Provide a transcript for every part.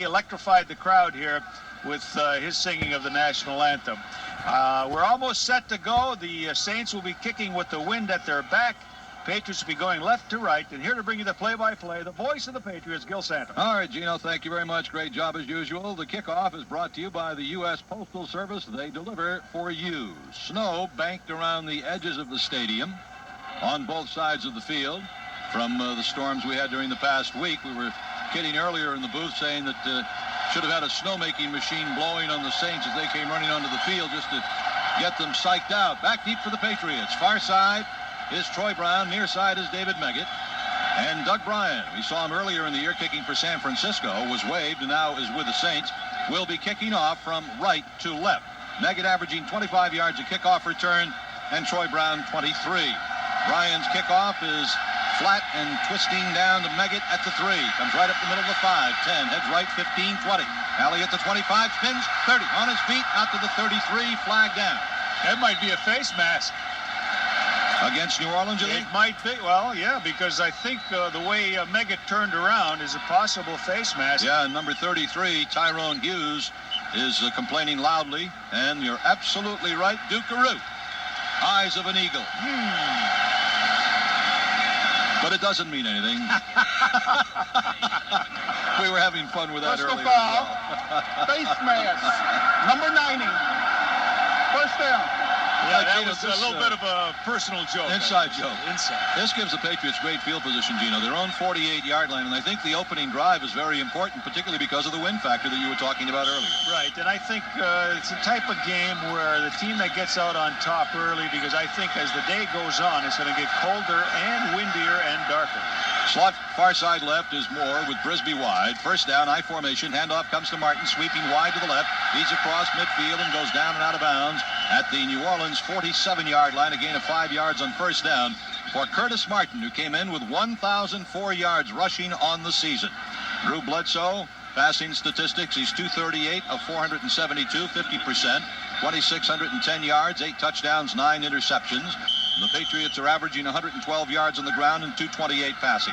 electrified the crowd here with his singing of the national anthem. We're almost set to go. The Saints will be kicking with the wind at their back. Patriots will be going left to right. And here to bring you the play-by-play, the voice of the Patriots, Gil Santos. All right, Gino, thank you very much. Great job as usual. The kickoff is brought to you by the U.S. Postal Service. They deliver for you. Snow banked around the edges of the stadium on both sides of the field from the storms we had during the past week. We were kidding earlier in the booth saying that should have had a snowmaking machine blowing on the Saints as they came running onto the field just to get them psyched out. Back deep for the Patriots. Far side is Troy Brown. Near side is David Meggett. And Doug Bryan, we saw him earlier in the year kicking for San Francisco, was waived and now is with the Saints, will be kicking off from right to left. Meggett averaging 25 yards a kickoff return, and Troy Brown 23. Bryan's kickoff is flat and twisting down to Meggett at the 3. Comes right up the middle of the 5, 10, heads right, 15, 20. Alley at the 25, spins, 30. On his feet, out to the 33, flag down. That might be a face mask. Against New Orleans, you think? It might be. Well, yeah, because I think the way Meggett turned around is a possible face mask. Yeah, and number 33, Tyrone Hughes, is complaining loudly. And you're absolutely right, Dukeroo. Eyes of an eagle. But it doesn't mean anything. We were having fun with that Personal earlier. foul. Face mask. Number 90. First down. Yeah, that was a little bit of a personal joke. Inside joke. Inside. This gives the Patriots great field position, Gino. Their own 48-yard line, and I think the opening drive is very important, particularly because of the wind factor that you were talking about earlier. Right, and I think it's a type of game where the team that gets out on top early, because I think as the day goes on, it's going to get colder and windier and darker. Slot far side left is Moore with Brisby wide. First down, I formation. Handoff comes to Martin, sweeping wide to the left. He's across midfield and goes down and out of bounds at the New Orleans 47-yard line. A gain of 5 yards on first down for Curtis Martin, who came in with 1,004 yards rushing on the season. Drew Bledsoe, passing statistics, he's 238 of 472, 50%, 2,610 yards, 8 touchdowns, 9 interceptions. The Patriots are averaging 112 yards on the ground and 228 passing.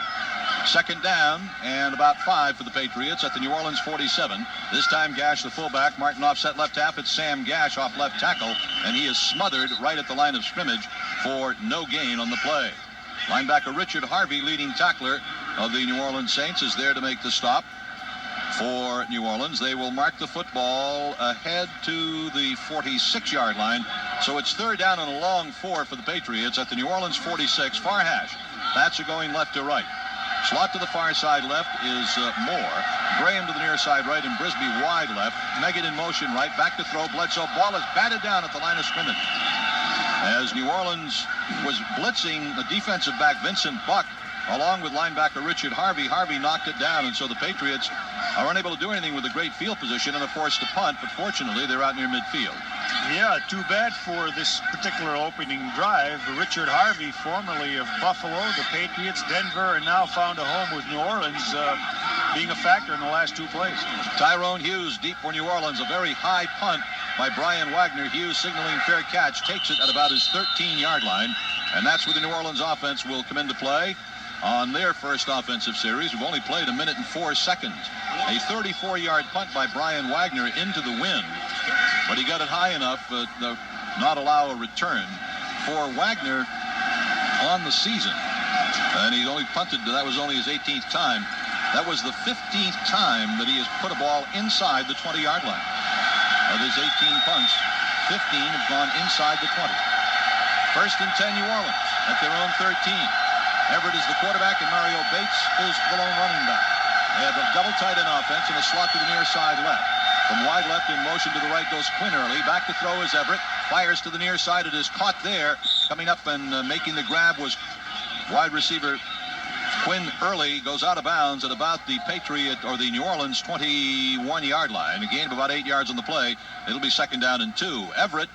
Second down and about 5 for the Patriots at the New Orleans 47. This time Gash, the fullback. Martin offset left half. It's Sam Gash off left tackle, and he is smothered right at the line of scrimmage for no gain on the play. Linebacker Richard Harvey, leading tackler of the New Orleans Saints, is there to make the stop for New Orleans. They will mark the football ahead to the 46-yard line. So it's third down and a long 4 for the Patriots at the New Orleans 46. Far hash. Bats are going left to right. Slot to the far side left is Moore. Graham to the near side right and Brisby wide left. Meggett in motion right. Back to throw. Bledsoe. Ball is batted down at the line of scrimmage. As New Orleans was blitzing the defensive back Vincent Buck along with linebacker Richard Harvey. Harvey knocked it down, and so the Patriots are unable to do anything with a great field position and are forced to punt, but fortunately they're out near midfield. Yeah, too bad for this particular opening drive. Richard Harvey, formerly of Buffalo, the Patriots, Denver, and now found a home with New Orleans, being a factor in the last 2 plays. Tyrone Hughes deep for New Orleans. A very high punt by Brian Wagner. Hughes signaling fair catch, takes it at about his 13-yard line, and that's where the New Orleans offense will come into play on their first offensive series. We've only played 1 minute and 4 seconds. A 34-yard punt by Brian Wagner into the wind, but he got it high enough to not allow a return. For Wagner on the season, and he only punted, that was only his 18th time. That was the 15th time that he has put a ball inside the 20-yard line. Of his 18 punts, 15 have gone inside the 20. First and 10 New Orleans at their own 13. Everett is the quarterback, and Mario Bates is the lone running back. They have a double tight end offense and a slot to the near side left. From wide left in motion to the right goes Quinn Early. Back to throw is Everett. Fires to the near side. It is caught there. Coming up and making the grab was wide receiver Quinn Early. Goes out of bounds at about the Patriot or the New Orleans 21-yard line. A gain of about 8 yards on the play. It'll be second down and 2. Everett,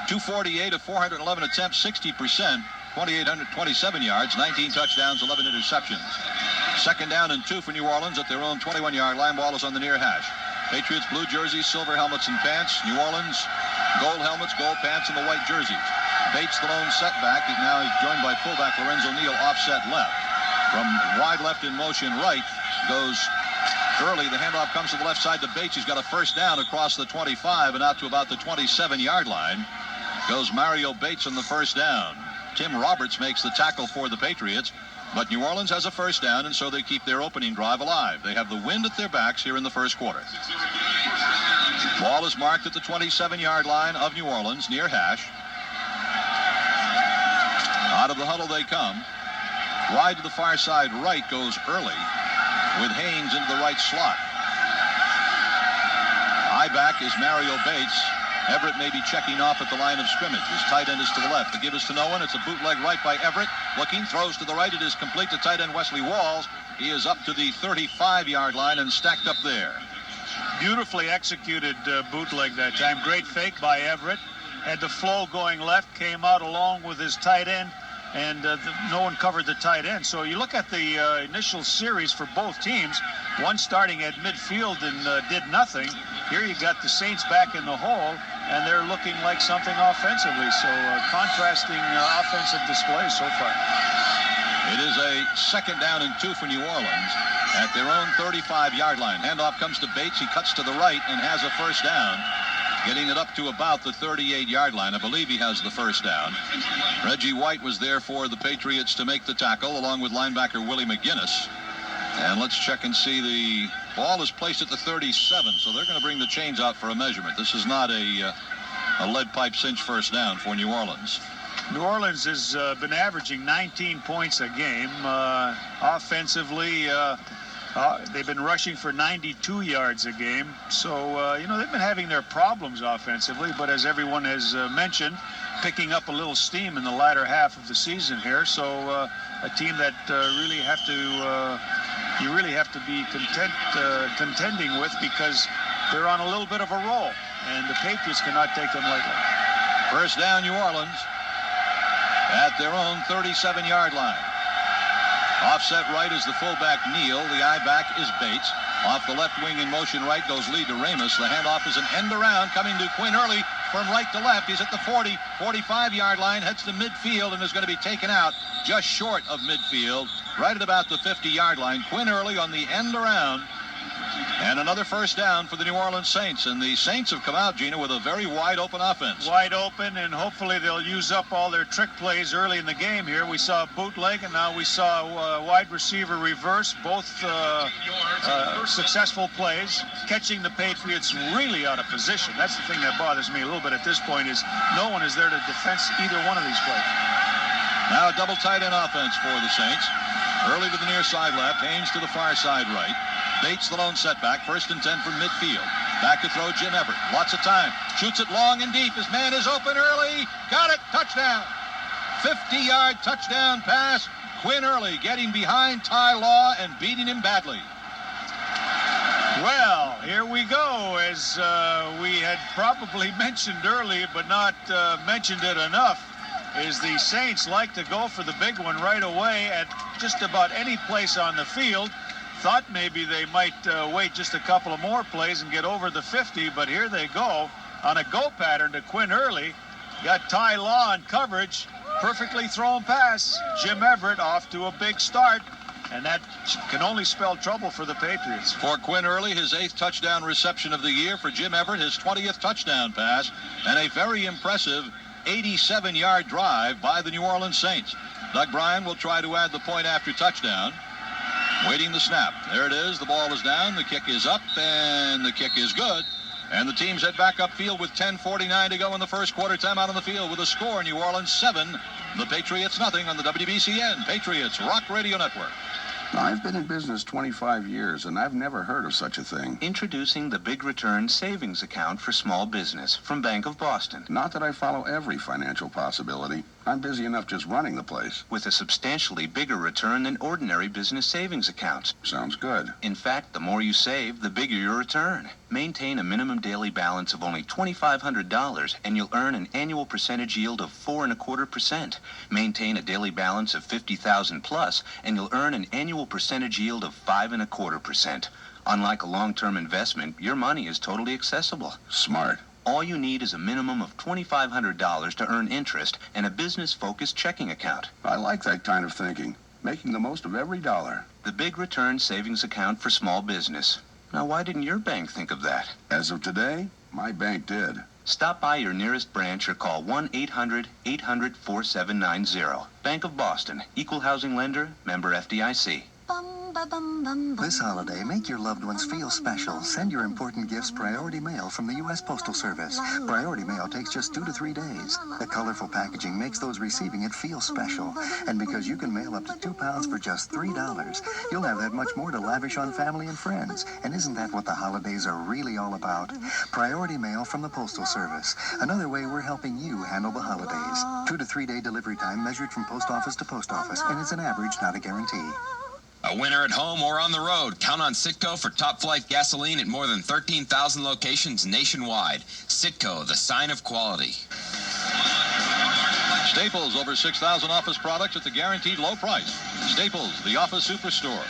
248 of 411 attempts, 60%. 2,827 yards, 19 touchdowns, 11 interceptions. Second down and 2 for New Orleans at their own 21-yard line. Ball is on the near hash. Patriots blue jerseys, silver helmets and pants. New Orleans gold helmets, gold pants, and the white jerseys. Bates the lone setback. Now he's joined by fullback Lorenzo Neal, offset left. From wide left in motion right goes Early, the handoff comes to the left side to Bates. He's got a first down across the 25 and out to about the 27-yard line. Goes Mario Bates on the first down. Tim Roberts makes the tackle for the Patriots. But New Orleans has a first down, and so they keep their opening drive alive. They have the wind at their backs here in the first quarter. Ball is marked at the 27-yard line of New Orleans, near hash. Out of the huddle they come. Wide to the far side right goes Early, with Haynes into the right slot. High back is Mario Bates. Everett may be checking off at the line of scrimmage. His tight end is to the left. The give is to no one. It's a bootleg right by Everett. Looking, throws to the right. It is complete to tight end Wesley Walls. He is up to the 35-yard line and stacked up there. Beautifully executed bootleg that time. Great fake by Everett. Had the flow going left, came out along with his tight end, and no one covered the tight end. So you look at the initial series for both teams, one starting at midfield and did nothing. Here you got the Saints back in the hole, and they're looking like something offensively. So contrasting offensive display so far. It is a second down and 2 for New Orleans at their own 35-yard line. Handoff comes to Bates. He cuts to the right and has a first down, getting it up to about the 38-yard line. I believe he has the first down. Reggie White was there for the Patriots to make the tackle, along with linebacker Willie McGinnis. And let's check and see. The ball is placed at the 37, so they're going to bring the chains out for a measurement. This is not a lead pipe cinch first down for New Orleans. New Orleans has been averaging 19 points a game. Offensively, they've been rushing for 92 yards a game. So, they've been having their problems offensively, but as everyone has mentioned, picking up a little steam in the latter half of the season here. So a team that you really have to be contending with, because they're on a little bit of a roll, and the Patriots cannot take them lightly. First down, New Orleans at their own 37-yard line. Offset right is the fullback Neal. The eye back is Bates. Off the left wing in motion right goes Lee DeRamus. The handoff is an end around coming to Quinn Early from right to left. He's at the 40, 45-yard line, heads to midfield, and is going to be taken out just short of midfield, right at about the 50-yard line. Quinn Early on the end around. And another first down for the New Orleans Saints. And the Saints have come out, Gino, with a very wide-open offense. Wide open, and hopefully they'll use up all their trick plays early in the game here. We saw a bootleg, and now we saw a wide receiver reverse, both successful plays, catching the Patriots really out of position. That's the thing that bothers me a little bit at this point, is no one is there to defense either one of these plays. Now a double tight end offense for the Saints. Early to the near side left, Haynes to the far side right. Bates the lone setback, 1st and 10 from midfield. Back to throw Jim Everett. Lots of time. Shoots it long and deep. His man is open early. Got it. Touchdown. 50-yard touchdown pass. Quinn Early getting behind Ty Law and beating him badly. Well, here we go. As we had probably mentioned early, but not mentioned it enough, is the Saints like to go for the big one right away at just about any place on the field. Thought maybe they might wait just a couple of more plays and get over the 50, but here they go on a go pattern to Quinn Early. Got Ty Law in coverage. Perfectly thrown pass. Jim Everett off to a big start, and that can only spell trouble for the Patriots. For Quinn Early, his 8th touchdown reception of the year. For Jim Everett, his 20th touchdown pass, and a very impressive 87-yard drive by the New Orleans Saints. Doug Bryan will try to add the point after touchdown. Waiting the snap. There it is. The ball is down. The kick is up, and the kick is good. And the teams head back upfield with 10:49 to go in the first quarter. Timeout on the field with a score. New Orleans 7, the Patriots nothing on the WBCN Patriots Rock Radio Network. I've been in business 25 years, and I've never heard of such a thing. Introducing the Big Return Savings Account for Small Business from Bank of Boston. Not that I follow every financial possibility. I'm busy enough just running the place. With a substantially bigger return than ordinary business savings accounts. Sounds good. In fact, the more you save, the bigger your return. Maintain a minimum daily balance of only $2,500, and you'll earn an annual percentage yield of 4.25%. Maintain a daily balance of $50,000 plus, and you'll earn an annual percentage yield of 5.25%. Unlike a long-term investment, your money is totally accessible. Smart. All you need is a minimum of $2,500 to earn interest and a business-focused checking account. I like that kind of thinking. Making the most of every dollar. The Big Return Savings Account for Small Business. Now, why didn't your bank think of that? As of today, my bank did. Stop by your nearest branch or call 1-800-800-4790. Bank of Boston. Equal housing lender. Member FDIC. This holiday, make your loved ones feel special. Send your important gifts priority mail from the U.S. Postal Service. Priority mail takes just 2 to 3 days. The colorful packaging makes those receiving it feel special. And because you can mail up to 2 pounds for just $3, you'll have that much more to lavish on family and friends. And isn't that what the holidays are really all about? Priority mail from the Postal Service. Another way we're helping you handle the holidays. 2 to 3 day delivery time measured from post office to post office. And it's an average, not a guarantee. A winner at home or on the road. Count on Citgo for top-flight gasoline at more than 13,000 locations nationwide. Citgo, the sign of quality. Staples, over 6,000 office products at the guaranteed low price. Staples, the office superstore.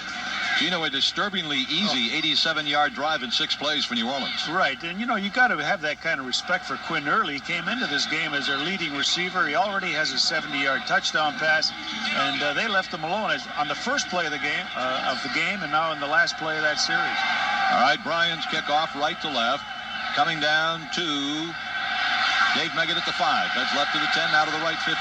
Gino, a disturbingly easy 87-yard drive in 6 plays for New Orleans. Right, and you got to have that kind of respect for Quinn Early. He came into this game as their leading receiver. He already has a 70-yard touchdown pass, and they left him alone on the first play of the game, and now in the last play of that series. All right, Bryant's kickoff right to left, coming down to Dave Meggett at the 5. That's left to the 10, now to the right 15,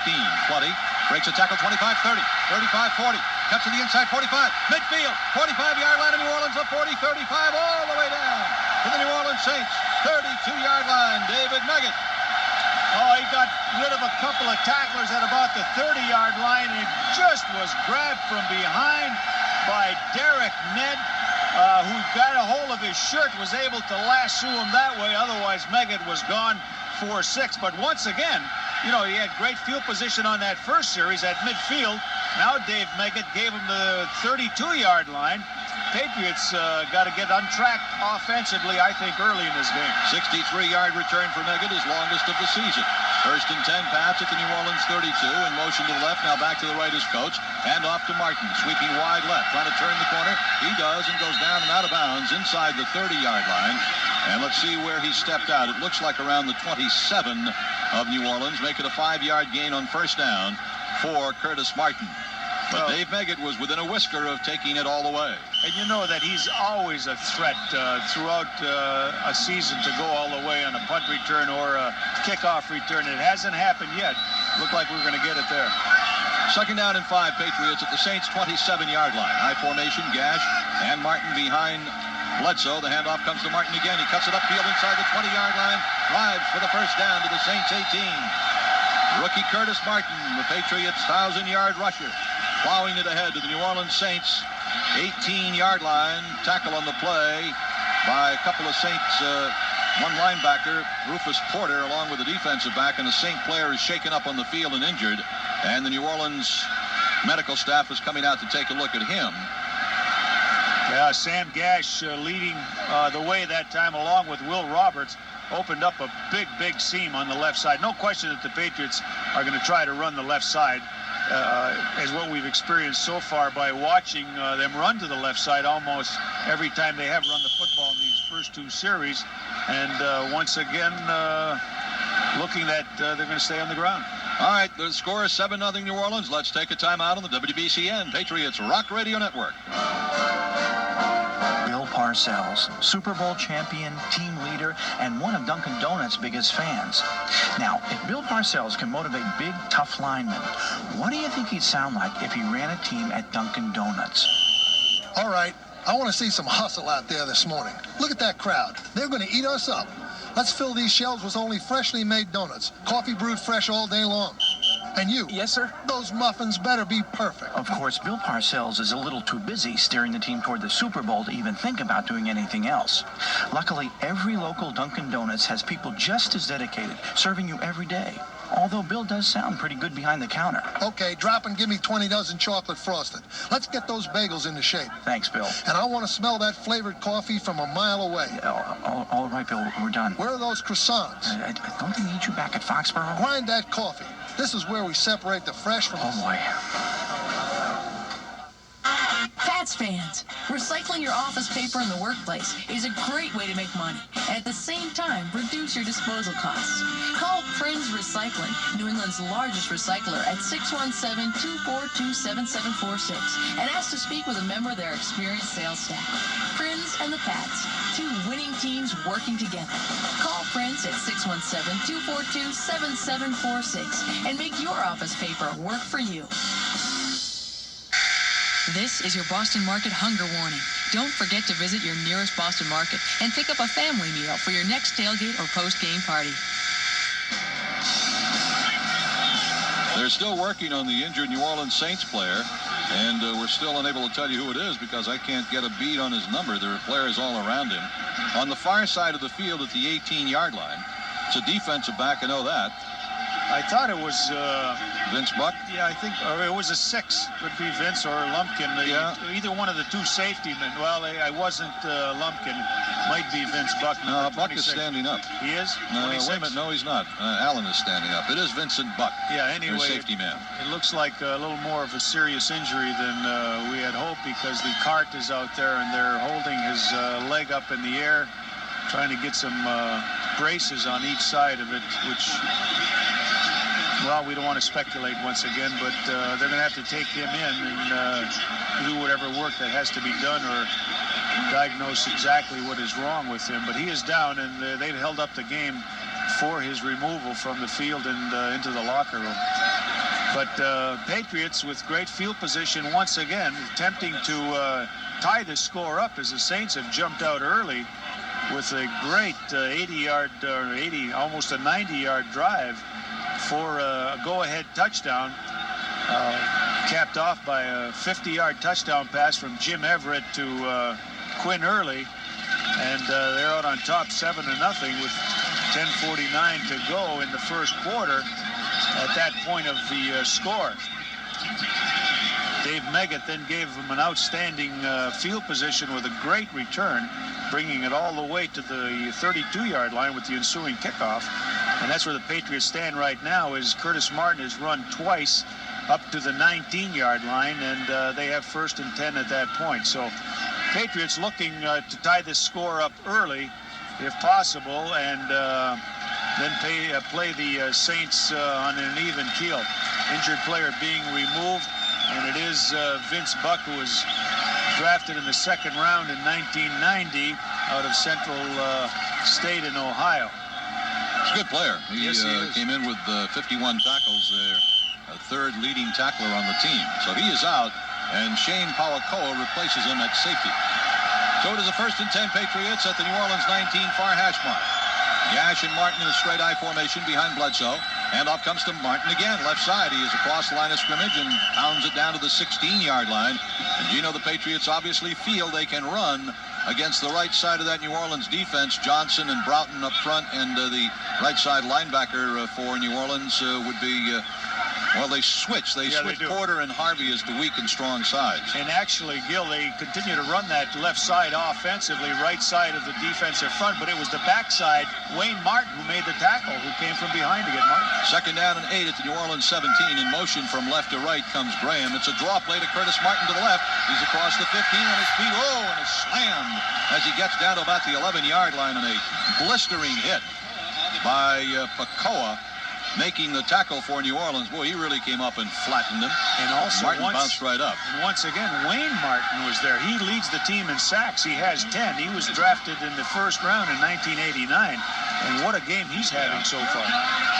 20. Breaks a tackle, 25, 30, 35, 40. Cuts to the inside, 45. Midfield, 45-yard line of New Orleans, up 40, 35, all the way down to the New Orleans Saints. 32-yard line, David Meggett. Oh, he got rid of a couple of tacklers at about the 30-yard line and just was grabbed from behind by Derek Ned, who got a hold of his shirt, was able to lasso him that way. Otherwise, Meggett was gone for 6. But once again, he had great field position on that first series at midfield. Now Dave Meggett gave him the 32-yard line. Patriots got to get untracked offensively, I think, early in this game. 63-yard return for Meggett, his longest of the season. First and 10, Pats at the New Orleans 32, in motion to the left, now back to the right as coach, and off to Martin, sweeping wide left, trying to turn the corner. He does, and goes down and out of bounds inside the 30-yard line. And let's see where he stepped out. It looks like around the 27 of New Orleans, make it a 5-yard gain on first down for Curtis Martin. But Dave Meggett was within a whisker of taking it all the way. And you know that he's always a threat throughout a season to go all the way on a punt return or a kickoff return. It hasn't happened yet. Looked like we're going to get it there. Second down and 5, Patriots at the Saints' 27-yard line. High formation, Gash, and Martin behind Bledsoe. The handoff comes to Martin again. He cuts it upfield inside the 20-yard line. Drives for the first down to the Saints' 18. Rookie Curtis Martin, the Patriots' 1,000-yard rusher, plowing it ahead to the New Orleans Saints' 18-yard line. Tackle on the play by a couple of Saints, one linebacker, Rufus Porter, along with the defensive back, and a Saint player is shaken up on the field and injured. And the New Orleans medical staff is coming out to take a look at him. Yeah, Sam Gash leading the way that time, along with Will Roberts, opened up a big seam on the left side. No question that the Patriots are going to try to run the left side, as what we've experienced so far by watching them run to the left side almost every time they have run the football in these first 2 series. And once again, looking that they're going to stay on the ground. All right, the score is 7-0 New Orleans. Let's take a timeout on the WBCN Patriots Rock Radio Network. Bill Parcells, Super Bowl champion, team leader, and one of Dunkin' Donuts' biggest fans. Now, if Bill Parcells can motivate big, tough linemen, what do you think he'd sound like if he ran a team at Dunkin' Donuts? All right, I want to see some hustle out there this morning. Look at that crowd. They're going to eat us up. Let's fill these shelves with only freshly made donuts, coffee brewed fresh all day long. And you? Yes, sir? Those muffins better be perfect. Of course, Bill Parcells is a little too busy steering the team toward the Super Bowl to even think about doing anything else. Luckily, every local Dunkin' Donuts has people just as dedicated, serving you every day. Although Bill does sound pretty good behind the counter. Okay, drop and give me 20 dozen chocolate frosted. Let's get those bagels into shape. Thanks, Bill. And I want to smell that flavored coffee from a mile away. All right, Bill, we're done. Where are those croissants? Don't they need you back at Foxborough? Grind that coffee. This is where we separate the fresh from the... Oh, boy. That's Pats fans, recycling your office paper in the workplace is a great way to make money and at the same time reduce your disposal costs. Call Prinz Recycling, New England's largest recycler, at 617-242-7746 and ask to speak with a member of their experienced sales staff. Prinz and the Pats, two winning teams working together. Call Prinz at 617-242-7746 and make your office paper work for you. This is your Boston Market hunger warning. Don't forget to visit your nearest Boston Market and pick up a family meal for your next tailgate or post-game party. They're still working on the injured New Orleans Saints player, and we're still unable to tell you who it is because I can't get a beat on his number. There are players all around him. On the far side of the field at the 18-yard line, it's a defensive back, I know that. I thought it was Vince Buck? Yeah, I think, or it was a 6. Could be Vince or Lumpkin. Either one of the two safety men. Well, I wasn't Lumpkin. Might be Vince Buck. No, Buck is standing up. He is? No, wait a minute. No, he's not. Allen is standing up. It is Vincent Buck. Yeah, anyway, their safety man. It looks like a little more of a serious injury than we had hoped because the cart is out there and they're holding his leg up in the air, trying to get some braces on each side of it, which... Well, we don't want to speculate once again, but they're going to have to take him in and do whatever work that has to be done or diagnose exactly what is wrong with him. But he is down, and they've held up the game for his removal from the field and into the locker room. But Patriots with great field position once again, attempting to tie the score up as the Saints have jumped out early with a great 80-yard or 80, almost a 90-yard drive for a go-ahead touchdown, capped off by a 50-yard touchdown pass from Jim Everett to Quinn Early, and they're out on top 7-0 with 10:49 to go in the first quarter at that point of the score. Dave Meggett then gave them an outstanding field position with a great return, bringing it all the way to the 32-yard line with the ensuing kickoff. And that's where the Patriots stand right now, is Curtis Martin has run twice up to the 19-yard line, and they have 1st and 10 at that point. So Patriots looking to tie this score up early, if possible, and then play the Saints on an even keel. Injured player being removed, and it is Vince Buck, who was drafted in the 2nd round in 1990 out of Central State in Ohio. He's a good player. He came in with 51 tackles there, a 3rd leading tackler on the team. So he is out, and Shane Pauakoa replaces him at safety. So it is a 1st and 10 Patriots at the New Orleans 19 far hash mark. Gash and Martin in a straight I formation behind Bledsoe. And off comes to Martin again, left side. He is across the line of scrimmage and pounds it down to the 16-yard line. And Gino, the Patriots obviously feel they can run against the right side of that New Orleans defense. Johnson and Broughton up front, and the right side linebacker for New Orleans would be... well, they switch. They switch Porter and Harvey as the weak and strong sides. And actually, Gil, they continue to run that left side offensively, right side of the defensive front, but it was the backside, Wayne Martin, who made the tackle, who came from behind to get Martin. 2nd down and 8 at the New Orleans 17. In motion from left to right comes Graham. It's a draw play to Curtis Martin to the left. He's across the 15 on his feet. Oh, and is slammed as he gets down to about the 11-yard line, and a blistering hit by Pacoa, making the tackle for New Orleans. Boy, he really came up and flattened him. And also Martin bounced right up. And once again, Wayne Martin was there. He leads the team in sacks. He has 10. He was drafted in the 1st round in 1989. And what a game he's having so far.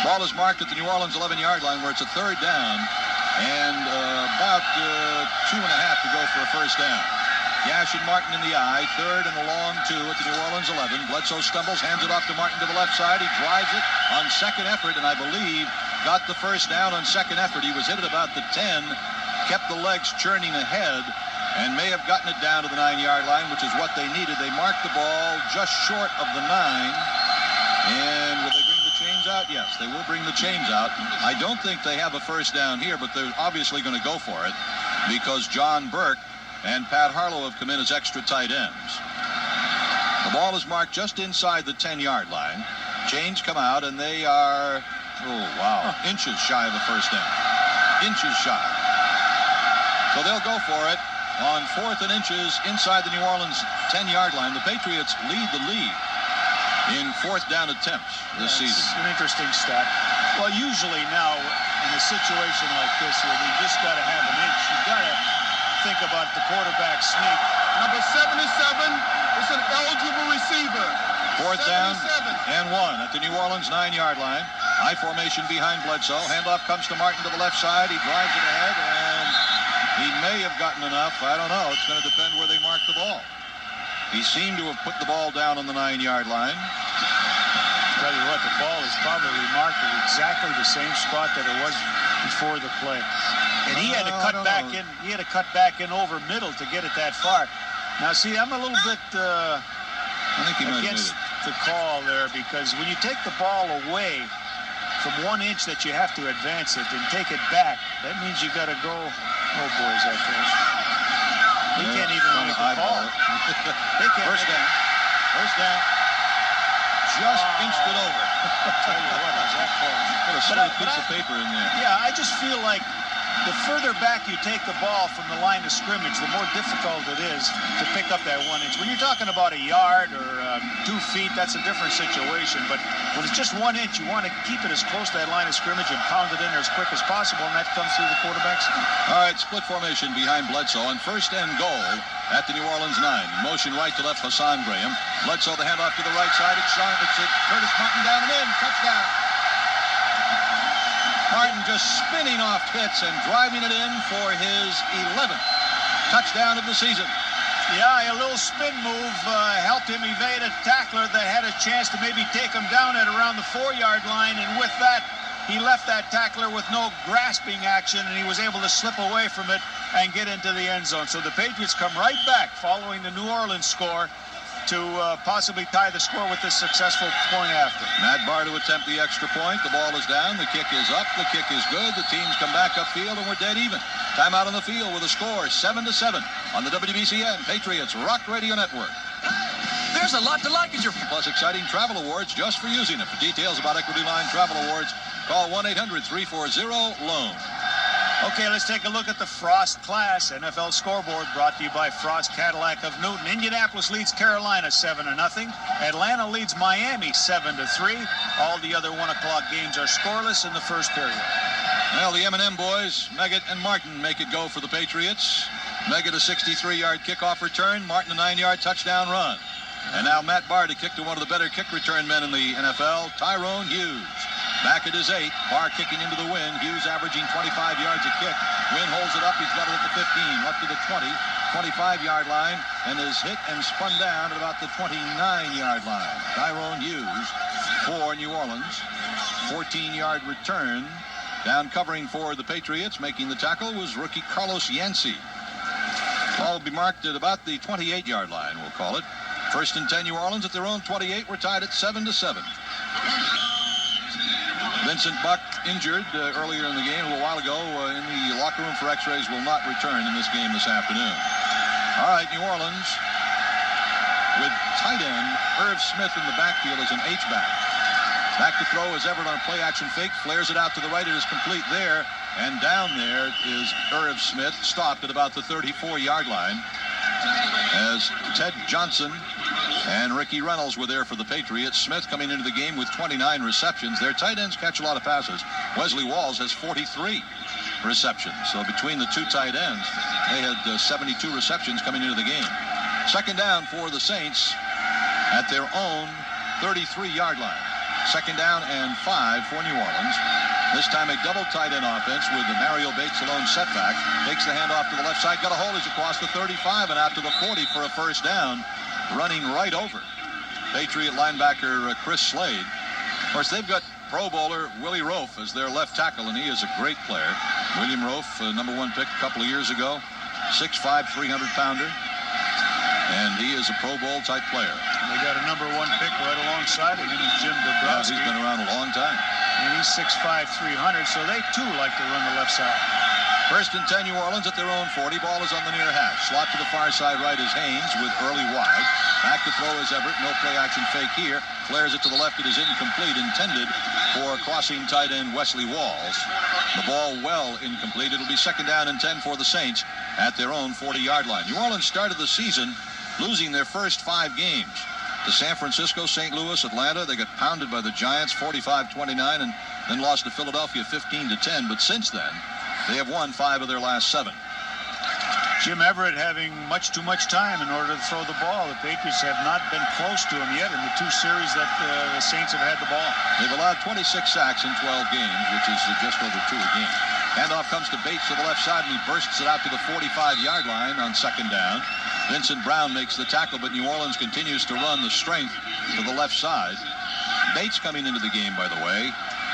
Ball is marked at the New Orleans 11-yard line, where it's a 3rd down and about 2.5 to go for a 1st down. Gash and Martin in the eye, 3rd and a long 2 at the New Orleans 11. Bledsoe stumbles, hands it off to Martin to the left side. He drives it on 2nd effort, and I believe got the 1st down on 2nd effort. He was hit at about the 10, kept the legs churning ahead, and may have gotten it down to the 9-yard line, which is what they needed. They marked the ball just short of the 9. And will they bring the chains out? Yes, they will bring the chains out. I don't think they have a 1st down here, but they're obviously going to go for it because John Burke and Pat Harlow have come in as extra tight ends. The ball is marked just inside the 10-yard line. Chains come out, and they are, inches shy of a 1st down. Inches shy. So they'll go for it. on 4th and inches inside the New Orleans 10-yard line. The Patriots lead the league in 4th down attempts this season. It's an interesting stat. Well, usually now in a situation like this where you just got to have an inch, you got to think about the quarterback sneak. Number 77 is an eligible receiver. 4th down 77. and 1 at the New Orleans 9-yard line. High formation behind Bledsoe. Handoff comes to Martin to the left side. He drives it ahead, and he may have gotten enough. I don't know. It's going to depend where they mark the ball. He seemed to have put the ball down on the 9-yard line. Tell you what, the ball is probably marked at exactly the same spot that it was before the play. And he had to cut back in. He had to cut back in over middle to get it that far. Now, see, I'm a little bit I think he might have against made it. the call there, because when you take the ball away from 1 inch that you have to advance it and take it back, that means you got to go. Oh boy, is that close? They can't even make the call. They can't. First down. First down. Just inched it over. Tell you what, is that close? Put a slip piece of paper in there. Yeah, I just feel like the further back you take the ball from the line of scrimmage, the more difficult it is to pick up that 1 inch. When you're talking about a yard or 2 feet, that's a different situation. But when it's just 1 inch, you want to keep it as close to that line of scrimmage and pound it in there as quick as possible, and that comes through the quarterback's. All right, split formation behind Bledsoe on 1st and goal at the New Orleans 9. Motion right to left, Hassan Graham. Bledsoe the handoff to the right side. It's Curtis Martin down and in. Touchdown. Martin just spinning off hits and driving it in for his 11th touchdown of the season. Yeah, a little spin move helped him evade a tackler that had a chance to maybe take him down at around the 4-yard line, and with that, he left that tackler with no grasping action, and he was able to slip away from it and get into the end zone. So the Patriots come right back following the New Orleans score to possibly tie the score with this successful point after. Matt Barr to attempt the extra point. The ball is down. The kick is up. The kick is good. The teams come back upfield, and we're dead even. Timeout on the field with a score 7-7 on the WBCN Patriots Rock Radio Network. There's a lot to like at your... Plus exciting travel awards just for using it. For details about Equity Line Travel Awards, call 1-800-340-LOAN. Okay, let's take a look at the Frost Class NFL scoreboard, brought to you by Frost Cadillac of Newton. Indianapolis leads Carolina 7-0. Atlanta leads Miami 7-3. All the other 1 o'clock games are scoreless in the first period. Well, the M&M boys, Meggett and Martin, make it go for the Patriots. Meggett a 63-yard kickoff return. Martin a 9-yard touchdown run. And now Matt Barr to kick to one of the better kick return men in the NFL, Tyrone Hughes. Back at his 8, Barr kicking into the wind. Hughes averaging 25 yards a kick. Wind holds it up. He's got it at the 15, left to the 20, 25-yard line, and is hit and spun down at about the 29-yard line. Tyrone Hughes for New Orleans. 14-yard return. Down covering for the Patriots. Making the tackle was rookie Carlos Yancey. Ball will be marked at about the 28-yard line, we'll call it. 1st and 10 New Orleans at their own 28. We're tied at 7-7. Vincent Buck injured earlier in the game, a little while ago, in the locker room for x-rays, will not return in this game this afternoon. All right, New Orleans with tight end Irv Smith in the backfield as an H-back. Back to throw is Everett on a play-action fake, flares it out to the right. It is complete there, and down there is Irv Smith, stopped at about the 34-yard line, as Ted Johnson and Ricky Reynolds were there for the Patriots. Smith coming into the game with 29 receptions. Their tight ends catch a lot of passes. Wesley Walls has 43 receptions. So between the two tight ends, they had 72 receptions coming into the game. 2nd down for the Saints at their own 33-yard line. 2nd down and 5 for New Orleans. This time a double tight end offense with the Mario Bates alone setback. Takes the handoff to the left side. Got a hold. He's across the 35 and out to the 40 for a first down. Running right over Patriot linebacker Chris Slade. Of course, they've got Pro Bowler Willie Rofe as their left tackle, and he is a great player. William Rofe, number 1 pick a couple of years ago. 6'5", 300-pounder. And he is a Pro Bowl type player. And they got a number 1 pick right alongside of him, Jim Dabrowski. Yeah, he's been around a long time. And he's 6'5", 300, so they too like to run the left side. First and 10, New Orleans at their own 40. Ball is on the near hash. Slot to the far side right is Haynes with early wide. Back to throw is Everett. No play action fake here. Flares it to the left. It is incomplete. Intended for crossing tight end Wesley Walls. The ball well incomplete. It'll be second down and 10 for the Saints at their own 40-yard line. New Orleans started the season losing their first 5 games. To San Francisco, St. Louis, Atlanta. They got pounded by the Giants 45-29 and then lost to Philadelphia 15-10. But since then, they have won 5 of their last 7. Jim Everett having much too much time in order to throw the ball. The Patriots have not been close to him yet in the 2 series that the Saints have had the ball. They've allowed 26 sacks in 12 games, which is just over 2 a game. Handoff comes to Bates to the left side, and he bursts it out to the 45-yard line on second down. Vincent Brown makes the tackle, but New Orleans continues to run the strength to the left side. Bates coming into the game, by the way,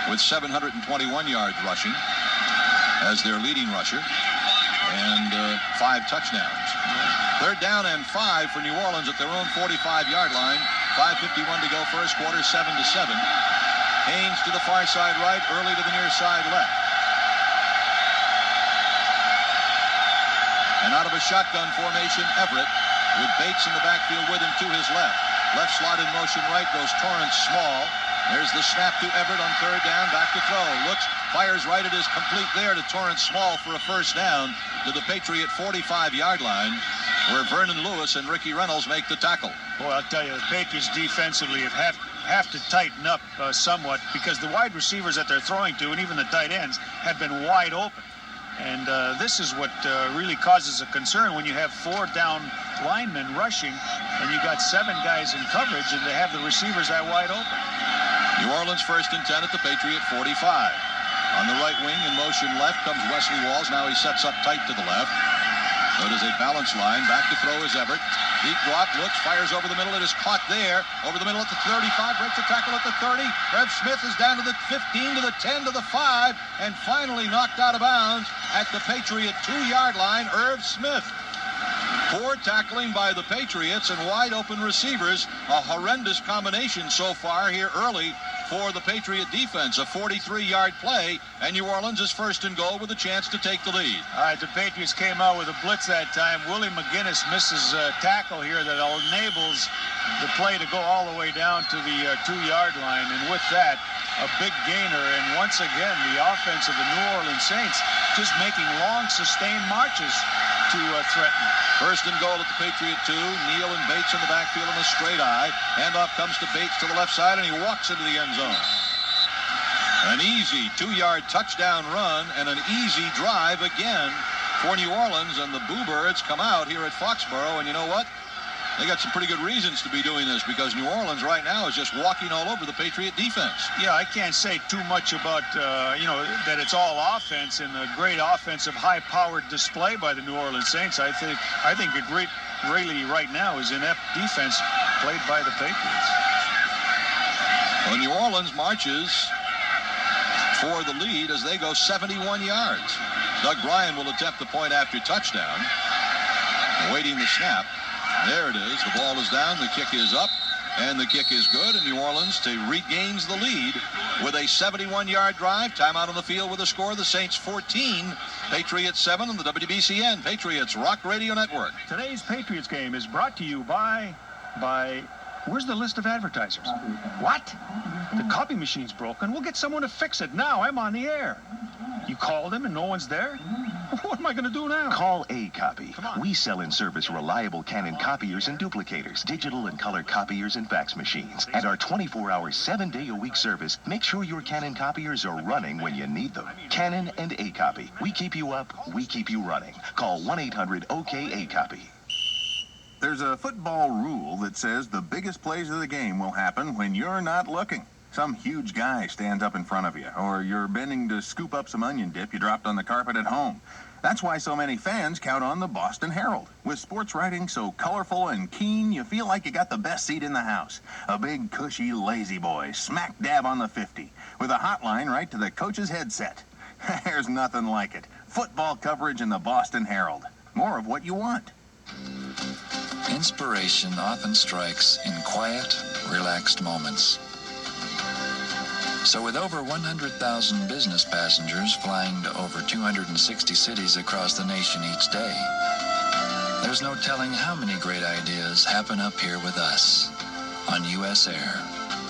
with 721 yards rushing as their leading rusher. And 5 touchdowns. Third down and 5 for New Orleans at their own 45-yard line. 5:51 to go first quarter, 7-7. Haynes to the far side right, early to the near side left. And out of a shotgun formation, Everett with Bates in the backfield with him to his left. Left slot in motion right goes Torrance Small. There's the snap to Everett on third down. Back to throw. Looks, fires right. It is complete there to Torrance Small for a first down to the Patriot 45-yard line, where Vernon Lewis and Ricky Reynolds make the tackle. Boy, I'll tell you, the Patriots defensively have to tighten up somewhat, because the wide receivers that they're throwing to, and even the tight ends, have been wide open. And this is what really causes a concern when you have 4 down linemen rushing, and you got 7 guys in coverage, and they have the receivers that wide open. New Orleans first and 10 at the Patriot 45. On the right wing, in motion left, comes Wesley Walls. Now he sets up tight to the left. So it is a balanced line. Back to throw is Everett. Deep drop, looks, fires over the middle. It is caught there. Over the middle at the 35. Breaks the tackle at the 30. Rev Smith is down to the 15, to the 10, to the 5. And finally knocked out of bounds at the Patriot 2-yard line, Irv Smith. Poor tackling by the Patriots and wide open receivers. A horrendous combination so far here early for the Patriot defense. A 43-yard play, and New Orleans is first and goal with a chance to take the lead. All right, the Patriots came out with a blitz that time. Willie McGinnis misses a tackle here that enables the play to go all the way down to the 2-yard line. And with that, a big gainer. And once again, the offense of the New Orleans Saints just making long, sustained marches to threaten. First and goal at the Patriot 2. Neal and Bates in the backfield on a straight eye. Handoff comes to Bates to the left side, and he walks into the end zone. An easy 2-yard touchdown run and an easy drive again for New Orleans, and the Boo Birds come out here at Foxborough, and you know what? They got some pretty good reasons to be doing this, because New Orleans right now is just walking all over the Patriot defense. Yeah, I can't say too much about, that it's all offense and a great offensive, high-powered display by the New Orleans Saints. I think it really right now is inept defense played by the Patriots. Well, New Orleans marches for the lead as they go 71 yards. Doug Bryan will attempt the point after touchdown. Awaiting the snap. There it is. The ball is down. The kick is up. And the kick is good. And New Orleans regains the lead with a 71-yard drive. Timeout on the field with a score. The Saints 14, Patriots 7 on the WBCN Patriots Rock Radio Network. Today's Patriots game is brought to you by... Where's the list of advertisers? What? The copy machine's broken. We'll get someone to fix it now. I'm on the air. You call them and no one's there? What am I going to do now? Call A-Copy. We sell and service reliable Canon copiers and duplicators, digital and color copiers and fax machines. And our 24-hour, 7-day-a-week service makes sure your Canon copiers are running when you need them. Canon and A-Copy. We keep you up, we keep you running. Call 1-800-OK-A-Copy. There's a football rule that says the biggest plays of the game will happen when you're not looking. Some huge guy stands up in front of you, or you're bending to scoop up some onion dip you dropped on the carpet at home. That's why so many fans count on the Boston Herald. With sports writing so colorful and keen, you feel like you got the best seat in the house. A big, cushy, lazy boy, smack dab on the 50, with a hotline right to the coach's headset. There's nothing like it. Football coverage in the Boston Herald. More of what you want. Inspiration often strikes in quiet, relaxed moments. So with over 100,000 business passengers flying to over 260 cities across the nation each day, there's no telling how many great ideas happen up here with us on U.S. Air.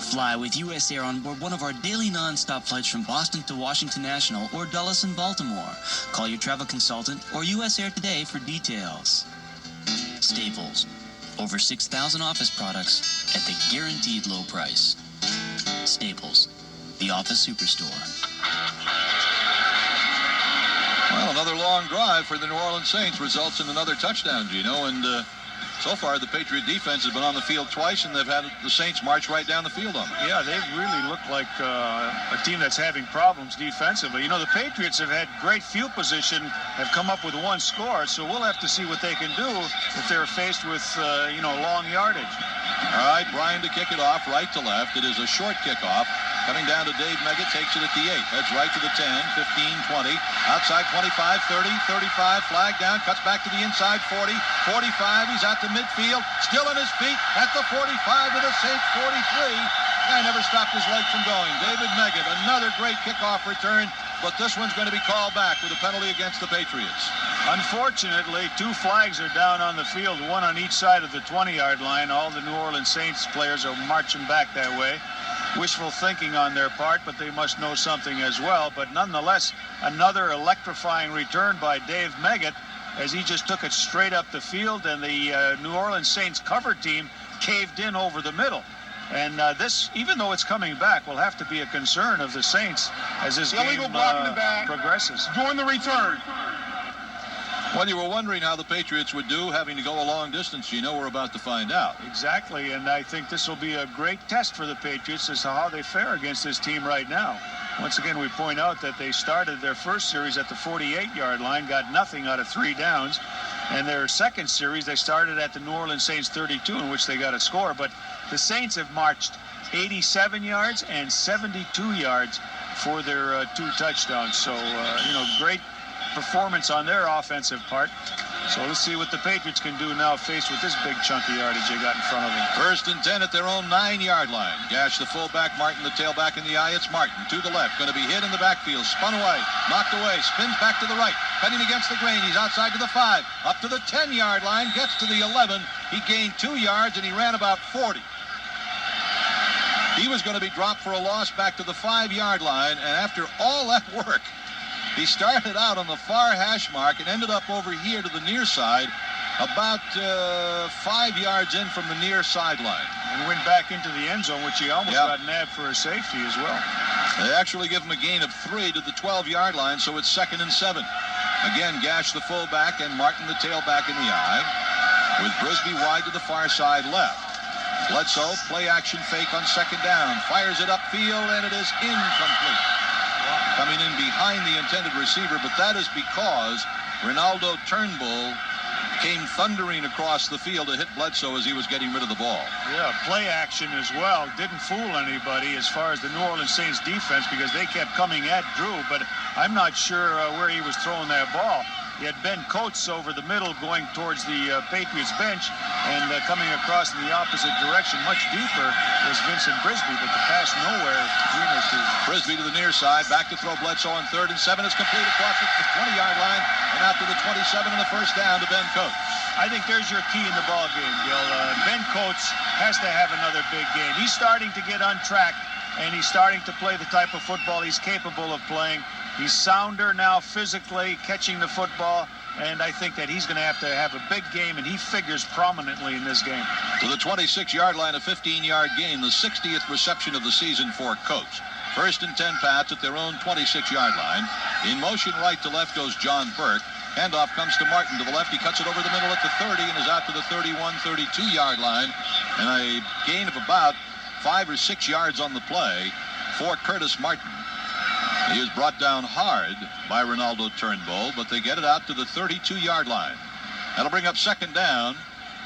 Fly with U.S. Air on board one of our daily non-stop flights from Boston to Washington National or Dulles and Baltimore. Call your travel consultant or U.S. Air today for details. Staples. Over 6,000 office products at the guaranteed low price. Staples, the office superstore. Well, another long drive for the New Orleans Saints results in another touchdown, Gino, and so far the Patriot defense has been on the field twice, and they've had the Saints march right down the field on them. Yeah, they really look like a team that's having problems defensively. You know, the Patriots have had great field position, have come up with one score, so we'll have to see what they can do if they're faced with, long yardage. All right, Brian to kick it off right to left. It is a short kickoff. Coming down to Dave Meggett, takes it at the 8. Heads right to the 10, 15, 20. Outside 25, 30, 35. Flag down, cuts back to the inside 40, 45. He's out to midfield. Still on his feet at the 45 to the Saints 43. Guy never stopped his leg from going. David Meggett, another great kickoff return, but this one's going to be called back with a penalty against the Patriots. Unfortunately, 2 flags are down on the field, one on each side of the 20-yard line. All the New Orleans Saints players are marching back that way. Wishful thinking on their part, but they must know something as well. But nonetheless, another electrifying return by Dave Meggett as he just took it straight up the field, and the New Orleans Saints cover team caved in over the middle. And this, even though it's coming back, will have to be a concern of the Saints as this game progresses. During the return. Well, you were wondering how the Patriots would do having to go a long distance. You know, we're about to find out. Exactly, and I think this will be a great test for the Patriots as to how they fare against this team right now. Once again, we point out that they started their first series at the 48-yard line, got nothing out of 3 downs. And their second series, they started at the New Orleans Saints 32, in which they got a score. But the Saints have marched 87 yards and 72 yards for their 2 touchdowns. So, great performance on their offensive part. So let's see what the Patriots can do now faced with this big chunky yardage they got in front of them. 1st and 10 at their own 9-yard line. Gash the fullback, Martin the tailback in the eye. It's Martin to the left, going to be hit in the backfield, spun away, knocked away, spins back to the right, cutting against the grain. He's outside to the 5, up to the 10-yard line, gets to the 11. He gained 2 yards and he ran about 40. He was going to be dropped for a loss back to the 5-yard line, and after all that work, he started out on the far hash mark and ended up over here to the near side, about 5 yards in from the near sideline. And went back into the end zone, which he almost got nabbed for a safety as well. They actually give him a gain of 3 to the 12-yard line, so it's 2nd and 7. Again, Gash the fullback and Martin the tailback in the eye, with Brisby wide to the far side left. Bledsoe, play action fake on 2nd down, fires it upfield, and it is incomplete. Coming in behind the intended receiver, but that is because Ronaldo Turnbull came thundering across the field to hit Bledsoe as he was getting rid of the ball. Yeah, play action as well. Didn't fool anybody as far as the New Orleans Saints defense because they kept coming at Drew, but I'm not sure where he was throwing that ball. He had Ben Coates over the middle going towards the Patriots bench, and coming across in the opposite direction, much deeper, was Vincent Brisby, but the pass nowhere between those two. Brisby to the near side, back to throw Bledsoe on 3rd and 7. It's complete across the 20-yard line, and out to the 27 and the 1st down to Ben Coates. I think there's your key in the ball game, Gil. Ben Coates has to have another big game. He's starting to get on track, and he's starting to play the type of football he's capable of playing. He's sounder now physically, catching the football, and I think that he's going to have a big game, and he figures prominently in this game. To the 26-yard line, a 15-yard gain, the 60th reception of the season for Coates. 1st and 10 Pats at their own 26-yard line. In motion right to left goes John Burke. Handoff comes to Martin to the left. He cuts it over the middle at the 30 and is out to the 31, 32-yard line. And a gain of about 5 or 6 yards on the play for Curtis Martin. He is brought down hard by Ronaldo Turnbull, but they get it out to the 32-yard line. That'll bring up 2nd down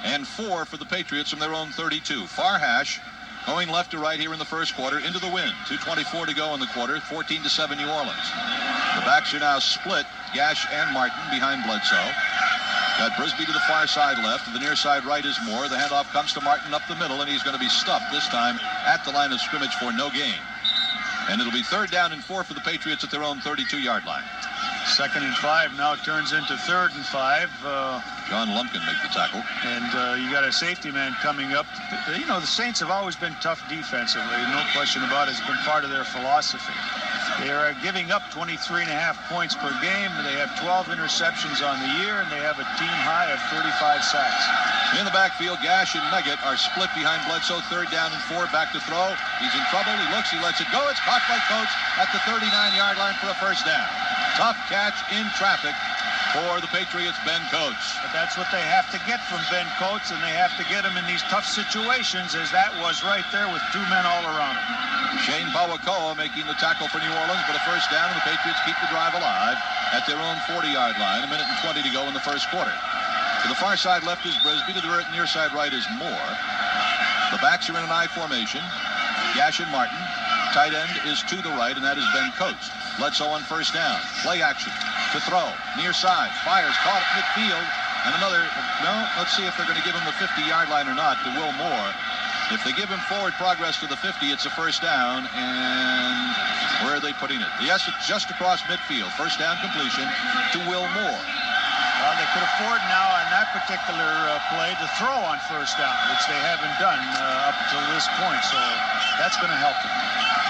and 4 for the Patriots from their own 32. Far hash, going left to right here in the first quarter, into the wind. 2:24 to go in the quarter, 14-7 New Orleans. The backs are now split, Gash and Martin behind Bledsoe. Got Brisby to the far side left, to the near side right is Moore. The handoff comes to Martin up the middle, and he's going to be stuffed this time at the line of scrimmage for no gain. And it'll be 3rd down and 4 for the Patriots at their own 32-yard line. 2nd and 5 now turns into 3rd and 5. John Lumpkin make the tackle. And you got a safety man coming up. You know, the Saints have always been tough defensively. No question about it. It's been part of their philosophy. They are giving up 23.5 points per game. They have 12 interceptions on the year, and they have a team high of 35 sacks. In the backfield, Gash and Meggett are split behind Bledsoe. 3rd down and 4, back to throw. He's in trouble. He looks, he lets it go. It's caught by Coates at the 39-yard line for a first down. Tough catch in traffic for the Patriots' Ben Coates. But that's what they have to get from Ben Coates, and they have to get him in these tough situations, as that was right there with 2 men all around him. Shane Bawakoa making the tackle for New Orleans, but a first down, and the Patriots keep the drive alive at their own 40-yard line. 1 minute and 20 to go in the first quarter. To the far side left is Brisby. To the near side right is Moore. The backs are in an I formation. Gash and Martin. Tight end is to the right, and that is Ben Coates. Bledsoe on first down. Play action. To throw. Near side. Fires. Caught at midfield. And another. No, let's see if they're going to give him the 50-yard line or not to Will Moore. If they give him forward progress to the 50, it's a first down. And where are they putting it? Yes, it's just across midfield. First down completion to Will Moore. Well, they could afford now on that particular play to throw on first down, which they haven't done up to this point. So that's going to help them.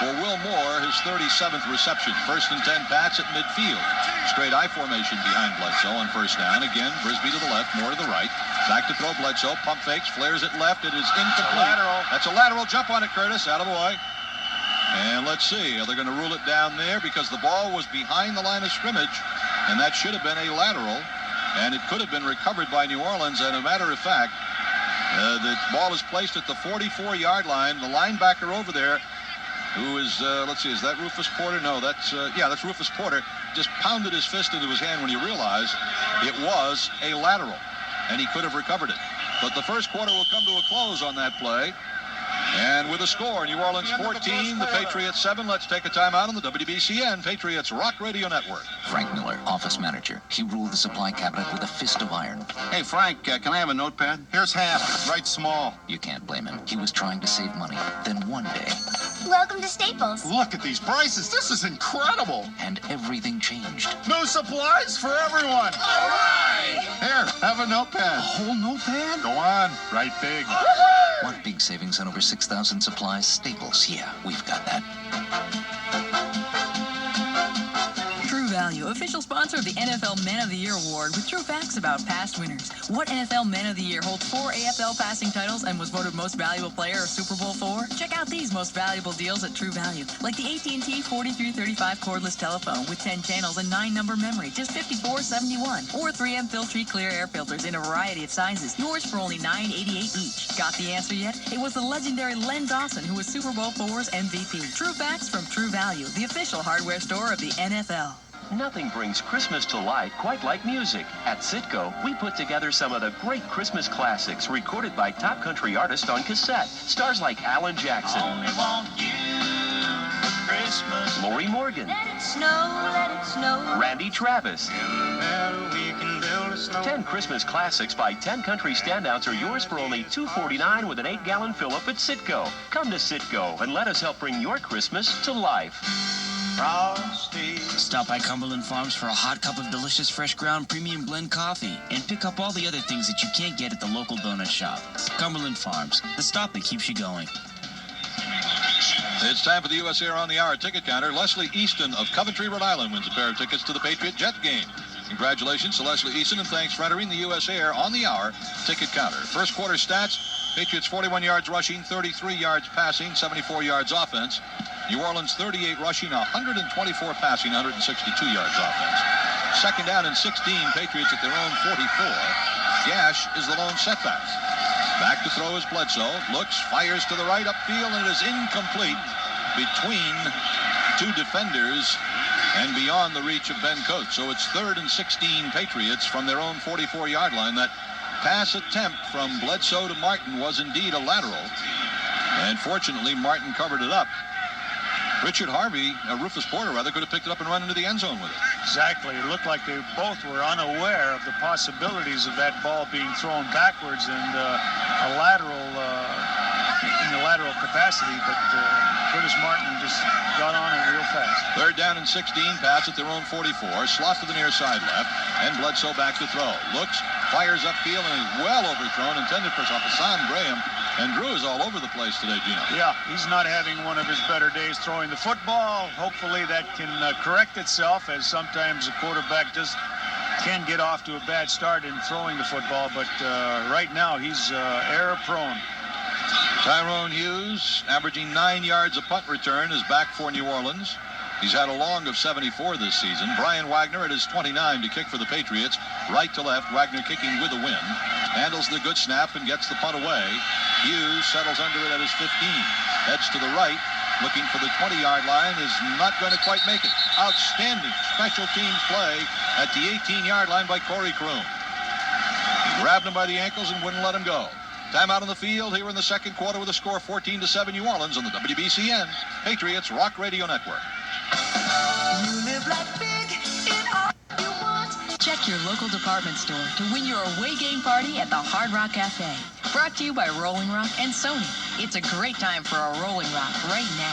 For Will Moore, his 37th reception. 1st and 10 bats at midfield. Straight I formation behind Bledsoe on first down. Again, Brisby to the left, Moore to the right. Back to throw Bledsoe. Pump fakes, flares it left. It is incomplete. That's a lateral. Jump on it, Curtis. Attaboy. And let's see. Are they going to rule it down there? Because the ball was behind the line of scrimmage, and that should have been a lateral. And it could have been recovered by New Orleans. And a matter of fact, the ball is placed at the 44-yard line. The linebacker over there, who is, let's see, is that Rufus Porter? No, that's Rufus Porter. Just pounded his fist into his hand when he realized it was a lateral, and he could have recovered it. But the first quarter will come to a close on that play. And with a score, New Orleans 14, the Patriots 7. Let's take a timeout on the WBCN Patriots Rock Radio Network. Frank Miller, office manager. He ruled the supply cabinet with a fist of iron. Hey, Frank, can I have a notepad? Here's half. Write small. You can't blame him. He was trying to save money. Then one day... Welcome to Staples. Look at these prices. This is incredible. And everything changed. New supplies for everyone. All right. Here, have a notepad. A whole notepad? Go on. Write big. Want big savings on over 6,000 supplies? Staples. Yeah, we've got that. True Value, official sponsor of the NFL Man of the Year Award, with true facts about past winners. What NFL Man of the Year holds 4 AFL passing titles and was voted Most Valuable Player of Super Bowl IV? Check out these most valuable deals at True Value, like the AT&T 4335 cordless telephone with 10 channels and 9-number memory, just $54.71. Or 3M Filtree clear air filters in a variety of sizes, yours for only $9.88 each. Got the answer yet? It was the legendary Len Dawson who was Super Bowl IV's MVP. True facts from True Value, the official hardware store of the NFL. Nothing brings Christmas to life quite like music. At Citgo, we put together some of the great Christmas classics recorded by top country artists on cassette. Stars like Alan Jackson, Only want you for Christmas. Lori Morgan, Let it snow, Randy Travis. we can build a snow. 10 Christmas classics by 10 country standouts are yours for only $2.49 with an 8-gallon fill-up at Citgo. Come to Citgo and let us help bring your Christmas to life. Frosty. Stop by Cumberland Farms for a hot cup of delicious fresh ground premium blend coffee and pick up all the other things that you can't get at the local donut shop. Cumberland Farms, the stop that keeps you going. It's time for the U.S. Air on the Hour ticket counter. Leslie Easton of Coventry, Rhode Island wins a pair of tickets to the Patriot Jet game. Congratulations to Leslie Easton, and thanks for entering the U.S. Air on the Hour ticket counter. First quarter stats: Patriots 41 yards rushing, 33 yards passing, 74 yards offense. New Orleans 38 rushing, 124 passing, 162 yards offense. Second down and 16, Patriots at their own 44. Gash is the lone setback. Back to throw is Bledsoe. Looks, fires to the right upfield, and it is incomplete between two defenders and beyond the reach of Ben Coates. So it's 3rd and 16 Patriots from their own 44-yard line. That pass attempt from Bledsoe to Martin was indeed a lateral. And fortunately, Martin covered it up. Richard Harvey, Rufus Porter rather, could have picked it up and run into the end zone with it. Exactly. It looked like they both were unaware of the possibilities of that ball being thrown backwards and a lateral in the lateral capacity. But Curtis Martin just got on it real fast. Third down and 16, pass at their own 44. Slot to the near side left, and Bledsoe back to throw. Looks, fires upfield, and is well overthrown, intended for Hassan Graham. And Drew is all over the place today, Gino. Yeah, he's not having one of his better days throwing the football. Hopefully that can correct itself, as sometimes a quarterback just can get off to a bad start in throwing the football. But right now he's error-prone. Tyrone Hughes, averaging 9 yards a punt return, is back for New Orleans. He's had a long of 74 this season. Brian Wagner at his 29 to kick for the Patriots. Right to left, Wagner kicking with a win. Handles the good snap and gets the punt away. Hughes settles under it at his 15. Heads to the right, looking for the 20-yard line, is not going to quite make it. Outstanding special teams play at the 18-yard line by Corey Kroon. He grabbed him by the ankles and wouldn't let him go. Timeout on the field here in the second quarter with a score 14-7 New Orleans on the WBCN Patriots Rock Radio Network. You live life big in all you want. Check your local department store to win your away game party at the Hard Rock Cafe. Brought to you by Rolling Rock and Sony. It's a great time for a Rolling Rock right now.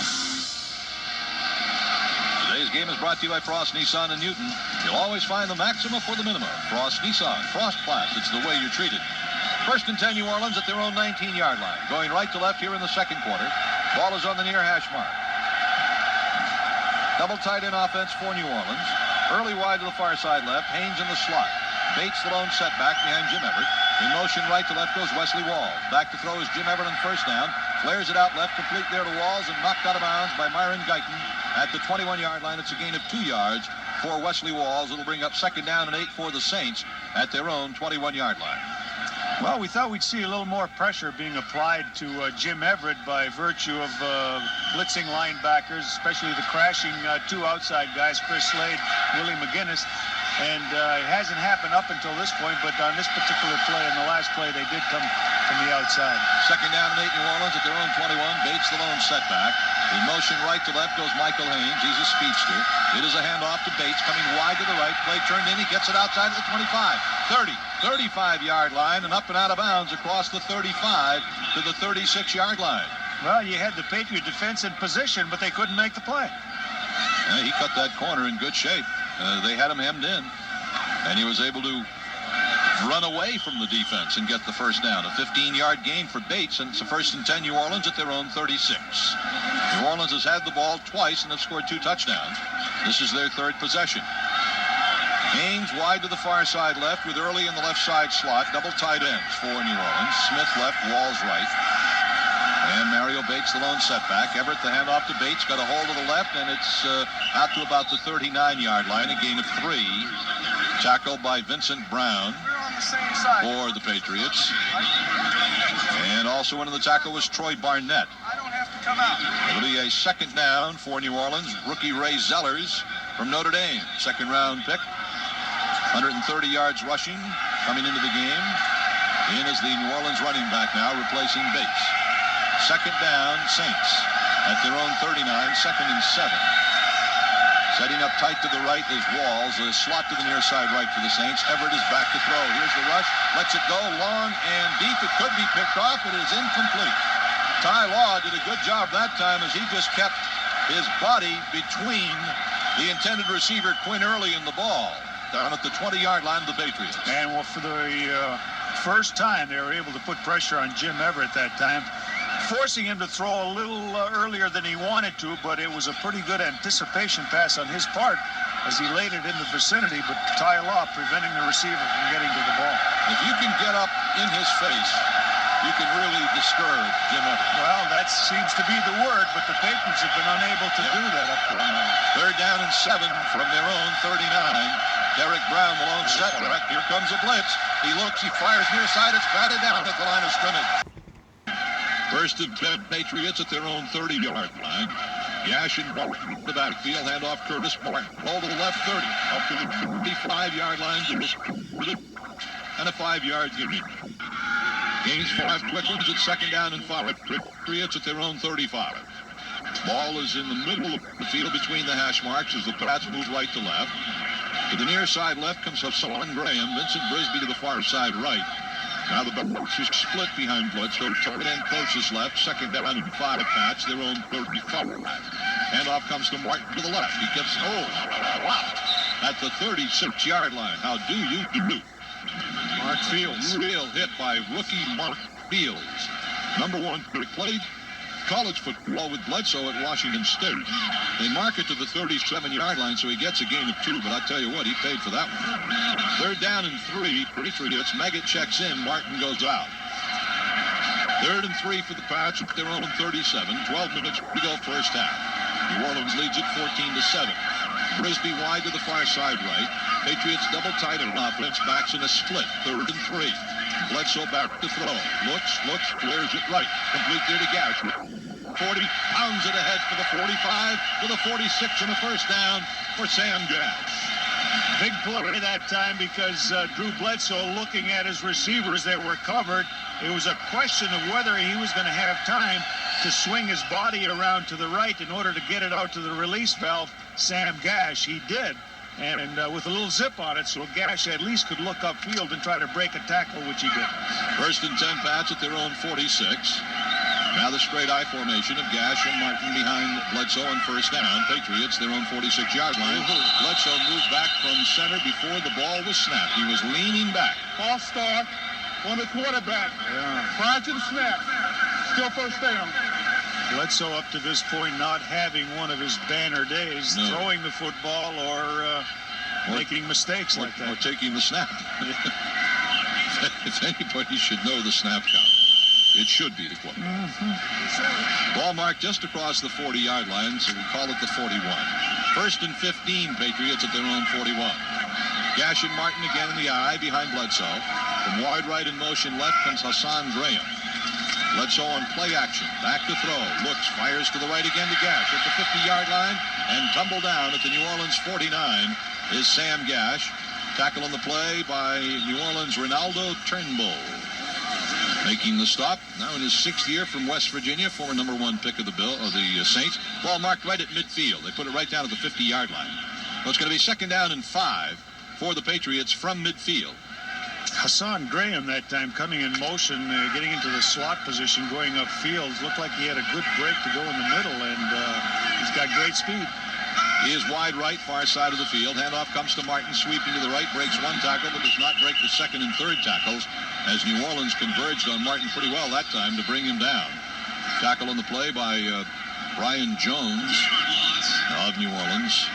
Today's game is brought to you by Frost Nissan and Newton. You'll always find the maximum for the minimum. Frost Nissan, Frost Class, it's the way you're treated. First and 10 New Orleans at their own 19-yard line. Going right to left here in the second quarter. Ball is on the near hash mark. Double tight end offense for New Orleans. Early wide to the far side left. Haynes in the slot. Bates the lone setback behind Jim Everett. In motion right to left goes Wesley Walls. Back to throw is Jim Everett on first down. Flares it out left, complete there to Walls, and knocked out of bounds by Myron Guyton at the 21-yard line. It's a gain of 2 yards for Wesley Walls. It'll bring up second down and 8 for the Saints at their own 21-yard line. Well, we thought we'd see a little more pressure being applied to Jim Everett by virtue of blitzing linebackers, especially the crashing two outside guys, Chris Slade, Willie McGinnis. And it hasn't happened up until this point, but on this particular play, in the last play, they did come from the outside. Second down and 8 New Orleans at their own 21. Bates the lone setback. In motion right to left goes Michael Haynes. He's a speedster. It is a handoff to Bates, coming wide to the right. Play turned in. He gets it outside of the 25, 30, 35-yard line, and up and out of bounds across the 35 to the 36-yard line. Well, you had the Patriot defense in position, but they couldn't make the play. Yeah, he cut that corner in good shape. They had him hemmed in, and he was able to run away from the defense and get the first down. A 15-yard gain for Bates, and it's a first and 10 New Orleans at their own 36. New Orleans has had the ball twice and have scored 2 touchdowns. This is their third possession. Haynes wide to the far side left with Early in the left side slot. Double tight ends for New Orleans. Smith left, Walls right. And Mario Bates the lone setback. Everett the handoff to Bates. Got a hold of the left, and it's out to about the 39-yard line. A gain of 3. Tackled by Vincent Brown for the Patriots. And also into the tackle was Troy Barnett. It'll be a second down for New Orleans. Rookie Ray Zellers from Notre Dame. Second round pick. 130 yards rushing coming into the game. In is the New Orleans running back now, replacing Bates. Second down, Saints at their own 39, second and 7. Setting up tight to the right is Walls. A slot to the near side right for the Saints. Everett is back to throw. Here's the rush. Lets it go long and deep. It could be picked off. It is incomplete. Ty Law did a good job that time as he just kept his body between the intended receiver, Quinn Early, and the ball down at the 20-yard line of the Patriots. And well, for the first time, they were able to put pressure on Jim Everett that time, forcing him to throw a little earlier than he wanted to, but it was a pretty good anticipation pass on his part as he laid it in the vicinity, but Ty Law preventing the receiver from getting to the ball. If you can get up in his face, you can really discourage Jim Everett. Well, that seems to be the word, but the Patriots have been unable to do that up to now. Third down and 7 from their own 39. Derek Brown, the lone setback. Here comes a blitz. He looks, he fires near side. It's batted down at the line of scrimmage. First and 10 Patriots at their own 30-yard line. Gash and the backfield. Handoff Curtis Moore. Ball to the left 30. Up to the 35-yard line. And a 5-yard gain. Gains 5 quick ones at second down and 5. Patriots at their own 35. Ball is in the middle of the field between the hash marks as the Pats move right to left. To the near side left comes Hassan Graham. Vincent Brisby to the far side right. Now the Bucks is split behind Bledsoe. Tight end closest left. Second down and 5 patch. Their own 35. Handoff comes to Martin to the left. He gets, wow. At the 36-yard line. How do you do? Mark Fields. Real hit by rookie Mark Fields. Number 1 played college football with Bledsoe at Washington State. They mark it to the 37-yard line, so he gets a gain of 2, but I tell you what, he paid for that one. Third down and 3. Patriots. Meggett checks in. Martin goes out. Third and 3 for the Pats at their own 37. 12 minutes to go first half. New Orleans leads it 14-7. Brisby wide to the far side right. Patriots double tight on offense. Backs in a split. Third and 3. Bledsoe back to throw. Looks, clears it right. Complete there to Gash. 40, pounds it ahead for the 45, to the 46 and a first down for Sam Gash. Big play that time because Drew Bledsoe looking at his receivers that were covered. It was a question of whether he was going to have time to swing his body around to the right in order to get it out to the release valve. Sam Gash, he did. And with a little zip on it, so Gash at least could look upfield and try to break a tackle, which he did. First and 10 Pats at their own 46. Now the straight I formation of Gash and Martin behind Bledsoe on first down. Patriots, their own 46-yard line. Bledsoe moved back from center before the ball was snapped. He was leaning back. False start on the quarterback. Prior to the snap. Still first down. Bledsoe up to this point not having one of his banner days, throwing the football or making mistakes like that. Or taking the snap. If anybody should know the snap count, it should be the quarterback. Ball marked just across the 40-yard line, so we call it the 41. First and 15, Patriots at their own 41. Gash and Martin again in the eye behind Bledsoe. From wide right in motion left comes Hassan Graham. Bledsoe on play action. Back to throw. Looks, fires to the right again to Gash at the 50-yard line. And tumble down at the New Orleans 49 is Sam Gash. Tackle on the play by New Orleans' Ronaldo Turnbull. Making the stop. Now in his 6th year from West Virginia. Former number 1 pick of the Saints. Ball marked right at midfield. They put it right down at the 50-yard line. So it's going to be 2nd down and 5 for the Patriots from midfield. Hassan Graham that time coming in motion, getting into the slot position, going upfield. Looked like he had a good break to go in the middle, and he's got great speed. He is wide right, far side of the field. Handoff comes to Martin, sweeping to the right, breaks 1 tackle, but does not break the 2nd and 3rd tackles, as New Orleans converged on Martin pretty well that time to bring him down. Tackle on the play by Brian Jones of New Orleans.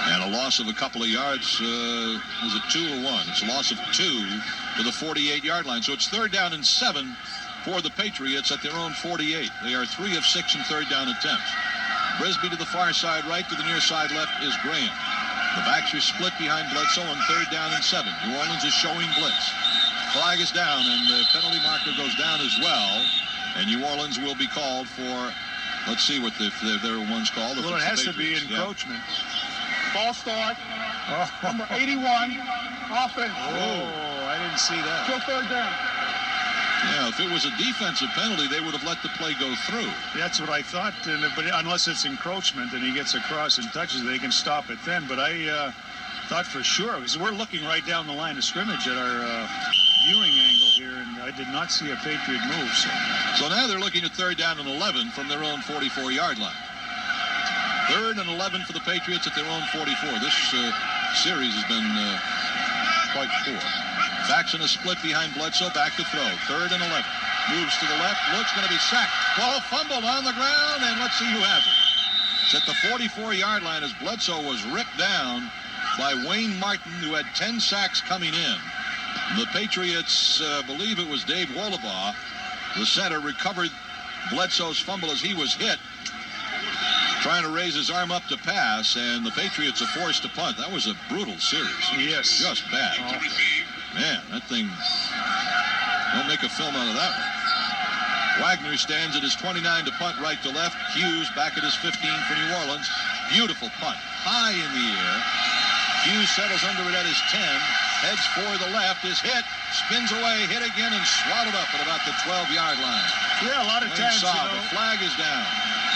And a loss of a couple of yards. Was it 2 or 1? It's a loss of 2 to the 48-yard line. So it's 3rd down and 7 for the Patriots at their own 48. They are 3 of 6 in 3rd down attempts. Brisby to the far side right, to the near side left is Graham. The backs are split behind Bledsoe on 3rd down and 7. New Orleans is showing blitz. Flag is down, and the penalty marker goes down as well. And New Orleans will be called for, let's see what their one's called. Well, it has to be encroachment. Yeah. False start. Number 81. Offense. Oh, I didn't see that. Still 3rd down. Yeah, if it was a defensive penalty, they would have let the play go through. That's what I thought. But unless it's encroachment and he gets across and touches, they can stop it then. But I thought for sure, because we're looking right down the line of scrimmage at our viewing angle here, and I did not see a Patriot move. So now they're looking at 3rd down and 11 from their own 44-yard line. 3rd and 11 for the Patriots at their own 44. This series has been quite poor. Backs in a split behind Bledsoe. Back to throw. 3rd and 11. Moves to the left. Looks going to be sacked. Ball fumbled on the ground, and let's see who has it. It's at the 44-yard line as Bledsoe was ripped down by Wayne Martin, who had 10 sacks coming in. The Patriots, believe it was Dave Wollabaugh, the center, recovered Bledsoe's fumble as he was hit, trying to raise his arm up to pass, and the Patriots are forced to punt. That was a brutal series. Yes. Just bad. Oh. Man, that thing, don't make a film out of that one. Wagner stands at his 29 to punt right to left. Hughes back at his 15 for New Orleans. Beautiful punt. High in the air. Hughes settles under it at his 10. Heads for the left. Is hit. Spins away. Hit again and swallowed up at about the 12-yard line. Yeah, a lot of times, The flag is down.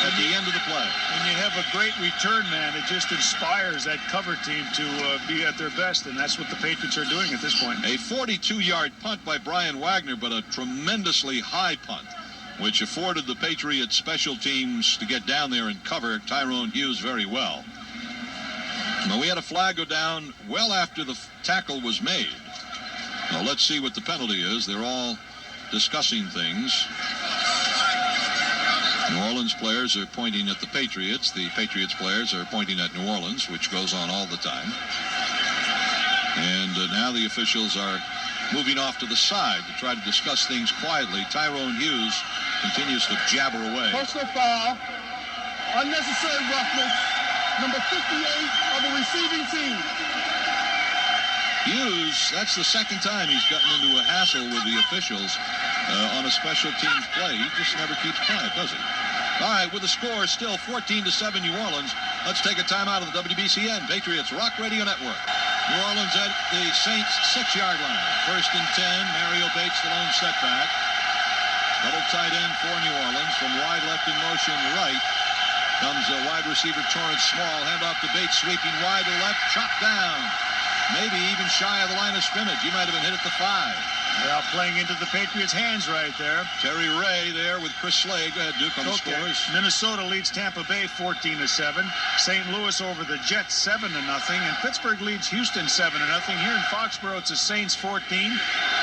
at the end of the play. When you have a great return man, it just inspires that cover team to be at their best, and that's what the Patriots are doing at this point. A 42-yard punt by Brian Wagner, but a tremendously high punt, which afforded the Patriots special teams to get down there and cover Tyrone Hughes very well. Now, we had a flag go down well after the tackle was made. Now, let's see what the penalty is. They're all discussing things. New Orleans players are pointing at the Patriots. The Patriots players are pointing at New Orleans, which goes on all the time. And now the officials are moving off to the side to try to discuss things quietly. Tyrone Hughes continues to jabber away. Personal foul, unnecessary roughness, number 58 of the receiving team. Hughes, that's the second time he's gotten into a hassle with the officials on a special teams play. He just never keeps quiet, does he? All right, with the score still 14-7 New Orleans, let's take a timeout of the WBCN Patriots Rock Radio Network. New Orleans at the Saints 6-yard line. 1st and 10, Mario Bates the lone setback. Double tight end for New Orleans. From wide left in motion right comes a wide receiver Torrance Small. Handoff to Bates, sweeping wide to left, chopped down. Maybe even shy of the line of scrimmage. He might have been hit at the 5. Yeah, playing into the Patriots' hands right there. Terry Ray there with Chris Slade. Go ahead, Duke, on the scores. Minnesota leads Tampa Bay 14-7. St. Louis over the Jets 7-0. And Pittsburgh leads Houston 7-0. Here in Foxborough, it's the Saints 14,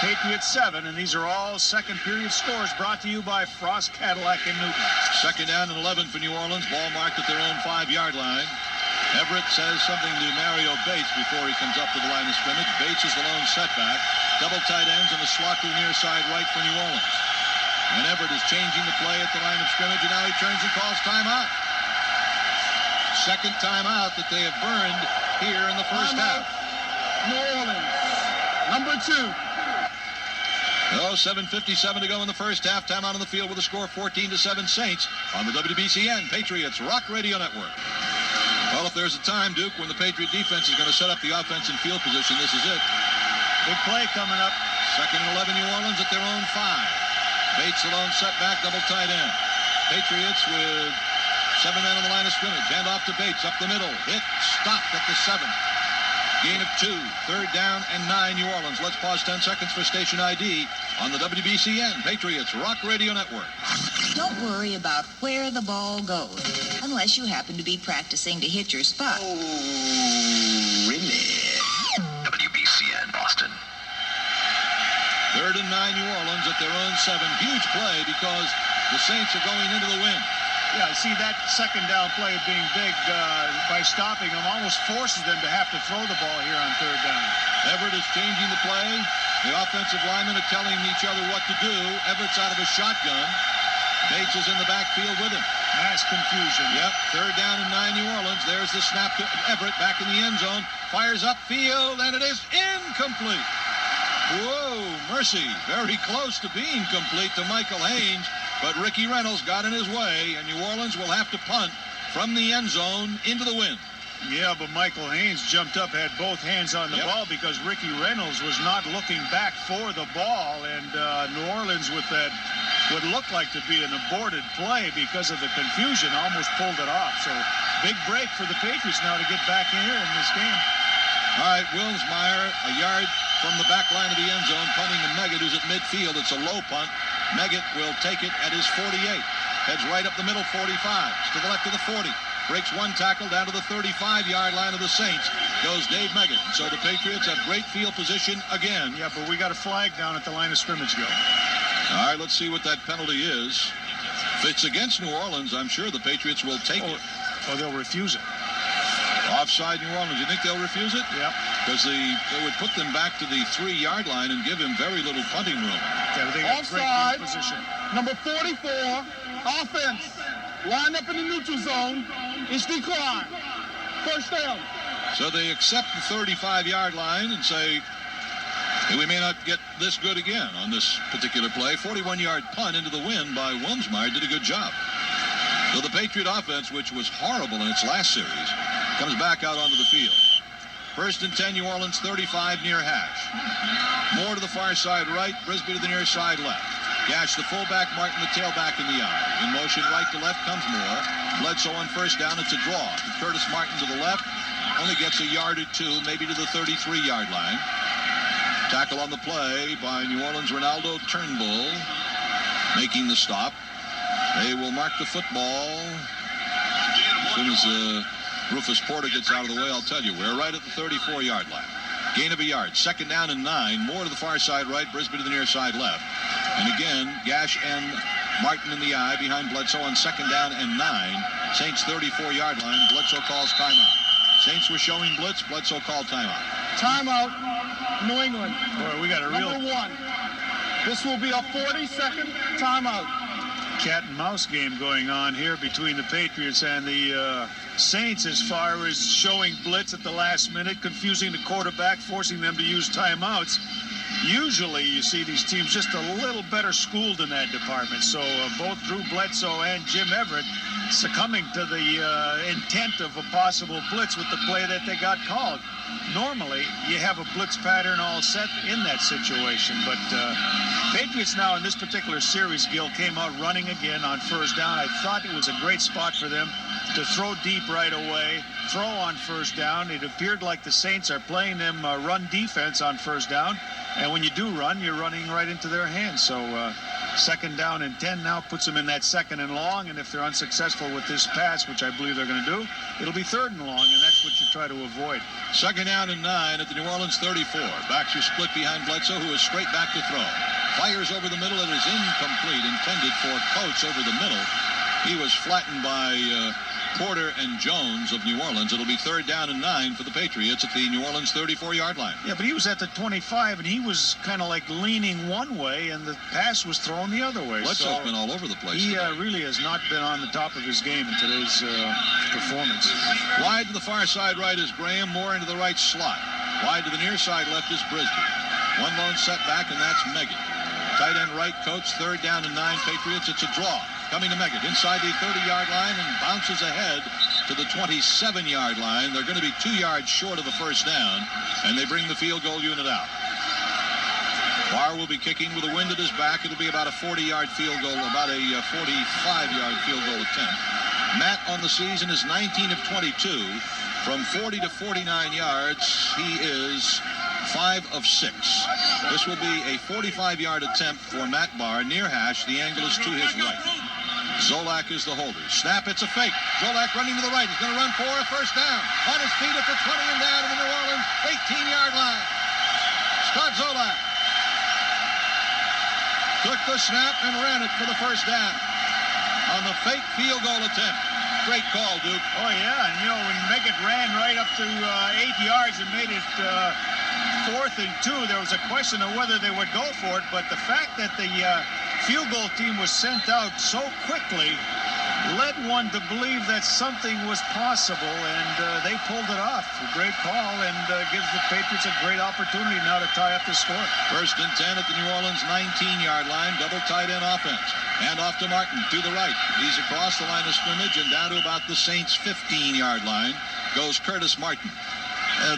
Patriots 7. And these are all second period scores brought to you by Frost Cadillac in Newton. 2nd down and 11 for New Orleans. Ball marked at their own 5-yard line. Everett says something to Mario Bates before he comes up to the line of scrimmage. Bates is the lone setback. Double tight ends and a slot to the near side right for New Orleans. And Everett is changing the play at the line of scrimmage, and now he turns and calls timeout. Second timeout that they have burned here in the first half. New Orleans, number 2. 7:57 to go in the first half. Timeout on the field with a score 14-7 Saints on the WBCN Patriots Rock Radio Network. Well, if there's a time, Duke, when the Patriot defense is going to set up the offense in field position, this is it. Big play coming up. 2nd and 11 New Orleans at their own 5. Bates alone setback, double tight end. Patriots with 7 men on the line of scrimmage. Hand off to Bates up the middle. Hit, stopped at the 7. Gain of 2. 3rd down and 9 New Orleans. Let's pause 10 seconds for station ID on the WBCN Patriots Rock Radio Network. Don't worry about where the ball goes, unless you happen to be practicing to hit your spot. Oh, really? WBCN Boston. 3rd and 9 New Orleans at their own 7. Huge play because the Saints are going into the wind. Yeah, see that second down play being big by stopping them almost forces them to have to throw the ball here on 3rd down. Everett is changing the play. The offensive linemen are telling each other what to do. Everett's out of a shotgun. Bates is in the backfield with him. Mass confusion. Yep, 3rd down and 9 New Orleans. There's the snap to Everett back in the end zone. Fires upfield, and it is incomplete. Whoa, mercy. Very close to being complete to Michael Haynes. But Ricky Reynolds got in his way, and New Orleans will have to punt from the end zone into the wind. Yeah, but Michael Haynes jumped up, had both hands on the ball because Ricky Reynolds was not looking back for the ball. And New Orleans, with that, would look like to be an aborted play because of the confusion, almost pulled it off. So big break for the Patriots now to get back in here in this game. All right, Wilmsmeyer, a yard from the back line of the end zone, punting to Meggett, who's at midfield. It's a low punt. Meggett will take it at his 48. Heads right up the middle, 45. To the left of the 40. Breaks one tackle down to the 35-yard line of the Saints. Goes Dave Meggett. So the Patriots have great field position again. Yeah, but we got a flag down at the line of scrimmage, Joe. All right, let's see what that penalty is. If it's against New Orleans, I'm sure the Patriots will take it. Oh, they'll refuse it. Offside New Orleans. You think they'll refuse it? Yep. Because they would put them back to the 3-yard line and give him very little punting room. Yeah, they got offside, great position. Number 44, offense. Line up in the neutral zone. It's declined. 1st down. So they accept the 35-yard line and say, hey, we may not get this good again on this particular play. 41-yard punt into the wind by Wilmsmeyer did a good job. So the Patriot offense, which was horrible in its last series, comes back out onto the field. 1st and 10, New Orleans, 35 near hash. Moore to the far side right, Brisby to the near side left. Gash the fullback, Martin the tailback in the eye. In motion right to left comes Moore. Bledsoe on first down. It's a draw. Curtis Martin to the left. Only gets a yard or two, maybe to the 33-yard line. Tackle on the play by New Orleans, Ronaldo Turnbull, making the stop. They will mark the football. As soon as Rufus Porter gets out of the way, I'll tell you. We're right at the 34-yard line. Gain of a yard. Second down and 9. Moore to the far side right, Brisbane to the near side left. And again, Gash and Martin in the eye behind Bledsoe on second down and 9. Saints 34-yard line. Bledsoe calls timeout. Saints were showing blitz. Bledsoe called timeout. Timeout, New England. Boy, we got a real... Number 1. This will be a 40-second timeout. Cat and mouse game going on here between the Patriots and the Saints as far as showing blitz at the last minute, confusing the quarterback, forcing them to use timeouts. Usually you see these teams just a little better schooled in that department. So both Drew Bledsoe and Jim Everett succumbing to the intent of a possible blitz with the play that they got called. Normally, you have a blitz pattern all set in that situation, but Patriots now in this particular series, Gil, came out running again on first down. I thought it was a great spot for them to throw deep right away, throw on first down. It appeared like the Saints are playing them run defense on first down, and when you do run, you're running right into their hands. So second down and 10 now puts them in that second and long, and if they're unsuccessful with this pass, which I believe they're going to do, it'll be third and long, and that's what you try to avoid. Second down and 9 at the New Orleans 34. Backs are split behind Bledsoe, who is straight back to throw. Fires over the middle. It is incomplete, intended for Coates over the middle. He was flattened by Porter and Jones of New Orleans. It'll be third down and 9 for the Patriots at the New Orleans 34-yard line. Yeah, but he was at the 25, and he was kind of like leaning one way, and the pass was thrown the other way. Bledsoe's been all over the place. He really has not been on the top of his game in today's performance. Wide to the far side right is Graham. Moore into the right slot. Wide to the near side left is Brisbane. One lone setback, and that's Meggett. Tight end right, Coates. Third down and 9 Patriots. It's a draw. Coming to Meggett inside the 30-yard line and bounces ahead to the 27-yard line. They're going to be 2 yards short of the first down, and they bring the field goal unit out. Barr will be kicking with the wind at his back. It'll be about a 40-yard field goal, about a 45-yard field goal attempt. Matt on the season is 19 of 22. From 40 to 49 yards, he is 5 of 6. This will be a 45-yard attempt for Matt Barr. Near hash, the angle is to his right. Zolak is the holder. Snap, it's a fake. Zolak running to the right. He's going to run for a first down. On his feet at the 20 and down to the New Orleans 18-yard line. Scott Zolak took the snap and ran it for the first down on the fake field goal attempt. Great call, Duke. Oh, yeah, and, when Meggett ran right up to 8 yards and made it 4th and 2, there was a question of whether they would go for it, but the fact that the field goal team was sent out so quickly led one to believe that something was possible, and they pulled it off. A great call, and gives the Patriots a great opportunity now to tie up the score. First and 10 at the New Orleans 19-yard line, double tight end offense. Hand off to Martin to the right. He's across the line of scrimmage and down to about the Saints' 15-yard line goes Curtis Martin.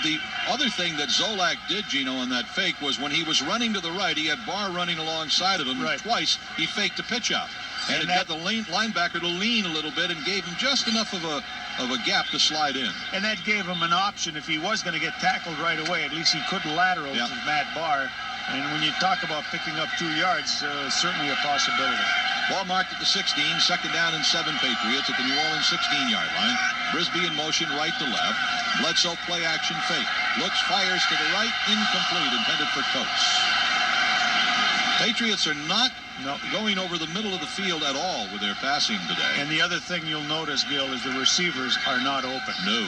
The other thing that Zolak did, Gino, on that fake was when he was running to the right, he had Barr running alongside of him. Right. Twice he faked a pitch out. And it got the linebacker to lean a little bit and gave him just enough of a gap to slide in. And that gave him an option. If he was going to get tackled right away, at least he could lateral to Matt Barr. And when you talk about picking up 2 yards, certainly a possibility. Ball marked at the 16, second down and 7 Patriots at the New Orleans 16-yard line. Brisbane in motion right to left. Bledsoe play action fake. Looks, fires to the right, incomplete, intended for Coates. Patriots are not going over the middle of the field at all with their passing today. And the other thing you'll notice, Gil, is the receivers are not open. No.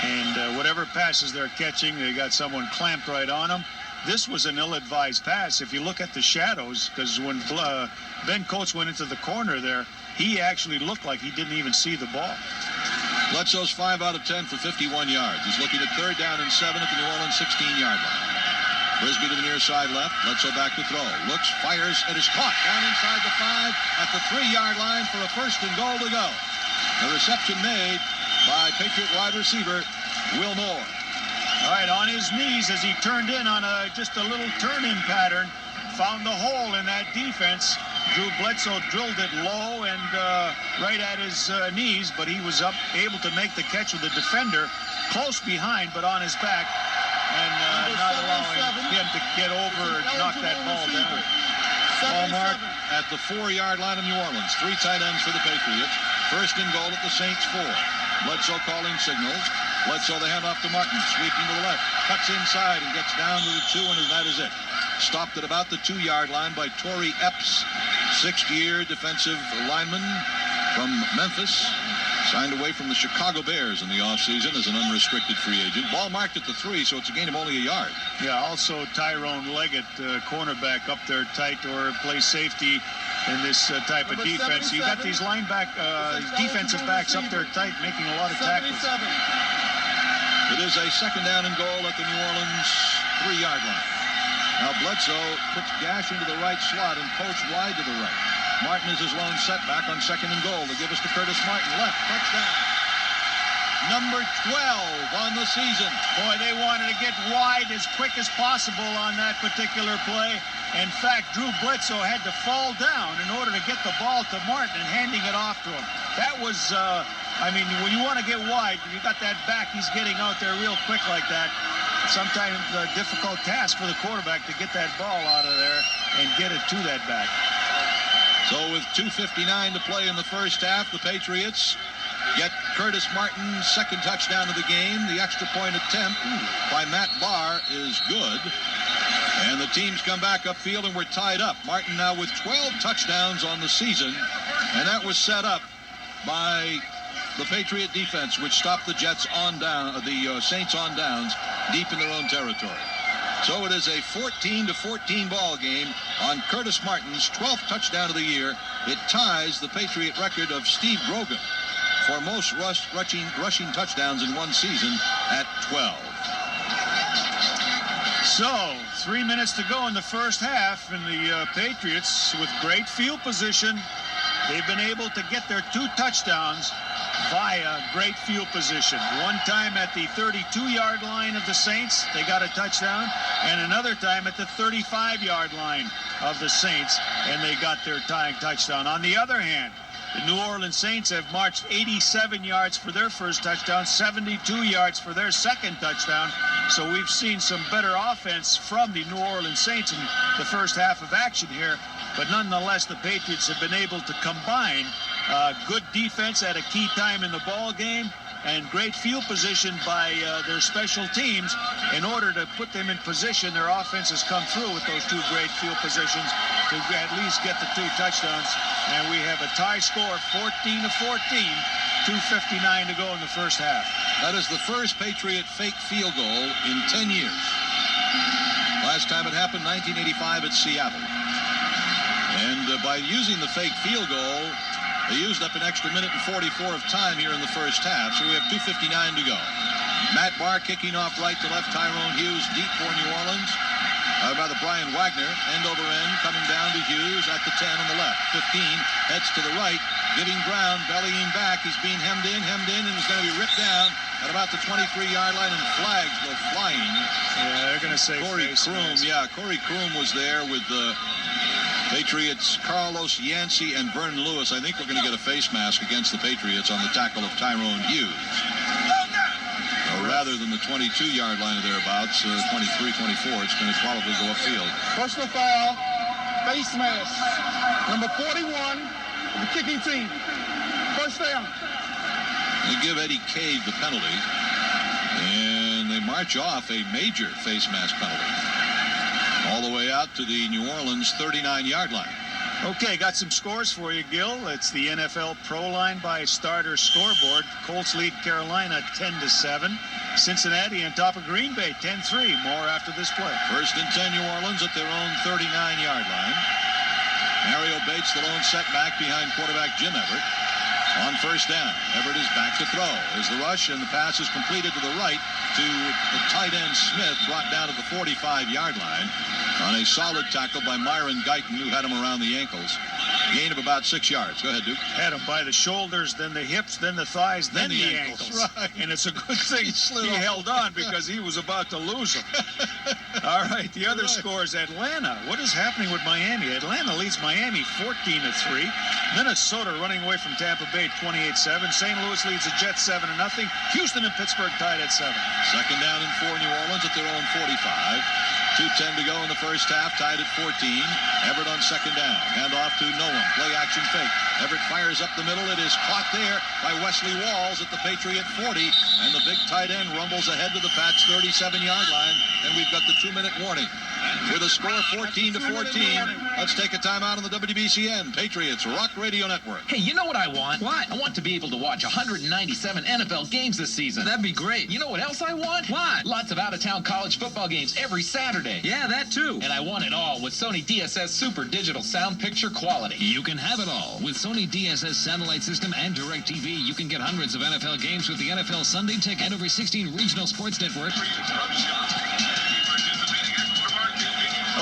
And whatever passes they're catching, they got someone clamped right on them. This was an ill-advised pass. If you look at the shadows, because when Ben Coates went into the corner there, he actually looked like he didn't even see the ball. Bledsoe's 5 out of 10 for 51 yards. He's looking at third down and 7 at the New Orleans 16-yard line. Brisbane to the near side left. Bledsoe back to throw. Looks, fires, and is caught down inside the 5 at the 3-yard line for a first and goal to go. The reception made by Patriot wide receiver Will Moore. All right, on his knees as he turned in on just a little turn-in pattern, found the hole in that defense, Drew Bledsoe drilled it low and right at his knees, but he was able to make the catch with the defender close behind, but on his back, and not allowing him to get over or knock that ball down. Ball marked at the 4-yard line of New Orleans. 3 tight ends for the Patriots. First and goal at the Saints 4. Bledsoe calling signals. Bledsoe the handoff to Martin, sweeping to the left, cuts inside and gets down to the 2, and that is it. Stopped at about the 2-yard line by Torrey Epps, 6th-year defensive lineman from Memphis. Signed away from the Chicago Bears in the offseason as an unrestricted free agent. Ball marked at the 3, so it's a gain of only a yard. Yeah, also Tyrone Leggett, cornerback up there tight, or play safety in this type of defense. You got these defensive backs up there tight, making a lot of tackles. It is a second down and goal at the New Orleans 3-yard line. Now Bledsoe puts Gash into the right slot and posts wide to the right. Martin is his lone setback on second and goal to give us to Curtis Martin. Left, touchdown. Number 12 on the season. Boy, they wanted to get wide as quick as possible on that particular play. In fact, Drew Bledsoe had to fall down in order to get the ball to Martin and handing it off to him. That was, I mean, when you want to get wide, you got that back, he's getting out there real quick like that. Sometimes a difficult task for the quarterback to get that ball out of there and get it to that back. So with 2:59 to play in the first half, the Patriots get Curtis Martin's second touchdown of the game. The extra point attempt by Matt Barr is good. And the teams come back upfield and we're tied up. Martin now with 12 touchdowns on the season. And that was set up by the Patriot defense, which stopped the Jets on down, the Saints on downs deep in their own territory. So it is a 14-14 ball game on Curtis Martin's 12th touchdown of the year. It ties the Patriot record of Steve Grogan for most rushing touchdowns in one season at 12. So 3 minutes to go in the first half, and the Patriots with great field position. They've been able to get their 2 touchdowns via great field position. One time at the 32-yard line of the Saints, they got a touchdown, and another time at the 35-yard line of the Saints, and they got their tying touchdown. On the other hand, the New Orleans Saints have marched 87 yards for their first touchdown, 72 yards for their second touchdown. So we've seen some better offense from the New Orleans Saints in the first half of action here. But nonetheless, the Patriots have been able to combine good defense at a key time in the ball game and great field position by their special teams in order to put them in position. Their offense has come through with those 2 great field positions to at least get the 2 touchdowns. And we have a tie score of 14-14, 2:59 to go in the first half. That is the first Patriot fake field goal in 10 years. Last time it happened, 1985 at Seattle. And by using the fake field goal, they used up an extra minute and 44 of time here in the first half, so we have 2:59 to go. Matt Barr kicking off right to left. Tyrone Hughes deep for New Orleans. Rather, Brian Wagner, end over end, coming down to Hughes at the 10 on the left. 15, heads to the right, giving ground, bellying back. He's being hemmed in, and is going to be ripped down at about the 23-yard line, and flags go flying. Yeah, they're going to say Corey Kroom. Yeah, Corey Kroom was there with the Patriots, Carlos Yancey and Vernon Lewis. I think we're going to get a face mask against the Patriots on the tackle of Tyrone Hughes. Rather than the 22-yard line or thereabouts, 23, 24, it's going to probably go upfield. Personal foul, face mask, number 41 of the kicking team. First down. They give Eddie Cade the penalty, and they march off a major face mask penalty all the way out to the New Orleans 39-yard line. Okay, got some scores for you, Gil. It's the NFL Pro Line by Starter Scoreboard. Colts lead Carolina 10-7. Cincinnati on top of Green Bay 10-3. More after this play. First and 10 New Orleans at their own 39-yard line. Mario Bates, the lone setback behind quarterback Jim Everett. On first down, Everett is back to throw. Is the rush, and the pass is completed to the right to the tight end Smith, brought down at the 45-yard line on a solid tackle by Myron Guyton, who had him around the ankles. Gain of about 6 yards. Go ahead, Duke. Had him by the shoulders, then the hips, then the thighs, then the ankles. Right. And it's a good thing he held on because he was about to lose them. All right, the other scores, Atlanta. What is happening with Miami? Atlanta leads Miami 14-3. Minnesota running away from Tampa Bay 28-7. St. Louis leads the Jets 7-0. Houston and Pittsburgh tied at 7. Second down and 4, New Orleans at their own 45. 2:10 to go in the first half, tied at 14. Everett on second down. Hand off to no one. Play action fake. Everett fires up the middle. It is caught there by Wesley Walls at the Patriot 40. And the big tight end rumbles ahead to the Pats' 37-yard line. And we've got the 2-minute warning. With a score 14-14, let's take a timeout on the WBCN Patriots Rock Radio Network. Hey, you know what I want? What? I want to be able to watch 197 NFL games this season. That'd be great. You know what else I want? What? Lots of out-of-town college football games every Saturday. Yeah, that too. And I want it all with Sony DSS Super Digital Sound Picture Quality. You can have it all. With Sony DSS Satellite System and DirecTV, you can get hundreds of NFL games with the NFL Sunday Ticket and over 16 regional sports networks.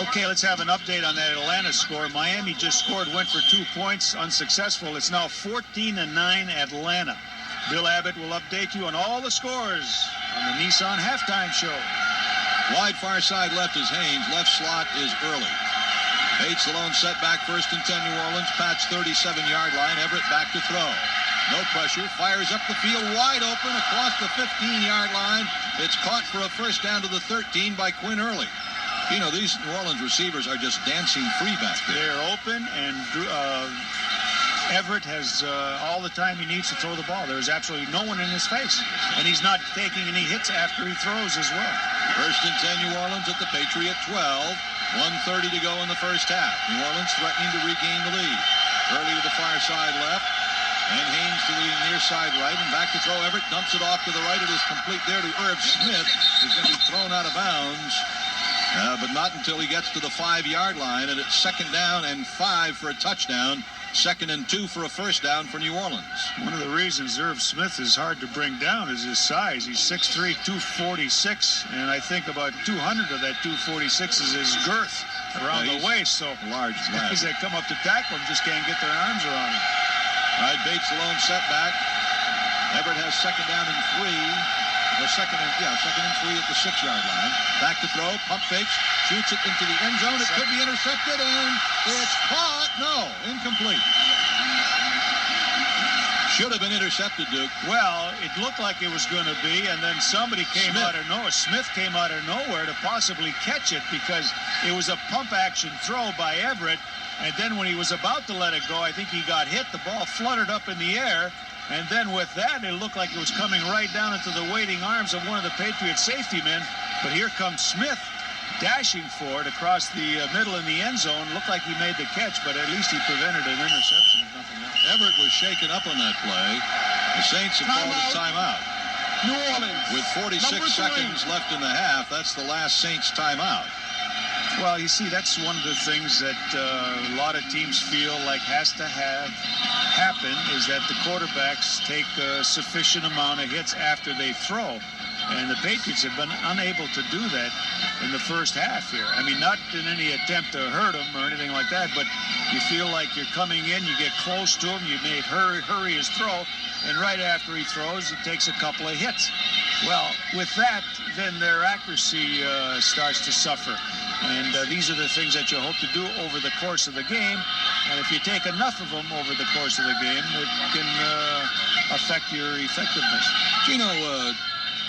Okay, let's have an update on that Atlanta score. Miami just scored, went for 2 points, unsuccessful. It's now 14-9 Atlanta. Bill Abbott will update you on all the scores on the Nissan Halftime Show. Wide far side left is Haynes. Left slot is Early. Bates the lone setback, 1st and 10 New Orleans. Pat's 37-yard line. Everett back to throw. No pressure. Fires up the field wide open across the 15-yard line. It's caught for a first down to the 13 by Quinn Early. You know, these New Orleans receivers are just dancing free back there. They're open, and Everett has all the time he needs to throw the ball. There's absolutely no one in his face, and he's not taking any hits after he throws as well. 1st and 10 New Orleans at the Patriot 12. 1:30 to go in the first half. New Orleans threatening to regain the lead. Early to the far side left, and Haynes to the near side right, and back to throw. Everett dumps it off to the right. It is complete there to Irv Smith, who's going to be thrown out of bounds. But not until he gets to the 5-yard line, and it's 2nd down and 5 for a touchdown. 2nd and 2 for a first down for New Orleans. One of the reasons Irv Smith is hard to bring down is his size. He's 6'3", 246, and I think about 200 of that 246 is his girth around the waist. So large guys that come up to tackle him just can't get their arms around him. All right, Bates the lone setback. Everett has 2nd down and 3. Or 2nd and 3 at the 6-yard line. Back to throw, pump fakes, shoots it into the end zone. It could be intercepted, and it's caught. No, incomplete. Should have been intercepted, Duke. Well, it looked like it was going to be, and then somebody came out of nowhere. Smith came out of nowhere to possibly catch it because it was a pump action throw by Everett. And then when he was about to let it go, I think he got hit. The ball fluttered up in the air. And then with that, it looked like it was coming right down into the waiting arms of one of the Patriots safety men. But here comes Smith dashing for it across the middle in the end zone. Looked like he made the catch, but at least he prevented an interception, if nothing else. Everett was shaken up on that play. The Saints have called a timeout. New Orleans. With 46 seconds left in the half, that's the last Saints timeout. Well, you see, that's one of the things that a lot of teams feel like has to happen is that the quarterbacks take a sufficient amount of hits after they throw. And the Patriots have been unable to do that in the first half here. I mean, not in any attempt to hurt him or anything like that, but you feel like you're coming in, you get close to him, you may hurry his throw, and right after he throws, it takes a couple of hits. Well, with that, then their accuracy starts to suffer. And these are the things that you hope to do over the course of the game. And if you take enough of them over the course of the game, it can affect your effectiveness. Gino,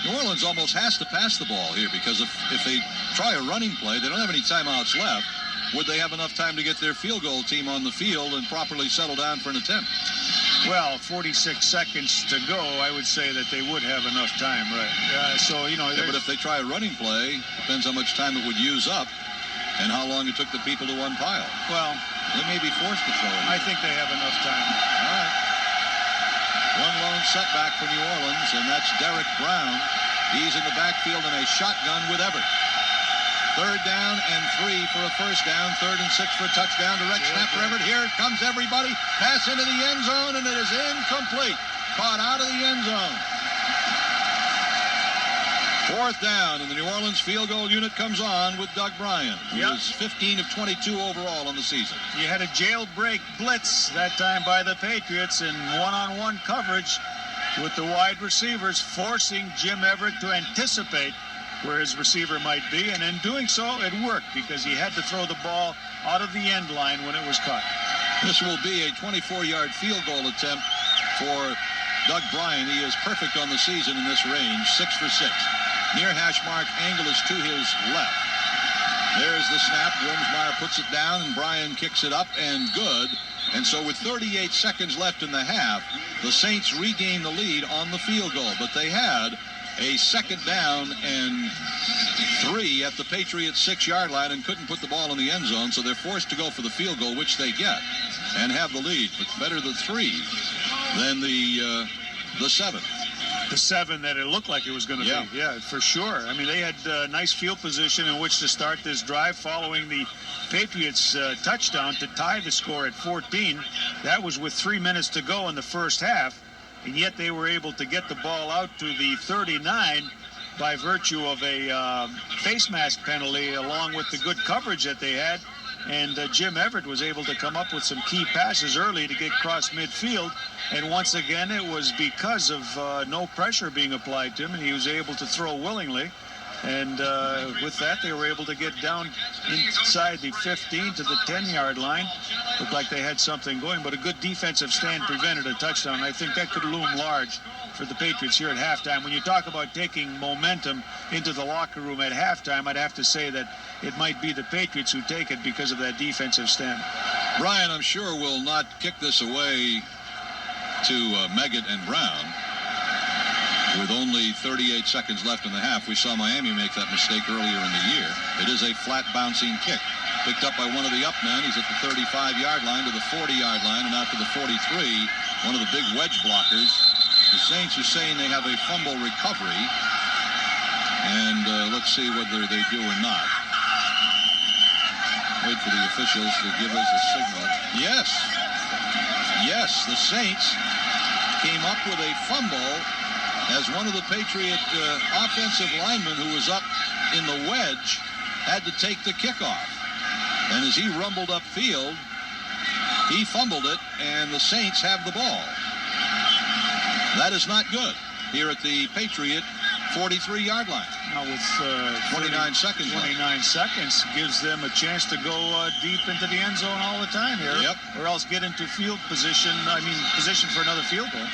New Orleans almost has to pass the ball here because if they try a running play, they don't have any timeouts left. Would they have enough time to get their field goal team on the field and properly settle down for an attempt? Well, 46 seconds to go, I would say that they would have enough time, right? So, you know... Yeah, but if they try a running play, depends how much time it would use up and how long it took the people to unpile. Well, they may be forced to throw it. I think they have enough time. All right. One lone setback for New Orleans, and that's Derek Brown. He's in the backfield in a shotgun with Everett. 3rd down and 3 for a first down. 3rd and 6 for a touchdown. Direct snap for Everett. Here comes everybody. Pass into the end zone, and it is incomplete. Caught out of the end zone. 4th down, and the New Orleans field goal unit comes on with Doug Bryan, who is 15 of 22 overall on the season. You had a jailbreak blitz that time by the Patriots in one-on-one coverage with the wide receivers, forcing Jim Everett to anticipate where his receiver might be, and in doing so, it worked because he had to throw the ball out of the end line when it was caught. This will be a 24-yard field goal attempt for Doug Bryan. He is perfect on the season in this range, 6 for 6. Near hash mark, angle is to his left. There's the snap. Wilmsmeyer puts it down, and Bryan kicks it up, and good. And so with 38 seconds left in the half, the Saints regain the lead on the field goal. But they had a 2nd down and 3 at the Patriots 6-yard line and couldn't put the ball in the end zone, so they're forced to go for the field goal, which they get, and have the lead. But better the 3 than the 7. The 7 that it looked like it was going to be. Yeah, for sure. I mean, they had nice field position in which to start this drive following the Patriots touchdown to tie the score at 14. That was with 3 minutes to go in the first half, and yet they were able to get the ball out to the 39 by virtue of a face mask penalty along with the good coverage that they had. And Jim Everett was able to come up with some key passes early to get across midfield. And once again, it was because of no pressure being applied to him, and he was able to throw willingly. And with that, they were able to get down inside the 15 to the 10-yard line. Looked like they had something going, but a good defensive stand prevented a touchdown. I think that could loom large for the Patriots here at halftime. When you talk about taking momentum into the locker room at halftime, I'd have to say that it might be the Patriots who take it because of that defensive stand. Bryan, I'm sure, will not kick this away to Meggett and Brown. With only 38 seconds left in the half, we saw Miami make that mistake earlier in the year. It is a flat bouncing kick. Picked up by one of the up men. He's at the 35-yard line to the 40-yard line and out to the 43. One of the big wedge blockers. The Saints are saying they have a fumble recovery. And let's see whether they do or not. Wait for the officials to give us a signal. Yes. Yes, the Saints came up with a fumble as one of the Patriot offensive linemen who was up in the wedge had to take the kickoff. And as he rumbled upfield, he fumbled it, and the Saints have the ball. That is not good here at the Patriot 43-yard line. Now with 29 seconds left. 29 seconds gives them a chance to go deep into the end zone all the time here. Yep. Or else get into field position, position for another field goal.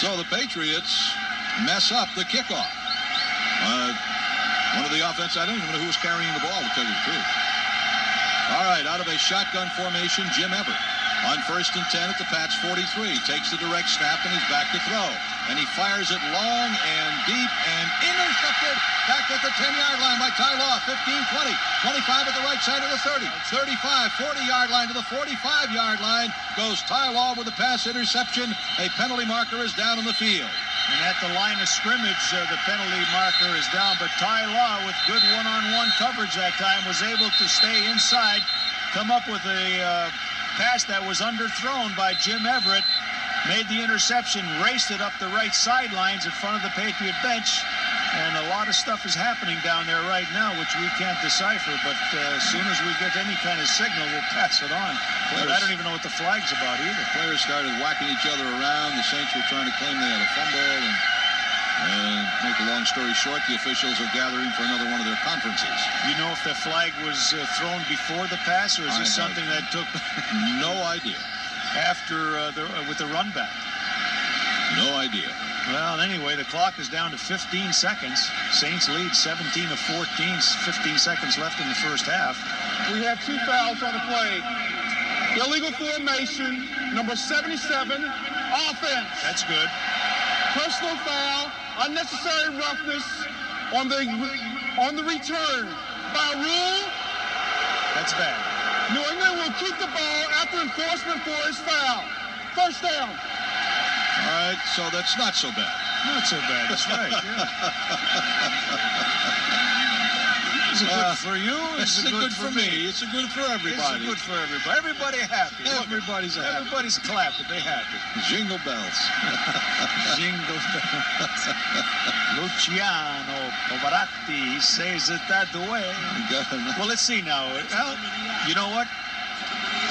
So the Patriots mess up the kickoff. One of the offense, I don't even know who was carrying the ball, to tell you the truth. All right, out of a shotgun formation, Jim Everett on 1st and 10 at the Pats 43. Takes the direct snap, and he's back to throw. And he fires it long and deep and intercepted back at the 10-yard line by Ty Law. 15, 20, 25 at the right side of the 30, 35, 40-yard line to the 45-yard line. Goes Ty Law with a pass interception. A penalty marker is down in the field. And at the line of scrimmage, the penalty marker is down. But Ty Law, with good one-on-one coverage that time, was able to stay inside, come up with a pass that was underthrown by Jim Everett, made the interception, raced it up the right sidelines in front of the Patriot bench. And a lot of stuff is happening down there right now, which we can't decipher. But as soon as we get any kind of signal, we'll pass it on. But I don't even know what the flag's about either. Players started whacking each other around. The Saints were trying to claim they had a fumble. And make a long story short, the officials are gathering for another one of their conferences. You know if the flag was thrown before the pass, or is this something that took no idea after with the run back? No idea. Well, anyway, the clock is down to 15 seconds. Saints lead 17 of 14, 15 seconds left in the first half. We have 2 fouls on the play. Illegal formation, number 77, offense. That's good. Personal foul, unnecessary roughness on the return. By rule, that's bad. New England will keep the ball after enforcement for his foul. First down. All right, so that's not so bad. Not so bad, that's right, yeah. Is it good for you? Is it good for me? It's good for everybody. It's good for everybody. Everybody happy. Everybody's happy. Everybody's clapping. They happy. Jingle bells. Jingle bells. Luciano Pavarotti, he says it that way. Well, let's see now. Well, you know what?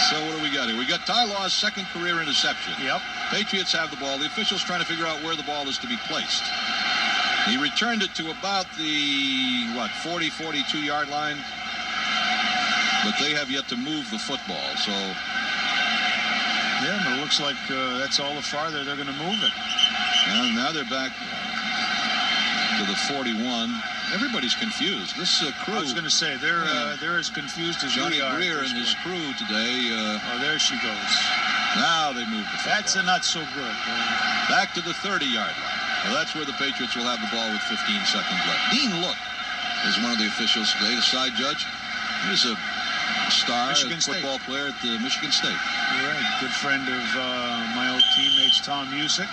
So what do we got here? We got Ty Law's second career interception. Yep. Patriots have the ball. The officials trying to figure out where the ball is to be placed. He returned it to about the, 40, 42-yard line. But they have yet to move the football, so... Yeah, but it looks like that's all the farther they're going to move it. And now they're back to the 41. Everybody's confused. This crew... I was going to say, they're as confused as Johnny we are. Greer and his crew today... oh, there she goes. Now they move the football. That's not so good. Back to the 30-yard line. Well, that's where the Patriots will have the ball with 15 seconds left. Dean Look is one of the officials today, the side judge. He's a star, football player at Michigan State. You're right. Good friend of my old teammates, Tom Musick.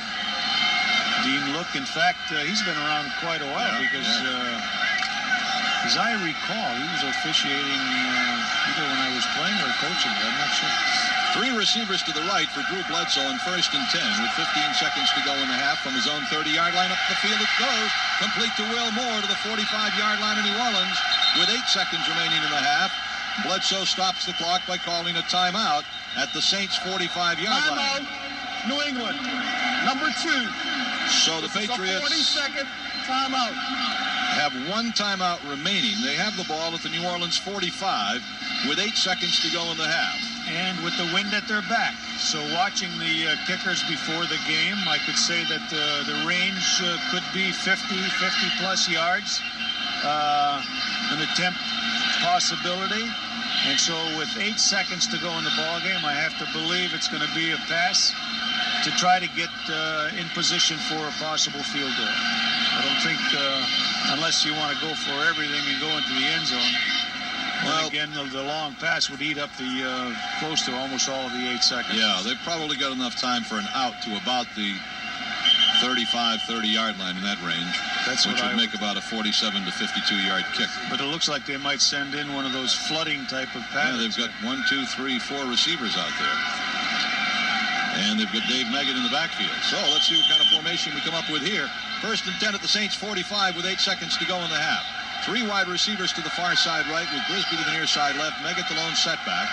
Dean Look, in fact, he's been around quite a while because, as I recall, he was officiating either when I was playing or coaching. I'm not sure. 3 receivers to the right for Drew Bledsoe on 1st and 10 with 15 seconds to go in the half from his own 30-yard line. Up the field it goes, complete to Will Moore to the 45-yard line of New Orleans with 8 seconds remaining in the half. Bledsoe stops the clock by calling a timeout at the Saints' 45-yard line. New England, number 2. So the Patriots 40-second timeout. Have 1 timeout remaining. They have the ball at the New Orleans 45 with 8 seconds to go in the half. And with the wind at their back. So watching the kickers before the game, I could say that the range could be 50-plus yards. An attempt possibility. And so with 8 seconds to go in the ball game, I have to believe it's going to be a pass to try to get in position for a possible field goal. I don't think, unless you want to go for everything and go into the end zone. Well, again, the long pass would eat up the close to almost all of the 8 seconds. Yeah, they've probably got enough time for an out to about the 35, 30-yard line in that range. That's which would make about a 47 to 52-yard kick. But it looks like they might send in one of those flooding type of patterns. Yeah, they've got 1, 2, 3, 4 receivers out there. And they've got Dave Meggett in the backfield. So let's see what kind of formation we come up with here. 1st and 10 at the Saints 45 with 8 seconds to go in the half. 3 wide receivers to the far side right with Brisby to the near side left. Meggett the lone setback.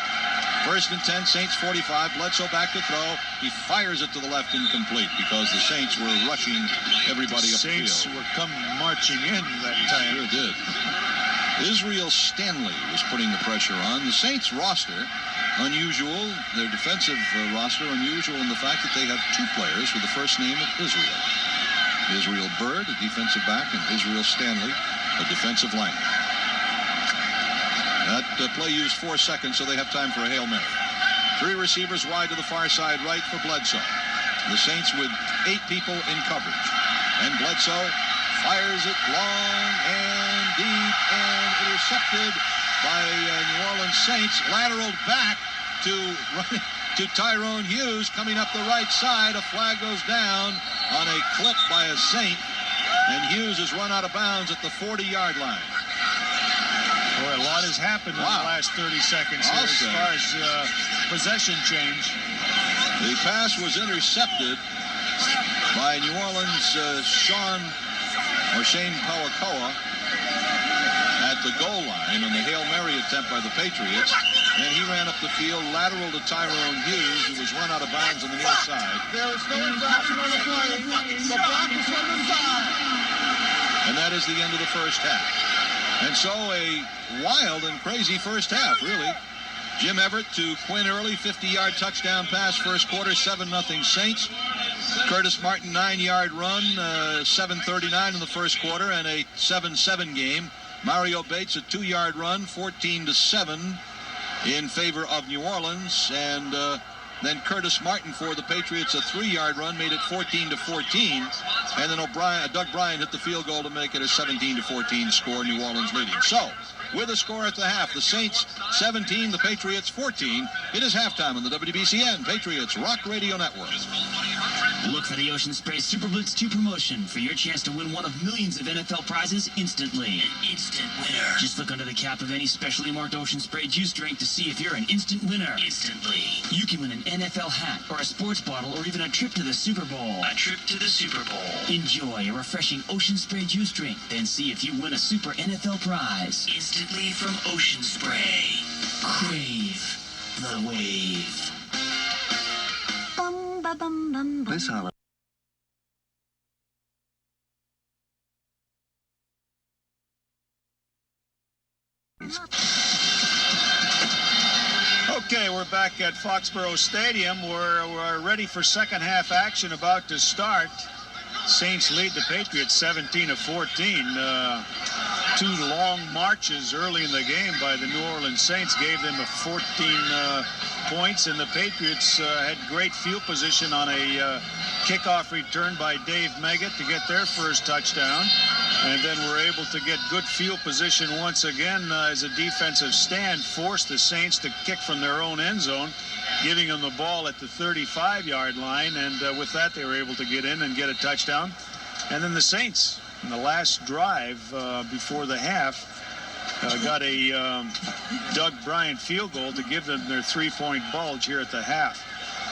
1st and 10, Saints 45. Bledsoe back to throw. He fires it to the left, incomplete, because the Saints were rushing everybody up the field. Saints were marching in that time. Sure did. Israel Stanley was putting the pressure on. The Saints roster, unusual. Their defensive roster, unusual in the fact that they have 2 players with the first name of Israel. Israel Bird, a defensive back, and Israel Stanley, a defensive lineman. That play used 4 seconds, so they have time for a Hail Mary. 3 receivers wide to the far side right for Bledsoe. The Saints with 8 people in coverage. And Bledsoe fires it long and deep and intercepted by New Orleans Saints. Lateraled back to Tyrone Hughes coming up the right side. A flag goes down on a clip by a Saint. And Hughes is run out of bounds at the 40-yard line. Boy, a lot has happened in the last 30 seconds here as far as possession change. The pass was intercepted by New Orleans' Shane Pawakoa at the goal line on the Hail Mary attempt by the Patriots. And he ran up the field, lateral to Tyrone Hughes, who was run out of bounds on the near side. There is no infraction on the play. The block is on the side. And that is the end of the first half. And so a wild and crazy first half, really. Jim Everett to Quinn Early, 50-yard touchdown pass, first quarter, 7-0 Saints. Curtis Martin, 9-yard run, 7:39 in the first quarter, and a 7-7 game. Mario Bates, a 2-yard run, 14-7 in favor of New Orleans. And then Curtis Martin for the Patriots, a 3-yard run, made it 14-14. And then Doug Bryan hit the field goal to make it a 17-14 score, New Orleans leading. So, with a score at the half, the Saints 17, the Patriots 14. It is halftime on the WBCN Patriots Rock Radio Network. Look for the Ocean Spray Super Blitz 2 promotion for your chance to win one of millions of NFL prizes instantly. An instant winner. Just look under the cap of any specially marked Ocean Spray juice drink to see if you're an instant winner. Instantly. You can win an NFL hat or a sports bottle or even a trip to the Super Bowl. A trip to the Super Bowl. Enjoy a refreshing Ocean Spray juice drink, then see if you win a super NFL prize. Instantly from Ocean Spray. Crave the wave. Bum, ba, bum, bum, bum. This holiday. Okay, we're back at Foxborough Stadium. We're ready for second half action about to start. Saints lead the Patriots 17-14. Two long marches early in the game by the New Orleans Saints gave them 14 points, and the Patriots had great field position on a kickoff return by Dave Meggett to get their first touchdown. And then were able to get good field position once again as a defensive stand forced the Saints to kick from their own end zone, giving them the ball at the 35-yard line. And with that, they were able to get in and get a touchdown. And then the Saints, in the last drive before the half, got a Doug Bryant field goal to give them their 3-point bulge here at the half.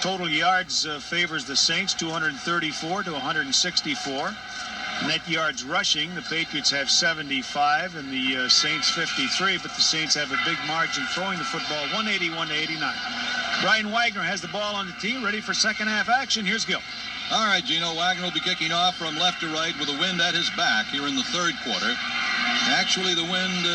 Total yards favors the Saints, 234 to 164. Net yards rushing, the Patriots have 75 and the Saints 53, but the Saints have a big margin throwing the football, 181 to 89. Brian Wagner has the ball on the tee, ready for second half action. Here's Gil. All right, Gino, Wagner will be kicking off from left to right with the wind at his back here in the third quarter. Actually, the wind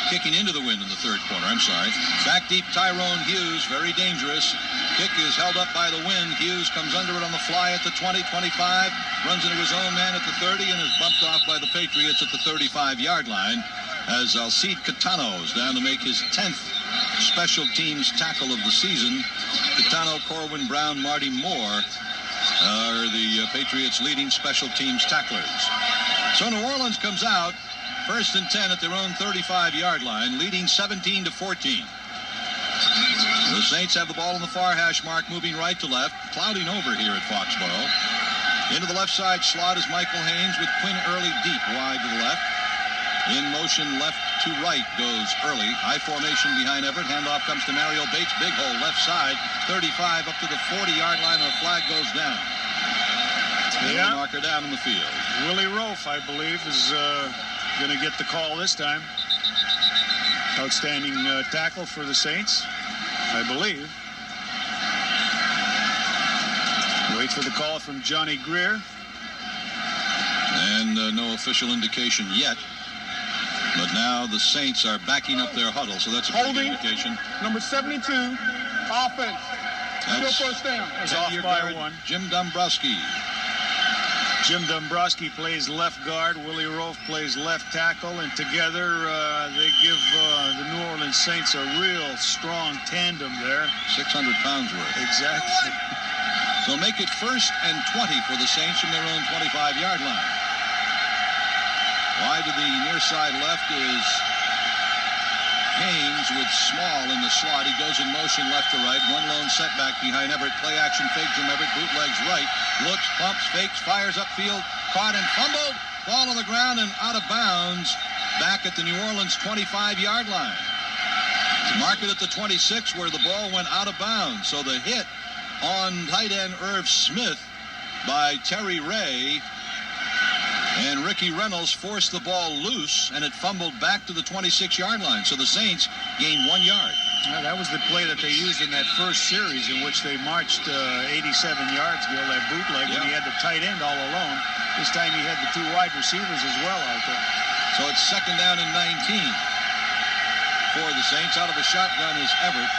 kicking into the wind in the third quarter, I'm sorry. Back deep, Tyrone Hughes, very dangerous. Kick is held up by the wind. Hughes comes under it on the fly at the 20, 25, runs into his own man at the 30, and is bumped off by the Patriots at the 35-yard line as Alcide Catano is down to make his 10th special teams tackle of the season. Catano, Corwin Brown, Marty Moore are the Patriots' leading special teams tacklers. So New Orleans comes out, first and 10 at their own 35-yard line, leading 17-14. The Saints have the ball in the far hash mark, moving right to left, clouding over here at Foxborough. Into the left side slot is Michael Haynes with Quinn Early deep wide to the left. In motion left to right goes Early. High formation behind Everett. Handoff comes to Mario Bates. Big hole left side. 35 up to the 40-yard line, and the flag goes down. Yeah. Marker down in the field. Willie Rofe, I believe, is going to get the call this time. Outstanding tackle for the Saints, I believe. Wait for the call from Johnny Greer. And no official indication yet. But now the Saints are backing up their huddle, so that's a pretty good indication. Number 72, offense. Still first down. It's off by one. Jim Dombrowski. Jim Dombrowski plays left guard. Willie Rofe plays left tackle. And together they give the New Orleans Saints a real strong tandem there. 600 pounds worth. Exactly. So make it first and 20 for the Saints from their own 25-yard line. Wide to the near side left is Haynes with Small in the slot. He goes in motion left to right. One lone setback behind Everett. Play action fake from Everett. Bootlegs right. Looks, pumps, fakes, fires upfield. Caught and fumbled. Ball on the ground and out of bounds. Back at the New Orleans 25-yard line. Mark it at the 26 where the ball went out of bounds. So the hit on tight end Irv Smith by Terry Ray. And Ricky Reynolds forced the ball loose, and it fumbled back to the 26-yard line. So the Saints gained 1 yard. Yeah, that was the play that they used in that first series in which they marched 87 yards, Gil, that bootleg, when he had the tight end all alone. This time he had the two wide receivers as well out there. So it's second down and 19 for the Saints. Out of a shotgun is Everett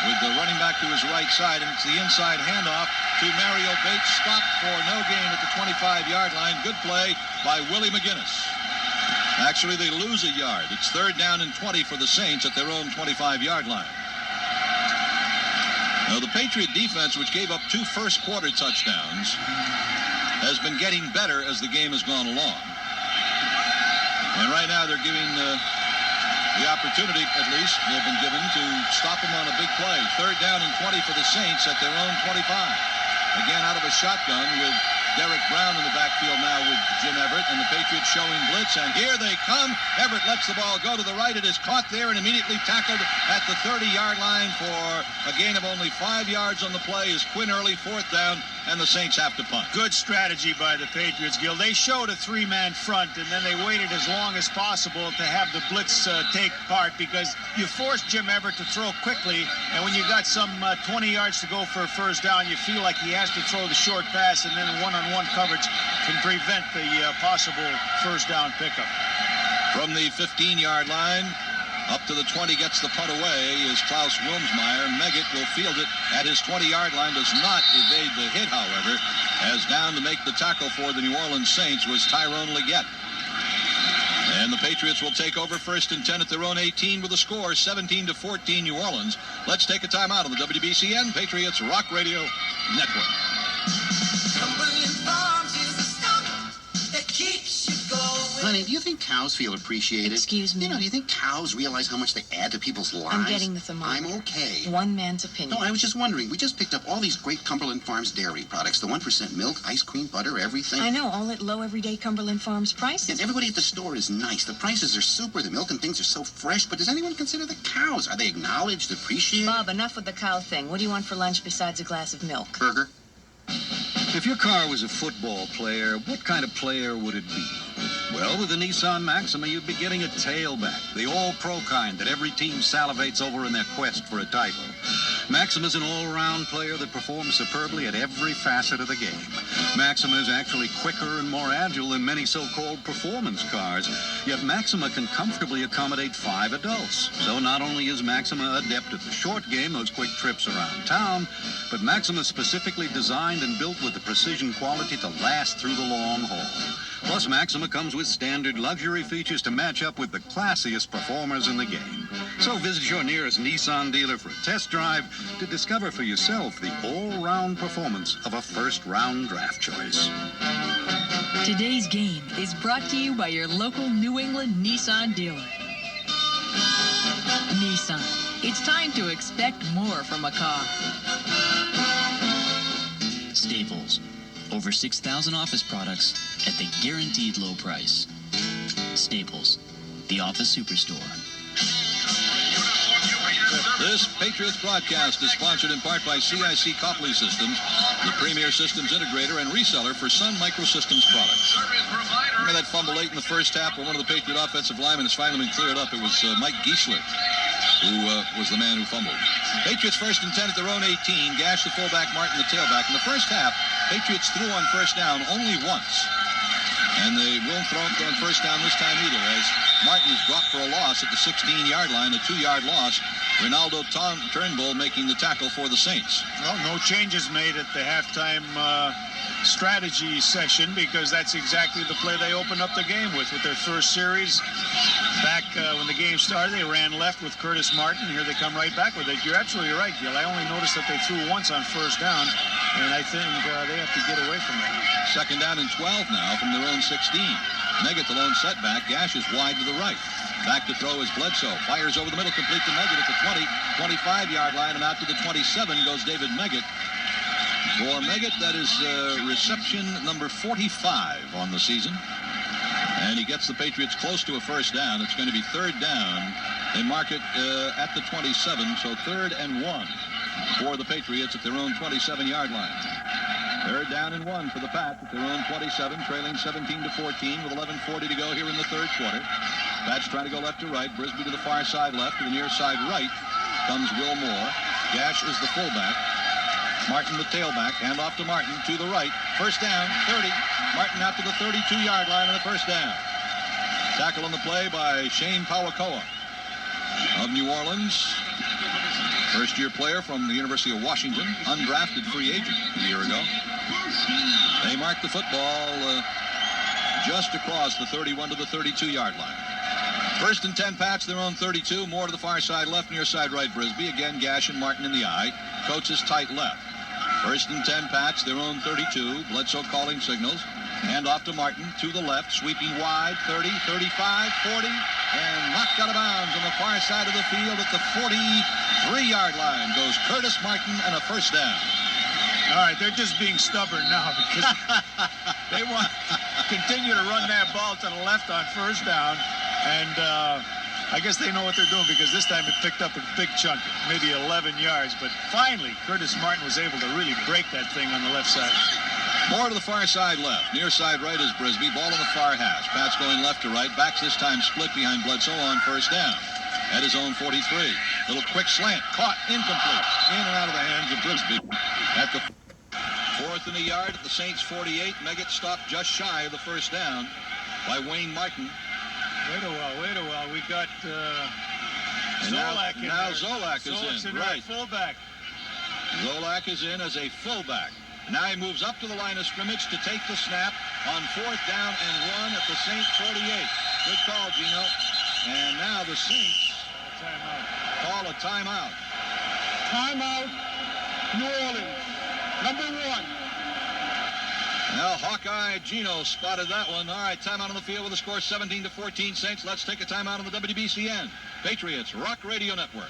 with the running back to his right side, and it's the inside handoff to Mario Bates, stopped for no gain at the 25-yard line. Good play by Willie McGinnis. Actually, they lose a yard. It's third down and 20 for the Saints at their own 25-yard line. Now, the Patriot defense, which gave up 2 first-quarter touchdowns, has been getting better as the game has gone along. And right now, they're giving the opportunity, at least, they've been given to stop them on a big play. Third down and 20 for the Saints at their own 25. Again out of a shotgun with Derek Brown in the backfield now with Jim Everett, and the Patriots showing blitz, and here they come. Everett lets the ball go to the right. It is caught there and immediately tackled at the 30-yard line for a gain of only 5 yards on the play is Quinn Early, 4th down, and the Saints have to punt. Good strategy by the Patriots, Gil. They showed a 3-man front, and then they waited as long as possible to have the blitz take part, because you force Jim Everett to throw quickly, and when you got some 20 yards to go for a first down, you feel like he has to throw the short pass, and then one-on-one coverage can prevent the possible first down pickup. From the 15-yard line up to the 20, gets the punt away is Klaus Wilmsmeyer. Meggett will field it at his 20-yard line, does not evade the hit, however, as down to make the tackle for the New Orleans Saints was Tyrone Leggett. And the Patriots will take over 1st and 10 at their own 18 with a score 17-14 New Orleans. Let's take a timeout on the WBCN Patriots Rock Radio Network. Honey, do you think cows feel appreciated? Excuse me? You know, do you think cows realize how much they add to people's lives? I'm getting the thermometer. I'm okay. One man's opinion. No, I was just wondering. We just picked up all these great Cumberland Farms dairy products. The 1% milk, ice cream, butter, everything. I know, all at low everyday Cumberland Farms prices. And everybody at the store is nice. The prices are super. The milk and things are so fresh. But does anyone consider the cows? Are they acknowledged, appreciated? Bob, enough with the cow thing. What do you want for lunch besides a glass of milk? Burger. If your car was a football player, what kind of player would it be? Well, with the Nissan Maxima, you'd be getting a tailback, the all-pro kind that every team salivates over in their quest for a title. Maxima's an all-around player that performs superbly at every facet of the game. Maxima is actually quicker and more agile than many so-called performance cars, yet Maxima can comfortably accommodate 5 adults. So not only is Maxima adept at the short game, those quick trips around town, but Maxima is specifically designed and built with the precision quality to last through the long haul. Plus, Maxima comes with standard luxury features to match up with the classiest performers in the game. So visit your nearest Nissan dealer for a test drive to discover for yourself the all-round performance of a first-round draft choice. Today's game is brought to you by your local New England Nissan dealer. Nissan. It's time to expect more from a car. Staples. Over 6,000 office products at the guaranteed low price. Staples, the office superstore. This Patriots broadcast is sponsored in part by CIC Copley Systems, the premier systems integrator and reseller for Sun Microsystems products. Remember that fumble late in the first half where one of the Patriot offensive linemen has finally been cleared up? It was Mike Giesler who was the man who fumbled. Patriots 1st and 10 at their own 18. Gash the fullback, Martin the tailback. In the first half, Patriots threw on first down only once. And they won't throw on first down this time either, as Martin is dropped for a loss at the 16-yard line, a 2-yard loss. Ronaldo Turnbull making the tackle for the Saints. Well, no changes made at the halftime strategy session, because that's exactly the play they opened up the game with their first series. Back when the game started, they ran left with Curtis Martin. Here they come right back with it. You're absolutely right, Gil. I only noticed that they threw once on first down, and I think they have to get away from that. 2nd down and 12 now from their own 16. Meggett, the lone setback. Gash is wide to the right. Back to throw is Bledsoe. Fires over the middle, complete to Meggett at the 20, 25-yard line, and out to the 27 goes David Meggett. For Meggett, that is reception number 45 on the season. And he gets the Patriots close to a first down. It's going to be 3rd down. They mark it at the 27, so 3rd and 1 for the Patriots at their own 27-yard line. 3rd down and 1 for the Pats at their own 27, trailing 17-14 with 11:40 to go here in the 3rd quarter. Pats trying to go left to right. Brisby to the far side left. To the near side right comes Will Moore. Gash is the fullback. Martin the tailback. Hand off to Martin to the right. First down, 30. Martin out to the 32-yard line and a first down. Tackle on the play by Shane Pawakoa of New Orleans. First-year player from the University of Washington. Undrafted free agent a year ago. They mark the football just across the 31 to the 32-yard line. 1st and 10 Pats, their own 32. More to the far side left, near side right, Brisby. Again, Gash and Martin in the eye. Coates is tight left. 1st and 10 Pats, their own 32. Bledsoe calling signals. Hand off to Martin to the left, sweeping wide, 30, 35, 40, and knocked out of bounds on the far side of the field at the 43-yard line goes Curtis Martin, and a first down. All right, they're just being stubborn now because they want to continue to run that ball to the left on first down. And I guess they know what they're doing because this time it picked up a big chunk, maybe 11 yards. But finally, Curtis Martin was able to really break that thing on the left side. More to the far side left. Near side right is Brisby. Ball on the far hash. Pat's going left to right. Backs this time split behind Bledsoe on first down. At his own 43. Little quick slant. Caught. Incomplete. In and out of the hands of Brisby. At the 4th and a yard at the Saints 48. Meggett stopped just shy of the first down by Wayne Martin. Wait a while. We got Zolak in now there. Zolak is in. Right. Fullback. Zolak is in as a fullback. Now he moves up to the line of scrimmage to take the snap on 4th down and 1 at the Saints 48. Good call, Gino. And now the Saints call a timeout. Timeout, New Orleans. Number 1. Now Hawkeye Gino spotted that one. All right, timeout on the field with a score 17-14 Saints. Let's take a timeout on the WBCN. Patriots Rock Radio Network.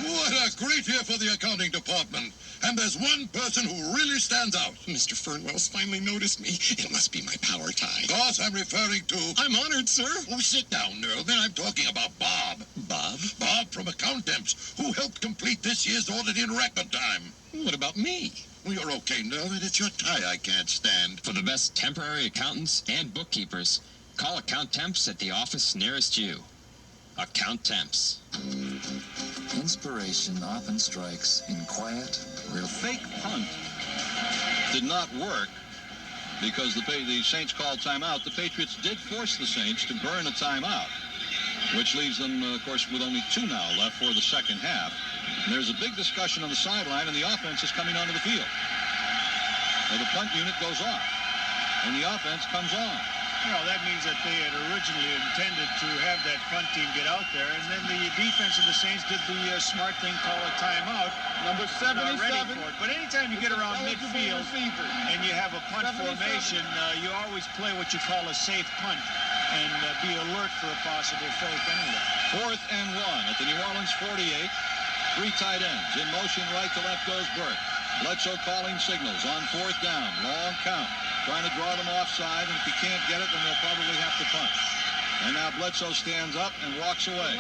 What a great year for the accounting department. And there's one person who really stands out. Mr. Fernwell's finally noticed me. It must be my power tie. Of course, I'm referring to... I'm honored, sir. Oh, sit down, Nerlvin. I'm talking about Bob. Bob? Bob from Accountemps, who helped complete this year's audit in record time. What about me? Well, you're okay, Nerlvin. It's your tie I can't stand. For the best temporary accountants and bookkeepers, call Accountemps at the office nearest you. Accountemps. Inspiration often strikes in quiet, real... Fake punt did not work because the Saints called timeout. The Patriots did force the Saints to burn a timeout, which leaves them, of course, with only 2 now left for the second half. And there's a big discussion on the sideline, and the offense is coming onto the field. Well, the punt unit goes off, and the offense comes on. Well, that means that they had originally intended to have that punt team get out there, and then the defense of the Saints did the smart thing, call a timeout. Number 77. Ready for it. But anytime you get around midfield and you have a punt formation, you always play what you call a safe punt and be alert for a possible fake anyway. 4th and 1 at the New Orleans 48. 3 tight ends. In motion right to left goes Burke. Bledsoe calling signals on 4th down. Long count. Trying to draw them offside, and if he can't get it, then they'll probably have to punt. And now Bledsoe stands up and walks away.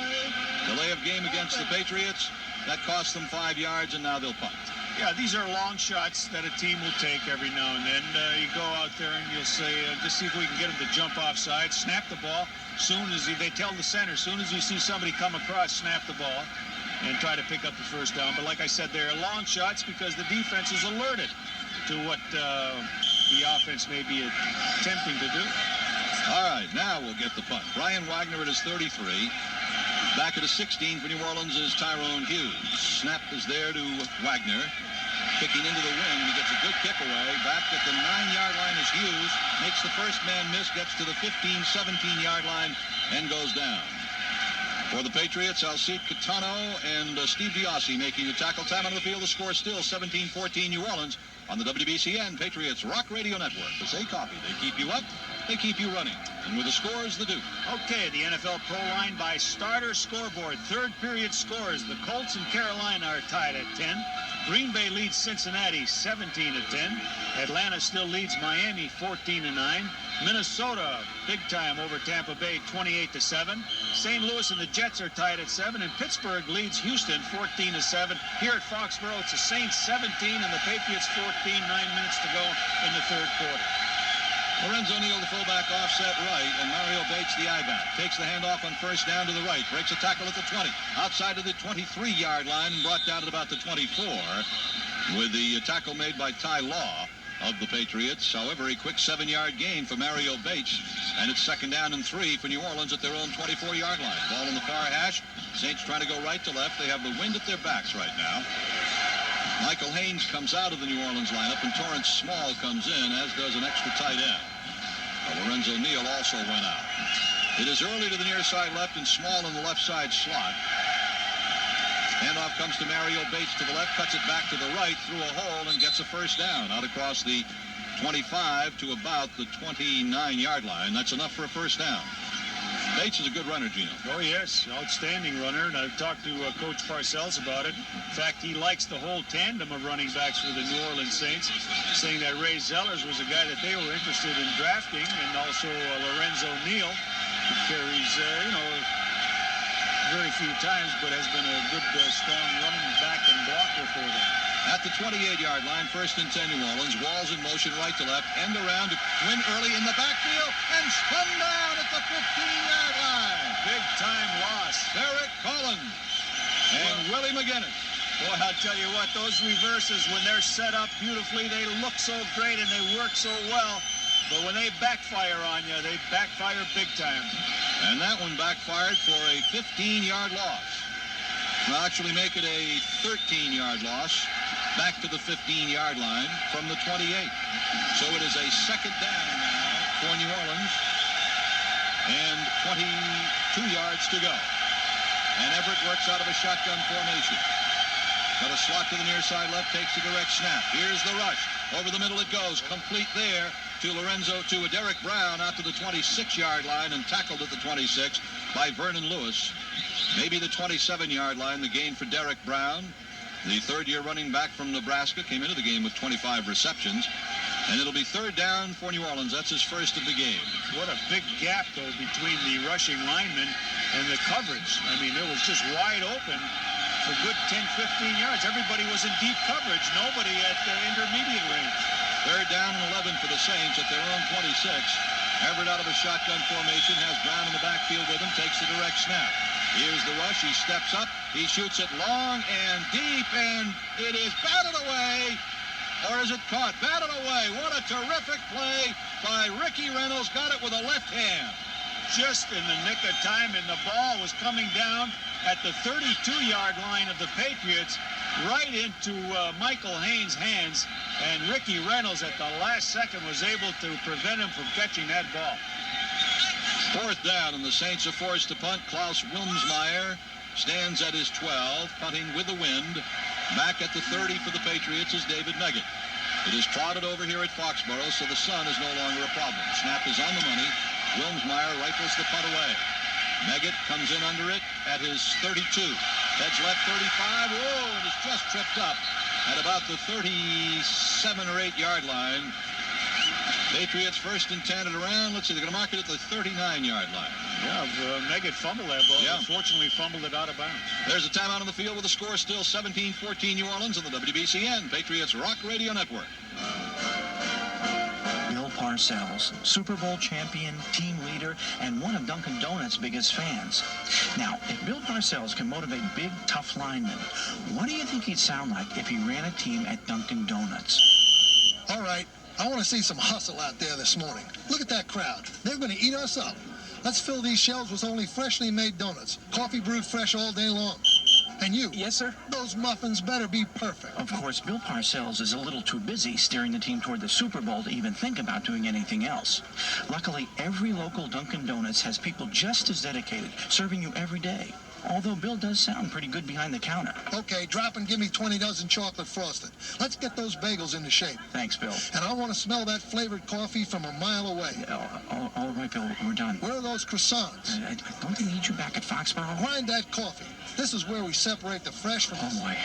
Delay of game against the Patriots. That cost them 5 yards, and now they'll punt. Yeah, these are long shots that a team will take every now and then. You go out there and you'll say, just see if we can get them to jump offside, snap the ball. Soon as they tell the center, soon as you see somebody come across, snap the ball and try to pick up the first down. But like I said, they're long shots because the defense is alerted to what the offense may be attempting to do. All right, now we'll get the punt. Brian Wagner at his 33. Back at his 16 for New Orleans is Tyrone Hughes. Snap is there to Wagner. Kicking into the wing. He gets a good kick away. Back at the 9-yard line is Hughes. Makes the first man miss. Gets to the 15, 17-yard line and goes down. For the Patriots, Alcide Catano and Steve Diossi making the tackle. Time on the field. The score still 17-14 New Orleans on the WBCN Patriots Rock Radio Network. The Say Coffee. They keep you up. They keep you running. And with the scores, the Duke. Okay, the NFL Pro Line by starter scoreboard. Third period scores. The Colts and Carolina are tied at 10. Green Bay leads Cincinnati 17-10. Atlanta still leads Miami 14-9. Minnesota big time over Tampa Bay 28-7. St. Louis and the Jets are tied at 7, and Pittsburgh leads Houston 14-7. Here at Foxborough, it's the Saints 17 and the Patriots 14. 9 minutes to go in the third quarter. Lorenzo Neal, the fullback, offset right, and Mario Bates, the I-back. Takes the handoff on first down to the right. Breaks a tackle at the 20. Outside of the 23-yard line and brought down at about the 24 with the tackle made by Ty Law of the Patriots. However, a quick 7-yard gain for Mario Bates, and it's 2nd down and 3 for New Orleans at their own 24-yard line. Ball in the far hash. Saints trying to go right to left. They have the wind at their backs right now. Michael Haynes comes out of the New Orleans lineup, and Torrance Small comes in, as does an extra tight end. Lorenzo Neal also went out. It is early to the near side left and Small in the left side slot. Handoff comes to Mario Bates to the left, cuts it back to the right through a hole and gets a first down out across the 25 to about the 29-yard line. That's enough for a first down. Bates is a good runner, Gino. Oh, yes. Outstanding runner. And I've talked to Coach Parcells about it. In fact, he likes the whole tandem of running backs for the New Orleans Saints, saying that Ray Zellers was a guy that they were interested in drafting, and also Lorenzo Neal, who carries, very few times, but has been a good, strong running back and blocker for them. At the 28-yard line, 1st and 10 New Orleans. Walls in motion right to left. End around to win early in the backfield and spun down at the 15-yard line. Big time loss. Derek Collins and Willie McGinnis. Boy, I'll tell you what, those reverses, when they're set up beautifully, they look so great and they work so well. But when they backfire on you, they backfire big time. And that one backfired for a 15-yard loss. Will actually make it a 13-yard loss. Back to the 15-yard line from the 28. So it is a 2nd down now for New Orleans. And 22 yards to go. And Everett works out of a shotgun formation. Got a slot to the near side left, takes a direct snap. Here's the rush. Over the middle it goes. Complete there to Derek Brown out to the 26-yard line and tackled at the 26 by Vernon Lewis. Maybe the 27-yard line, the gain for Derek Brown. The third-year running back from Nebraska came into the game with 25 receptions. And it'll be 3rd down for New Orleans. That's his first of the game. What a big gap, though, between the rushing linemen and the coverage. I mean, it was just wide open for good 10, 15 yards. Everybody was in deep coverage. Nobody at the intermediate range. 3rd down and 11 for the Saints at their own 26. Everett out of a shotgun formation, has Brown in the backfield with him, takes the direct snap. Here's the rush. He steps up. He shoots it long and deep, and it is batted away. Or is it caught? Batted away. What a terrific play by Ricky Reynolds. Got it with a left hand. Just in the nick of time, and the ball was coming down at the 32-yard line of the Patriots, right into Michael Haynes' hands, and Ricky Reynolds at the last second was able to prevent him from catching that ball. 4th down, and the Saints are forced to punt. Klaus Wilmsmeyer stands at his 12, punting with the wind. Back at the 30 for the Patriots is David Meggett. It is trotted over here at Foxborough, so the sun is no longer a problem. Snap is on the money. Wilmsmeyer rifles the punt away. Meggett comes in under it at his 32. Heads left 35. Whoa, and it's just tripped up at about the 37 or 8 yard line. Patriots 1st and 10 at around, let's see, they're going to mark it at the 39-yard line. Yeah, Meggett fumbled that ball. Yeah. Unfortunately, fumbled it out of bounds. There's a timeout on the field with the score still 17-14 New Orleans on the WBCN Patriots Rock Radio Network. Bill Parcells, Super Bowl champion, team leader, and one of Dunkin' Donuts' biggest fans. Now, if Bill Parcells can motivate big, tough linemen, what do you think he'd sound like if he ran a team at Dunkin' Donuts? All right, I want to see some hustle out there this morning. Look at that crowd. They're going to eat us up. Let's fill these shelves with only freshly made donuts. Coffee brewed fresh all day long. And you? Yes, sir? Those muffins better be perfect. Of course, Bill Parcells is a little too busy steering the team toward the Super Bowl to even think about doing anything else. Luckily, every local Dunkin' Donuts has people just as dedicated, serving you every day. Although Bill does sound pretty good behind the counter. Okay, drop and give me 20 dozen chocolate frosted. Let's get those bagels into shape. Thanks, Bill. And I want to smell that flavored coffee from a mile away. All right, Bill, we're done. Where are those croissants? Don't they need you back at Foxborough? Grind that coffee. This is where we separate the fresh from the... Oh, boy.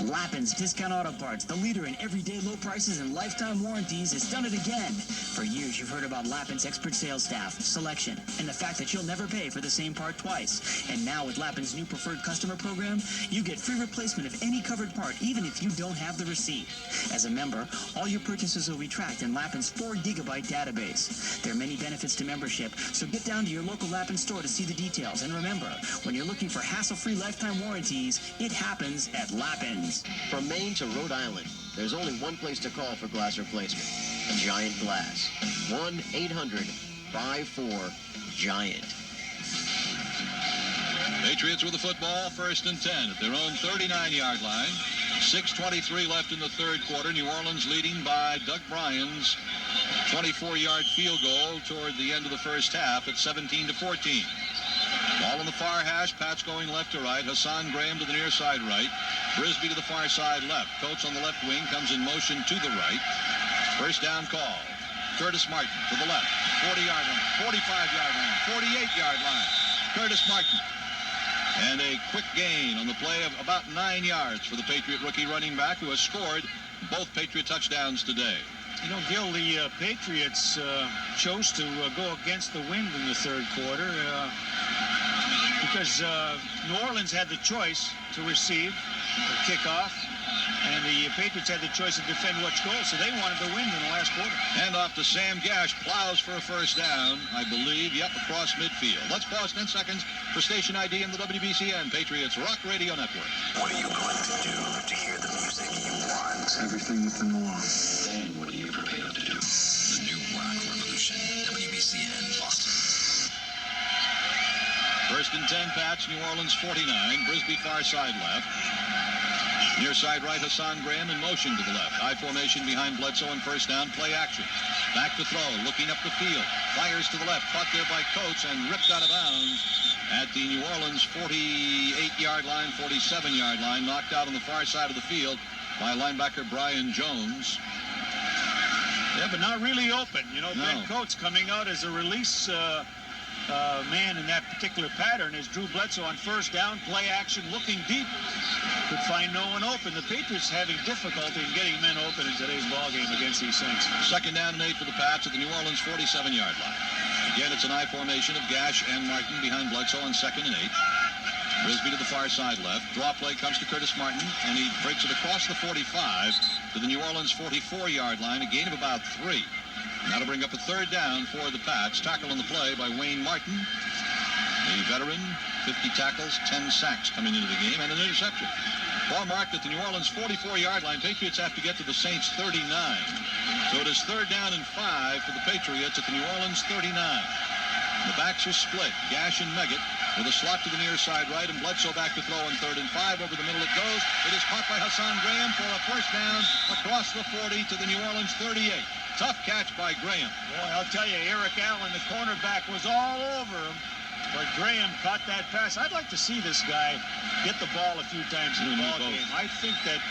Lappin's Discount Auto Parts, the leader in everyday low prices and lifetime warranties, has done it again. For years, you've heard about Lappin's expert sales staff, selection, and the fact that you'll never pay for the same part twice. And now with Lappin's new preferred customer program, you get free replacement of any covered part, even if you don't have the receipt. As a member, all your purchases will be tracked in Lappin's 4-gigabyte database. There are many benefits to membership, so get down to your local Lappin store to see the details. And remember, when you're looking for hassle-free lifetime warranties, it happens at Lappin's. From Maine to Rhode Island, there's only one place to call for glass replacement. Giant Glass. 1-800-54-GIANT. Patriots with the football, 1st and 10 at their own 39-yard line. 6:23 left in the third quarter. New Orleans leading by Doug Bryan's 24-yard field goal toward the end of the first half at 17-14. Ball on the far hash. Pat's going left to right. Hassan Graham to the near side right. Brisby to the far side left. Coates on the left wing comes in motion to the right. First down call. Curtis Martin to the left, 40-yard line, 45-yard line, 48-yard line. Curtis Martin. And a quick gain on the play of about 9 yards for the Patriot rookie running back who has scored both Patriot touchdowns today. You know, Gil, the Patriots chose to go against the wind in the third quarter because New Orleans had the choice to receive or kick off, and the Patriots had the choice to defend what's goal, so they wanted the wind in the last quarter. Hand off to Sam Gash, plows for a first down, I believe, yep, across midfield. Let's pause 10 seconds for station ID in the WBCN Patriots Rock Radio Network. What are you going to do to hear the music you want? Everything within the law. Then what are you prepared to do? The new rock revolution, WBCN Boston. First and 10, Pats, New Orleans 49, Brisby far side left. Near side right, Hassan Graham in motion to the left. High formation behind Bledsoe and first down, play action. Back to throw, looking up the field. Fires to the left, caught there by Coates and ripped out of bounds at the New Orleans 48-yard line, 47-yard line. Knocked out on the far side of the field by linebacker Brian Jones. Yeah, but not really open. You know, No. Ben Coates coming out as a release man in that particular pattern is Drew Bledsoe on first down, play action, looking deep. Could find no one open. The Patriots having difficulty in getting men open in today's ballgame against these Saints. Second down and 8 for the Pats at the New Orleans 47-yard line. Again, it's an I formation of Gash and Martin behind Bledsoe on second and 8. Brisby to the far side left. Draw play comes to Curtis Martin, and he breaks it across the 45 to the New Orleans 44-yard line, a gain of about 3. And that'll bring up a third down for the Pats. Tackle on the play by Wayne Martin, the veteran, 50 tackles, 10 sacks coming into the game, and an interception. Ball marked at the New Orleans 44-yard line. Patriots have to get to the Saints 39. So it is third down and 5 for the Patriots at the New Orleans 39. The backs are split. Gash and Meggett with a slot to the near side right, and Bledsoe back to throw on third and 5. Over the middle it goes. It is caught by Hassan Graham for a first down across the 40 to the New Orleans 38. Tough catch by Graham. Boy, I'll tell you, Eric Allen, the cornerback, was all over him. But Graham caught that pass. I'd like to see this guy get the ball a few times in the ball game. I think that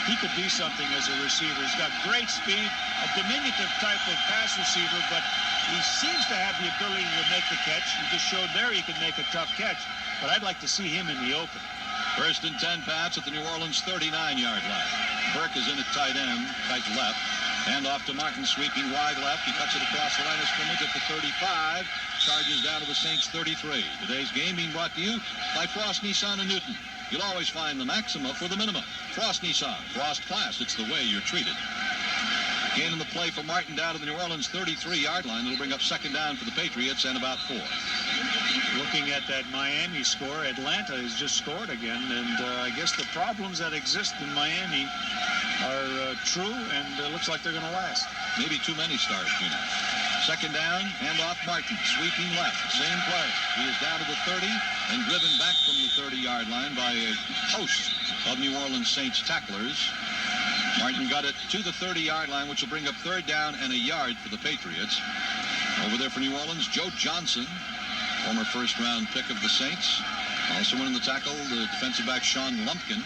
he could be something as a receiver. He's got great speed, a diminutive type of pass receiver, but he seems to have the ability to make the catch. He just showed there he could make a tough catch. But I'd like to see him in the open. First and 10, Pats at the New Orleans 39-yard line. Burke is in at tight end, tight left. Hand off to Martin, sweeping wide left. He cuts it across the line of scrimmage at the 35. Charges down to the Saints 33. Today's game being brought to you by Frost Nissan and Newton. You'll always find the maxima for the minima. Frost Nissan, Frost Class, it's the way you're treated. Gain in the play for Martin down to the New Orleans 33-yard line. It'll bring up second down for the Patriots and about 4. Looking at that Miami score, Atlanta has just scored again, and I guess the problems that exist in Miami are true, and it looks like they're going to last. Maybe too many stars, Gino. Second down, hand off Martin, sweeping left, same play. He is down to the 30 and driven back from the 30-yard line by a host of New Orleans Saints tacklers. Martin got it to the 30-yard line, which will bring up third down and a yard for the Patriots. Over there for New Orleans, Joe Johnson, former first-round pick of the Saints. Also winning the tackle, the defensive back Sean Lumpkin,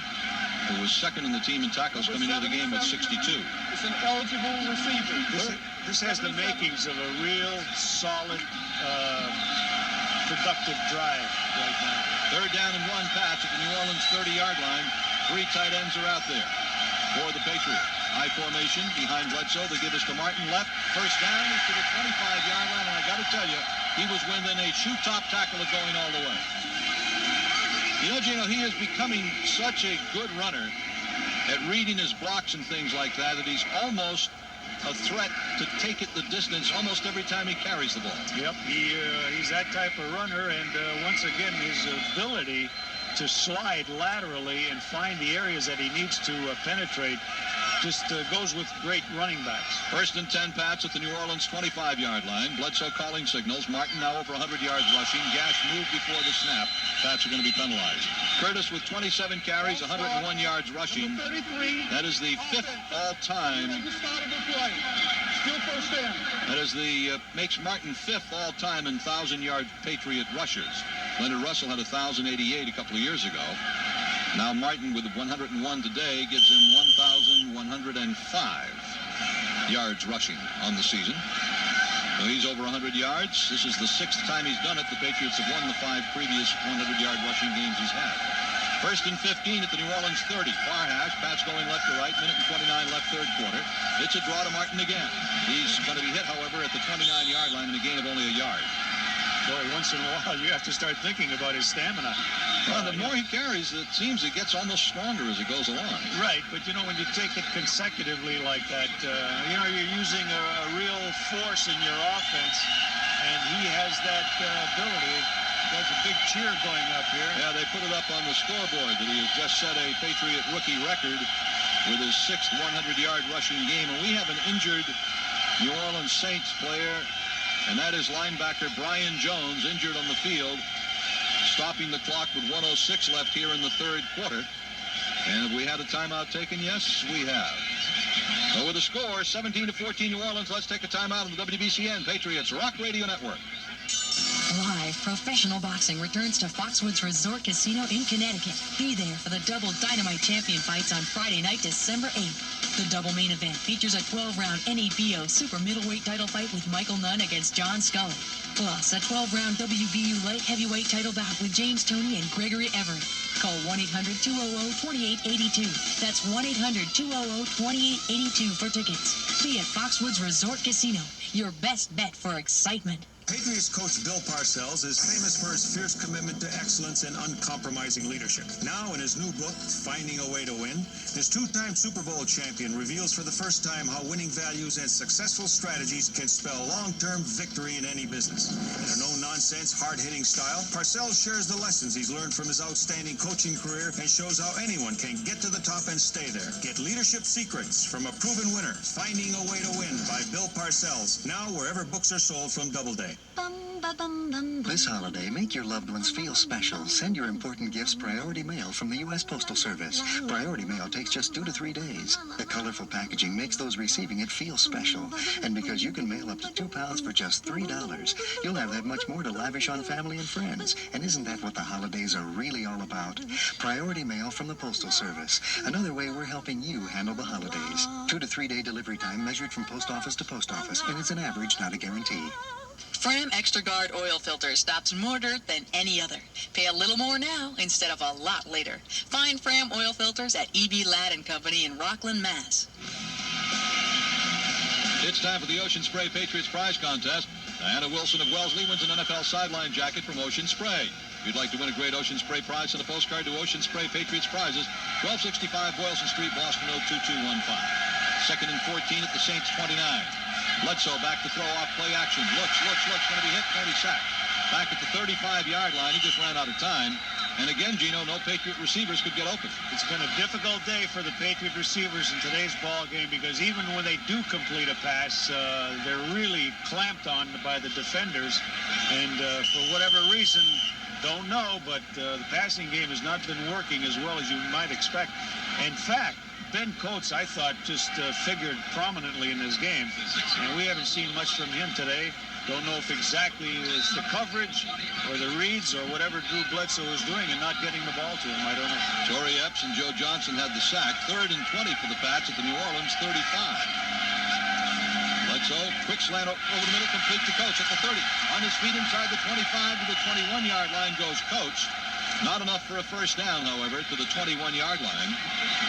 who was second in the team in tackles coming into the game with 62. It's an eligible receiver. This has the makings of a real solid, productive drive right now. Third down and 1, Pats at the New Orleans 30-yard line. 3 tight ends are out there for the Patriots. High formation behind Bledsoe. They give us to Martin left. First down is to the 25-yard line, and I got to tell you, he was within a shoe-top tackle of going all the way. You know, Gino, he is becoming such a good runner at reading his blocks and things like that he's almost a threat to take it the distance almost every time he carries the ball. Yep, he's that type of runner, and once again, his ability to slide laterally and find the areas that he needs to penetrate just goes with great running backs. First and 10, Pats at the New Orleans 25-yard line. Bledsoe calling signals. Martin now over 100 yards rushing. Gash moved before the snap. Pats are going to be penalized. Curtis with 27 carries, 101 yards rushing. That is the 5th all-time. That is makes Martin 5th all-time in 1,000-yard Patriot rushers. Leonard Russell had 1,088 a couple of years ago. Now Martin with 101 today gives him 1,105. yards rushing on the season. So he's over 100 yards. This is the 6th time he's done it. The Patriots have won the 5 previous 100-yard rushing games he's had. First and 15 at the New Orleans 30. Far hash. Pat's going left to right. Minute and 29 left, third quarter. It's a draw to Martin again. He's going to be hit, however, at the 29-yard line in a gain of only a yard. Boy, once in a while, you have to start thinking about his stamina. Well, the more he carries, it seems it gets almost stronger as it goes along. Right, but you know, when you take it consecutively like that, you know, you're using a real force in your offense, and he has that ability. There's a big cheer going up here. Yeah, they put it up on the scoreboard that he has just set a Patriot rookie record with his 6th 100-yard rushing game. And we have an injured New Orleans Saints player, and that is linebacker Brian Jones, injured on the field, stopping the clock with 1:06 left here in the third quarter. And have we had a timeout taken? Yes, we have. So with the score, 17-14 New Orleans, let's take a timeout on the WBCN Patriots Rock Radio Network. Live professional boxing returns to Foxwoods Resort Casino in Connecticut. Be there for the Double Dynamite Champion fights on Friday night, December 8th. The double main event features a 12-round NABO super middleweight title fight with Michael Nunn against John Scully. Plus, a 12-round WBU light heavyweight title bout with James Toney and Gregory Everett. Call 1-800-200-2882. That's 1-800-200-2882 for tickets. Be at Foxwoods Resort Casino, your best bet for excitement. Patriots coach Bill Parcells is famous for his fierce commitment to excellence and uncompromising leadership. Now, in his new book, Finding a Way to Win, this two-time Super Bowl champion reveals for the first time how winning values and successful strategies can spell long-term victory in any business. In a no-nonsense, hard-hitting style, Parcells shares the lessons he's learned from his outstanding coaching career and shows how anyone can get to the top and stay there. Get leadership secrets from a proven winner, Finding a Way to Win by Bill Parcells, now wherever books are sold from Doubleday. This holiday, make your loved ones feel special. Send your important gifts priority mail from the U.S. Postal Service. Priority mail takes just 2 to 3 days. The colorful packaging makes those receiving it feel special. And because you can mail up to 2 pounds for just $3, you'll have that much more to lavish on family and friends. And isn't that what the holidays are really all about? Priority mail from the Postal Service. Another way we're helping you handle the holidays. 2 to 3 day delivery time measured from post office to post office. And it's an average, not a guarantee. Fram Extra Guard oil filter stops more dirt than any other. Pay a little more now instead of a lot later. Find Fram oil filters at E.B. Ladd & Company in Rockland, Mass. It's time for the Ocean Spray Patriots Prize Contest. Diana Wilson of Wellesley wins an NFL sideline jacket from Ocean Spray. If you'd like to win a great Ocean Spray prize, send a postcard to Ocean Spray Patriots Prizes, 1265 Boylston Street, Boston 02215. Second and 14 at the Saints 29. Bledsoe back to throw off play action. Looks, going to be hit, going to be sacked. Back at the 35-yard line. He just ran out of time. And again, Gino, no Patriot receivers could get open. It's been a difficult day for the Patriot receivers in today's ball game because even when they do complete a pass, they're really clamped on by the defenders. And for whatever reason, don't know, but the passing game has not been working as well as you might expect. In fact, Ben Coates, I thought, just figured prominently in this game. And we haven't seen much from him today. Don't know if exactly it's the coverage or the reads or whatever Drew Bledsoe is doing and not getting the ball to him. I don't know. Torrey Epps and Joe Johnson had the sack. 3rd and 20 for the Pats at the New Orleans 35. Bledsoe, quick slant over the middle, complete to Coates at the 30. On his feet inside the 25 to the 21-yard line goes Coates. Not enough for a first down, however, to the 21-yard line.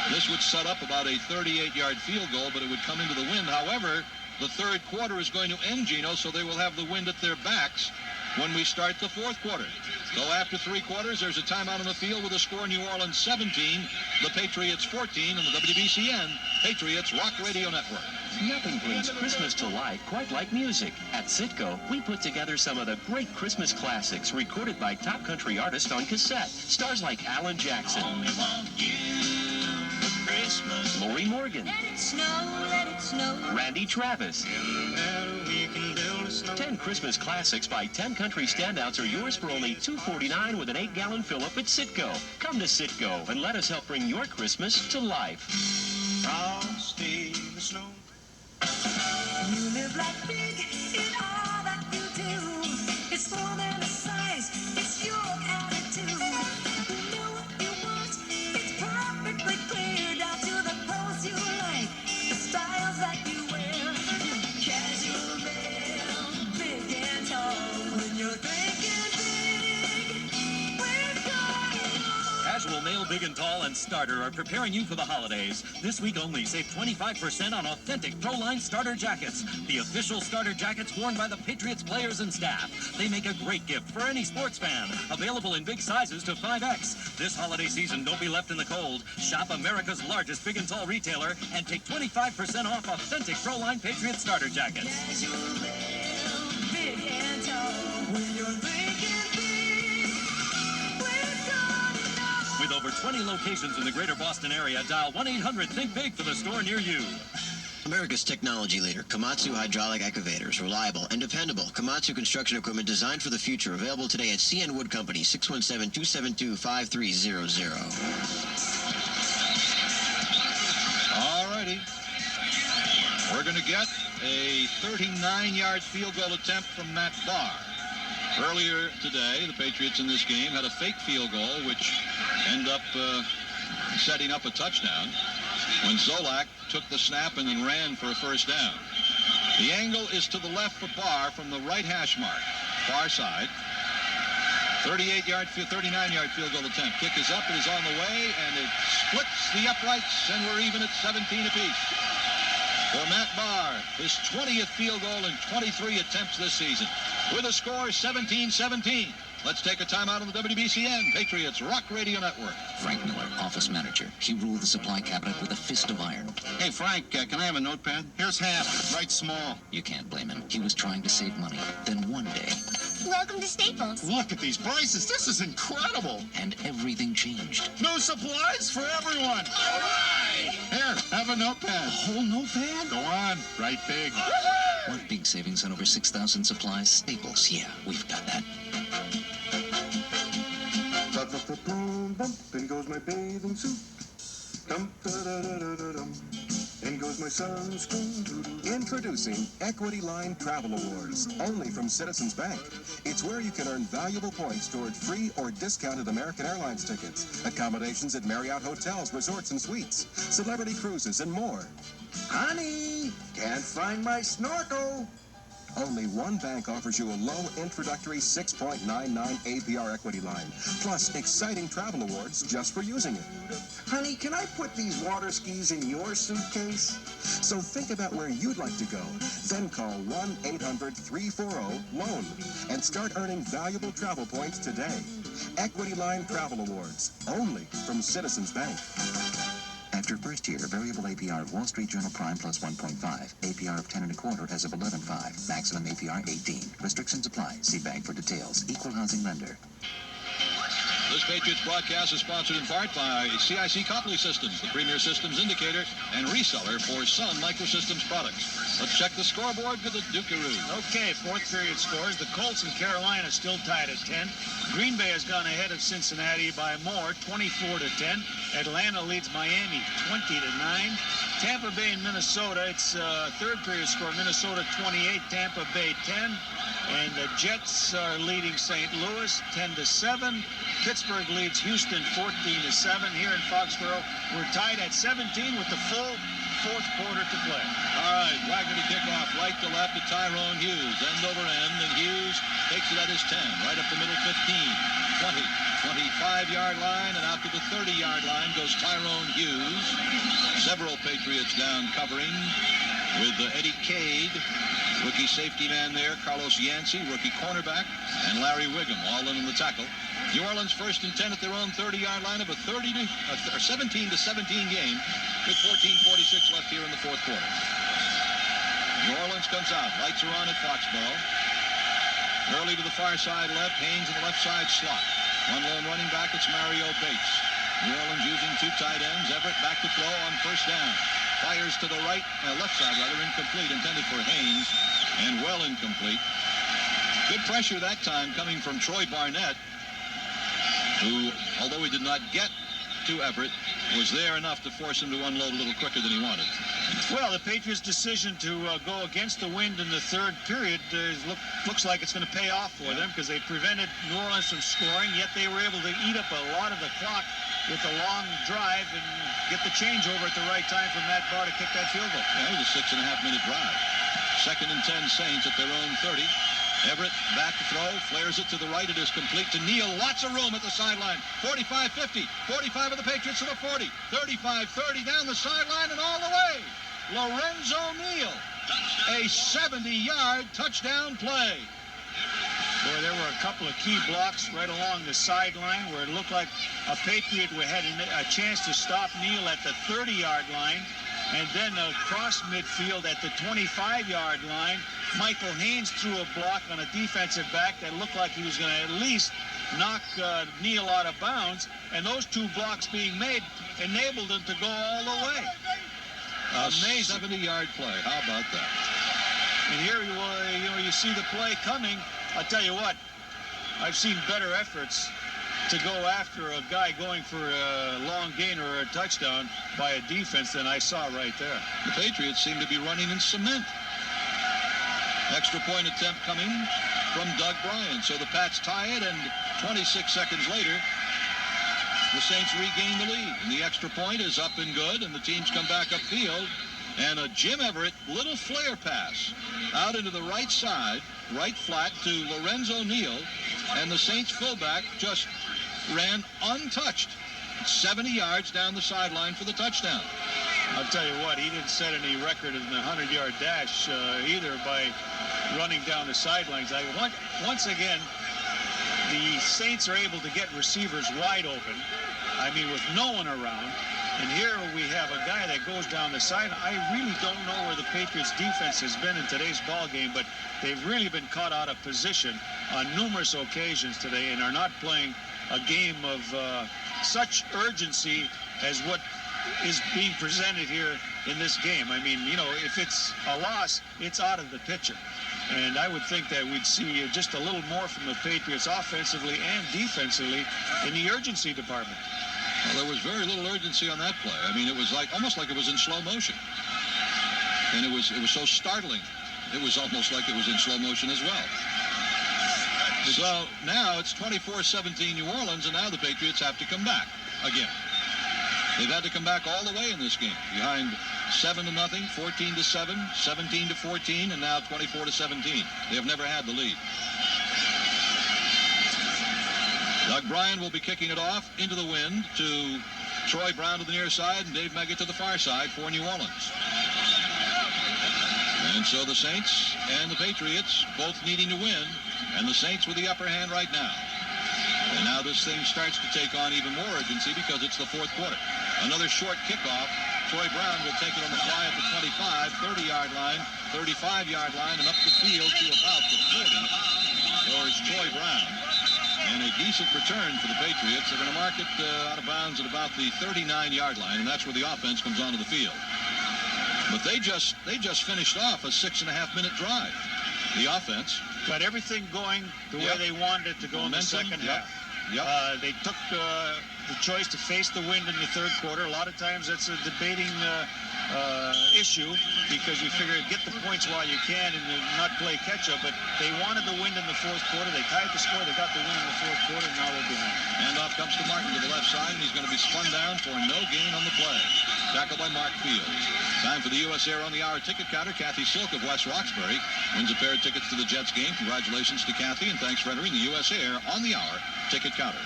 This would set up about a 38-yard field goal, but it would come into the wind. However, the third quarter is going to end, Gino, so they will have the wind at their backs when we start the fourth quarter. So after 3 quarters, there's a timeout on the field with a score: New Orleans 17, the Patriots 14, and the WBCN Patriots Rock Radio Network. Nothing brings Christmas to life quite like music. At Citgo, we put together some of the great Christmas classics recorded by top country artists on cassette. Stars like Alan Jackson, Lori Morgan, Let it snow, Randy Travis. 10 Christmas classics by 10 country standouts are yours for only $2.49 with an 8-gallon fill-up at Citgo. Come to Citgo and let us help bring your Christmas to life. Frosty the Snow. You live like big in all that you do. It's more than a size, it's your attitude. You know what you want, it's perfectly clear down to the pose you like, the styles that you wear. Big and Tall and Starter are preparing you for the holidays. This week only, save 25% on authentic Pro-Line starter jackets. The official starter jackets worn by the Patriots players and staff. They make a great gift for any sports fan. Available in big sizes to 5X. This holiday season, don't be left in the cold. Shop America's largest Big and Tall retailer and take 25% off authentic Pro-Line Patriots starter jackets. As you live big and tall, when you're thinking big, we're gonna know. With over 20 locations in the greater Boston area, dial 1-800-THINK-BIG for the store near you. America's technology leader, Komatsu Hydraulic Excavators. Reliable and dependable. Komatsu construction equipment designed for the future. Available today at CN Wood Company, 617-272-5300. All righty. We're going to get a 39-yard field goal attempt from Matt Barr. Earlier today, the Patriots in this game had a fake field goal, which ended up setting up a touchdown when Zolak took the snap and then ran for a first down. The angle is to the left for Barr from the right hash mark, far side. 39-yard field goal attempt. Kick is up, it is on the way, and it splits the uprights, and we're even at 17 apiece. For Matt Barr, his 20th field goal in 23 attempts this season. With a score 17-17. Let's take a timeout on the WBCN Patriots Rock Radio Network. Frank Miller, office manager. He ruled the supply cabinet with a fist of iron. Hey, Frank, can I have a notepad? Here's half. Write small. You can't blame him. He was trying to save money. Then one day... Welcome to Staples. Look at these prices. This is incredible. And everything changed. No supplies for everyone. All right. Here, have a notepad. A whole notepad? Go on. Write big. Want big savings on over 6,000 supplies? Staples. Yeah, we've got that. In goes my bathing suit. In goes my sunscreen. Introducing Equity Line Travel Awards, only from Citizens Bank. It's where you can earn valuable points toward free or discounted American Airlines tickets, accommodations at Marriott hotels, resorts, and suites, celebrity cruises, and more. Honey, can't find my snorkel. Only one bank offers you a low introductory 6.99 APR equity line, plus exciting travel awards just for using it. Honey, can I put these water skis in your suitcase? So think about where you'd like to go. Then call 1-800-340-LOAN and start earning valuable travel points today. Equity Line Travel Awards, only from Citizens Bank. After first year, variable APR of Wall Street Journal Prime plus 1.5. APR of 10.25 as of 11.5. Maximum APR 18. Restrictions apply. See bank for details. Equal housing lender. This Patriots broadcast is sponsored in part by CIC Copley Systems, the premier systems indicator and reseller for Sun Microsystems products. Let's check the scoreboard for the Dukeroos. Okay, fourth period scores. The Colts and Carolina still tied at 10. Green Bay has gone ahead of Cincinnati by more, 24-10. Atlanta leads Miami 20-9. Tampa Bay and Minnesota, it's third period score. Minnesota 28, Tampa Bay 10. And the Jets are leading St. Louis 10-7. Pittsburgh leads Houston 14-7. Here in Foxborough, we're tied at 17 with the full fourth quarter to play. All right, Wagner to kick off right to left to Tyrone Hughes, end over end, and Hughes takes it at his 10, right up the middle, 15, 20, 25-yard line, and out to the 30-yard line goes Tyrone Hughes. Several Patriots down covering with Eddie Cade, rookie safety man there, Carlos Yancey, rookie cornerback, and Larry Wiggum all in on the tackle. New Orleans first and 10 at their own 30-yard line of a 17-17 game with 14:46 left here in the fourth quarter. New Orleans comes out. Lights are on at Foxborough. Early to the far side left. Haynes in the left side slot. One lone running back. It's Mario Bates. New Orleans using two tight ends. Everett back to throw on first down. Fires to the right, left side rather, incomplete, intended for Haynes, and well incomplete. Good pressure that time coming from Troy Barnett, who, although he did not get to Everett, was there enough to force him to unload a little quicker than he wanted. Well, the Patriots' decision to go against the wind in the third period looks like it's going to pay off for them, because they prevented New Orleans from scoring, yet they were able to eat up a lot of the clock with a long drive and get the changeover at the right time for Matt Barr to kick that field goal. Yeah, it was a 6.5-minute drive. Second and 10 Saints at their own 30. Everett back to throw, flares it to the right. It is complete to Neal. Lots of room at the sideline. 45-50. 45 of the Patriots to the 40. 35-30 down the sideline and all the way. Lorenzo Neal. A 70-yard touchdown play. Boy, there were a couple of key blocks right along the sideline where it looked like a Patriot had a chance to stop Neal at the 30-yard line. And then across midfield at the 25-yard line, Michael Haynes threw a block on a defensive back that looked like he was going to at least knock Neal out of bounds. And those two blocks being made enabled him to go all the way. Amazing. 70-yard play. How about that? And here you see the play coming. I'll tell you what, I've seen better efforts to go after a guy going for a long gain or a touchdown by a defense than I saw right there. The Patriots seem to be running in cement. Extra point attempt coming from Doug Bryan. So the Pats tie it, and 26 seconds later, the Saints regain the lead. And the extra point is up and good, and the teams come back upfield. And a Jim Everett little flare pass out into the right side, right flat to Lorenzo Neal, and the Saints fullback just ran untouched 70 yards down the sideline for the touchdown. I'll tell you what, he didn't set any record in the 100-yard dash either by running down the sidelines. Once again, the Saints are able to get receivers wide open, I mean with no one around. And here we have a guy that goes down the side. I really don't know where the Patriots defense has been in today's ball game, but they've really been caught out of position on numerous occasions today and are not playing a game of such urgency as what is being presented here in this game. I mean, you know, if it's a loss, it's out of the picture. And I would think that we'd see just a little more from the Patriots offensively and defensively in the urgency department. Well, there was very little urgency on that play. I mean, it was almost like it was in slow motion. And it was so startling. It was almost like it was in slow motion as well. So now it's 24-17 New Orleans, and now the Patriots have to come back again. They've had to come back all the way in this game. Behind 7-0, 14-7, 17-14, and now 24-17. They have never had the lead. Doug Bryan will be kicking it off into the wind to Troy Brown to the near side and Dave Meggett to the far side for New Orleans. And so the Saints and the Patriots both needing to win, and the Saints with the upper hand right now. And now this thing starts to take on even more urgency because it's the fourth quarter. Another short kickoff. Troy Brown will take it on the fly at the 25, 30-yard line, 35-yard line, and up the field to about the 40. There's Troy Brown. And a decent return for the Patriots. They're going to mark it out of bounds at about the 39-yard line, and that's where the offense comes onto the field. But they just finished off a 6.5-minute drive. The offense got everything going the way they wanted it to go in the second half. They took the choice to face the wind in the third quarter. A lot of times that's a debating issue because you figure get the points while you can and not play catch-up. But they wanted the wind in the fourth quarter. They tied the score. They got the win in the fourth quarter, and now they're behind. Handoff comes to Martin to the left side, and he's going to be spun down for no gain on the play. Tackled by Mark Fields. Time for the U.S. Air on the Hour ticket counter. Kathy Silk of West Roxbury wins a pair of tickets to the Jets game. Congratulations to Kathy, and thanks for entering the U.S. Air on the Hour ticket counter.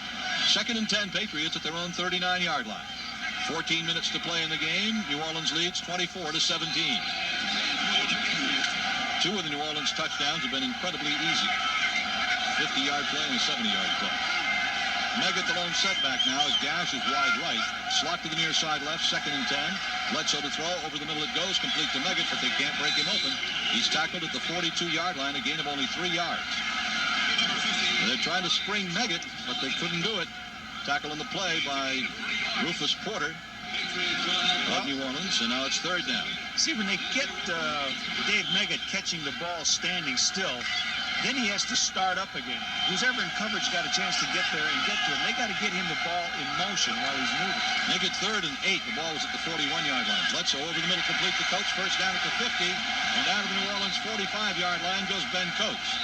2nd and 10, Patriots at their own 39-yard line. 14 minutes to play in the game. New Orleans leads 24-17. Two of the New Orleans touchdowns have been incredibly easy. 50-yard play and a 70-yard play. Meggett, the lone setback now, as Gash is wide right. Slot to the near side left, 2nd and 10. Bledsoe to throw. Over the middle it goes, complete to Meggett, but they can't break him open. He's tackled at the 42-yard line, a gain of only 3 yards. They're trying to spring Meggett, but they couldn't do it. Tackle in the play by Rufus Porter of New Orleans, and now it's 3rd down. See, when they get Dave Meggett catching the ball standing still, then he has to start up again. Who's ever in coverage got a chance to get there and get to him. They got to get him the ball in motion while he's moving. Meggett 3rd and 8. The ball was at the 41-yard line. Bledsoe over the middle, complete to Coates. First down at the 50, and down to the New Orleans 45-yard line goes Ben Coates.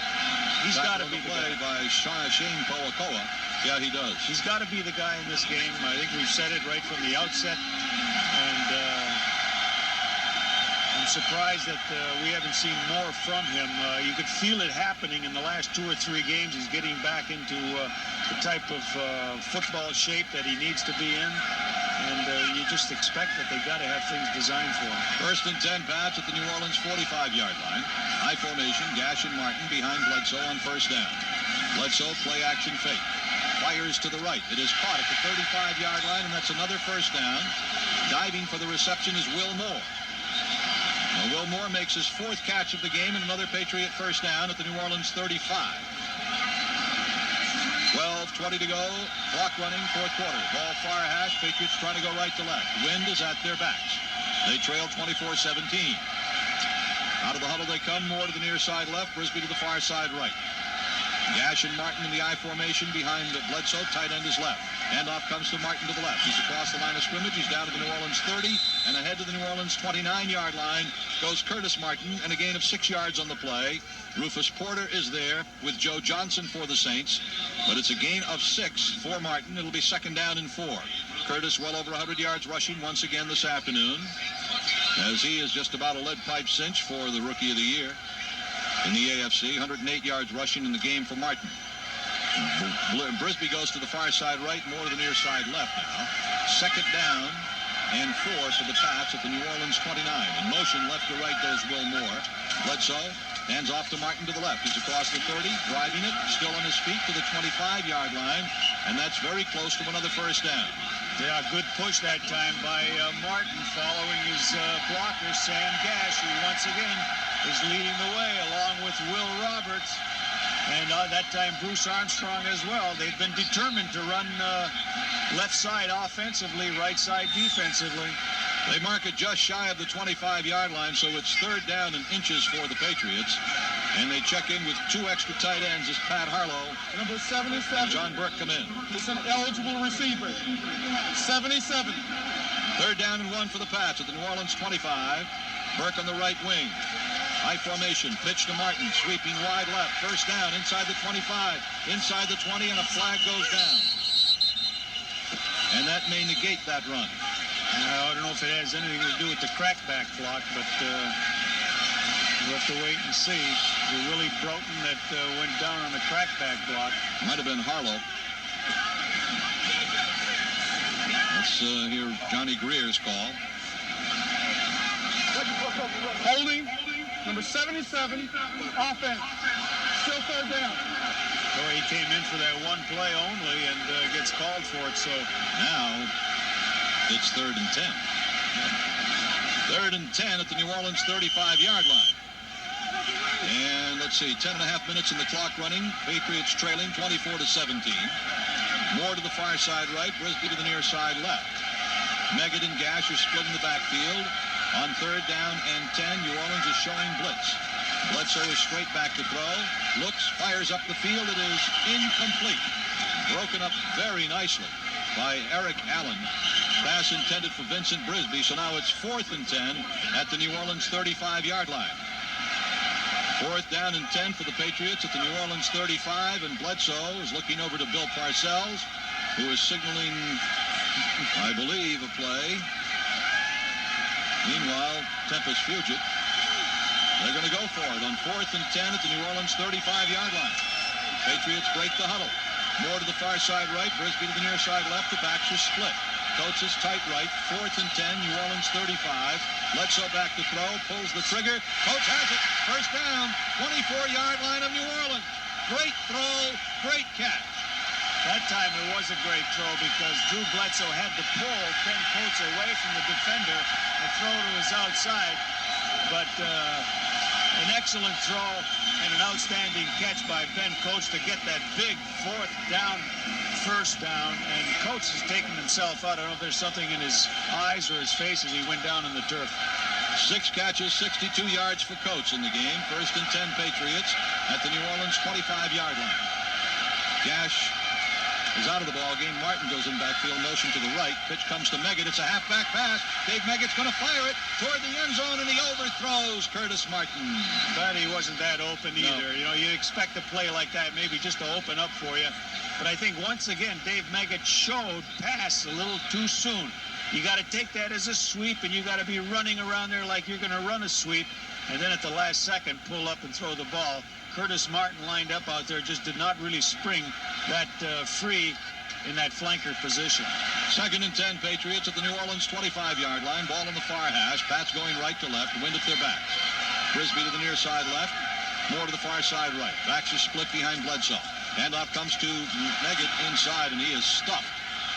He's got to be the play by Shane Powakoa. Yeah, he does. He's got to be the guy in this game. I think we've said it right from the outset. And surprised that we haven't seen more from him. You could feel it happening in the last 2 or 3 games. He's getting back into the type of football shape that he needs to be in. And you just expect that they got to have things designed for him. 1st and 10 Pats at the New Orleans 45-yard line. High formation, Gash and Martin behind Bledsoe on 1st down. Bledsoe play action fake. Fires to the right. It is caught at the 35-yard line, and that's another 1st down. Diving for the reception is Will Moore. Now, Will Moore makes his 4th catch of the game and another Patriot 1st down at the New Orleans 35. 12:20 to go. Clock running, 4th quarter. Ball far hash. Patriots trying to go right to left. Wind is at their backs. They trail 24-17. Out of the huddle they come. Moore to the near side left. Brisby to the far side right. Gash and Martin in the I formation behind Bledsoe. Tight end is left. Handoff comes to Martin to the left. He's across the line of scrimmage. He's down to the New Orleans 30 and ahead to the New Orleans 29-yard line goes Curtis Martin, and a gain of 6 yards on the play. Rufus Porter is there with Joe Johnson for the Saints, but it's a gain of 6 for Martin. It'll be 2nd down and 4. Curtis well over 100 yards rushing once again this afternoon, as he is just about a lead pipe cinch for the Rookie of the Year in the AFC. 108 yards rushing in the game for Martin. Brisby goes to the far side right, Moore to the near side left now. 2nd down and 4 for the Pats at the New Orleans 29. In motion, left to right goes Will Moore. Bledsoe hands off to Martin to the left. He's across the 30, driving it, still on his feet to the 25-yard line, and that's very close to another 1st down. Yeah, good push that time by Martin, following his blocker, Sam Gash, who once again is leading the way along with Will Roberts. And that time Bruce Armstrong as well. They've been determined to run left side offensively, right side defensively. They mark it just shy of the 25-yard line, so it's 3rd down and inches for the Patriots. And they check in with 2 extra tight ends as Pat Harlow, number 77, John Burke come in. It's an eligible receiver. 77. 3rd down and 1 for the Pats at the New Orleans 25. Burke on the right wing. High formation, pitch to Martin, sweeping wide left. 1st down, inside the 25, inside the 20, and a flag goes down. And that may negate that run. I don't know if it has anything to do with the crackback block, but we'll have to wait and see. Is it Willie Broughton that went down on the crackback block? Might have been Harlow. Let's hear Johnny Greer's call. Holding, number 77, offense. Still 3rd down. So he came in for that one play only and gets called for it. So now it's 3rd and 10. 3rd and 10 at the New Orleans 35-yard line. And let's see, 10.5 minutes in the clock running. Patriots trailing 24-17. Moore to the far side right, Brisby to the near side left. Meggett and Gash are split in the backfield. On 3rd down and 10, New Orleans is showing blitz. Bledsoe is straight back to throw. Looks, fires up the field. It is incomplete. Broken up very nicely by Eric Allen. Pass intended for Vincent Brisby. So now it's 4th and 10 at the New Orleans 35-yard line. 4th down and 10 for the Patriots at the New Orleans 35. And Bledsoe is looking over to Bill Parcells, who is signaling, I believe, a play. Meanwhile, Tempest Fugit, they're going to go for it on 4th and 10 at the New Orleans 35-yard line. Patriots break the huddle. Moore to the far side right, Brisby to the near side left. The backs are split. Coates is tight right. 4th and 10, New Orleans 35. Bledsoe back to throw, pulls the trigger. Coates has it. 1st down, 24-yard line of New Orleans. Great throw, great catch. That time it was a great throw because Drew Bledsoe had to pull Ben Coates away from the defender and throw to his outside. But an excellent throw and an outstanding catch by Ben Coates to get that big 4th down, 1st down. And Coates has taken himself out. I don't know if there's something in his eyes or his face as he went down on the turf. 6 catches, 62 yards for Coates in the game. 1st and 10 Patriots at the New Orleans 25-yard line. Gash is out of the ball game. Martin goes in backfield, motion to the right. Pitch comes to Meggett. It's a halfback pass. Dave Meggett's going to fire it toward the end zone, and he overthrows Curtis Martin. But he wasn't that open either. No. You know, you expect a play like that maybe just to open up for you. But I think once again, Dave Meggett showed pass a little too soon. You got to take that as a sweep, and you got to be running around there like you're going to run a sweep, and then at the last second pull up and throw the ball. Curtis Martin lined up out there, just did not really spring that free in that flanker position. 2nd and 10, Patriots at the New Orleans 25-yard line. Ball on the far hash. Pats going right to left. Wind at their backs. Frisbee to the near side left. Moore to the far side right. Backs are split behind Bledsoe. Handoff comes to Neggett inside, and he is stuffed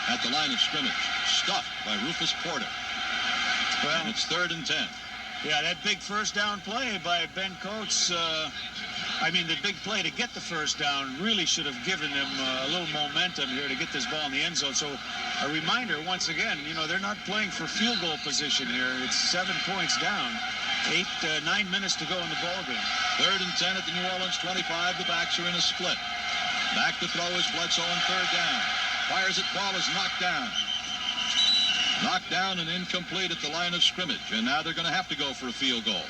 at the line of scrimmage. Stuffed by Rufus Porter. Well, and it's 3rd and 10. Yeah, that big first down play by Ben Coates, the big play to get the first down really should have given them a little momentum here to get this ball in the end zone. So a reminder, once again, they're not playing for field goal position here. It's 7 points down. 9 minutes to go in the ball game. 3rd and 10 at the New Orleans 25. The backs are in a split. Back to throw is Bledsoe on 3rd down. Fires it, ball is knocked down. Knocked down and incomplete at the line of scrimmage. And now they're going to have to go for a field goal.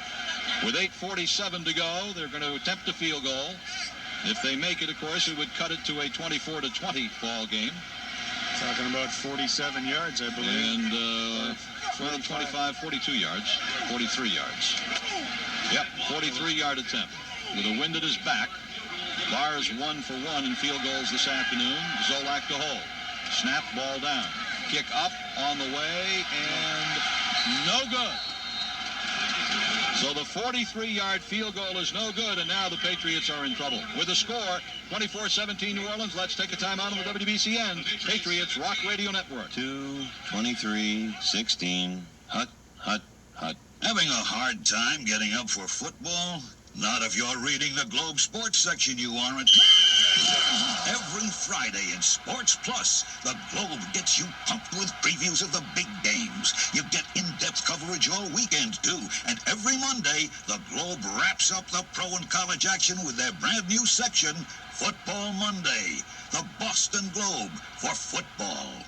With 8:47 to go, they're going to attempt a field goal. If they make it, of course, it would cut it to a 24-20 ball game. Talking about 47 yards, I believe. And, 25, 42 yards, 43 yards. Yep, 43-yard attempt. With a wind at his back. Barr is 1 for 1 in field goals this afternoon. Zolak to hold. Snap, ball down. Kick up, on the way, and no good. So the 43-yard field goal is no good, and now the Patriots are in trouble. With the score, 24-17 New Orleans. Let's take a timeout on the WBCN Patriots Rock Radio Network. 2:23:16. Hut, hut, hut. Having a hard time getting up for football? Not if you're reading the Globe Sports section, you aren't. Every Friday in Sports Plus, the Globe gets you pumped with previews of the big games. You get in-depth coverage all weekend, too. And every Monday, the Globe wraps up the pro and college action with their brand new section, Football Monday. The Boston Globe for football.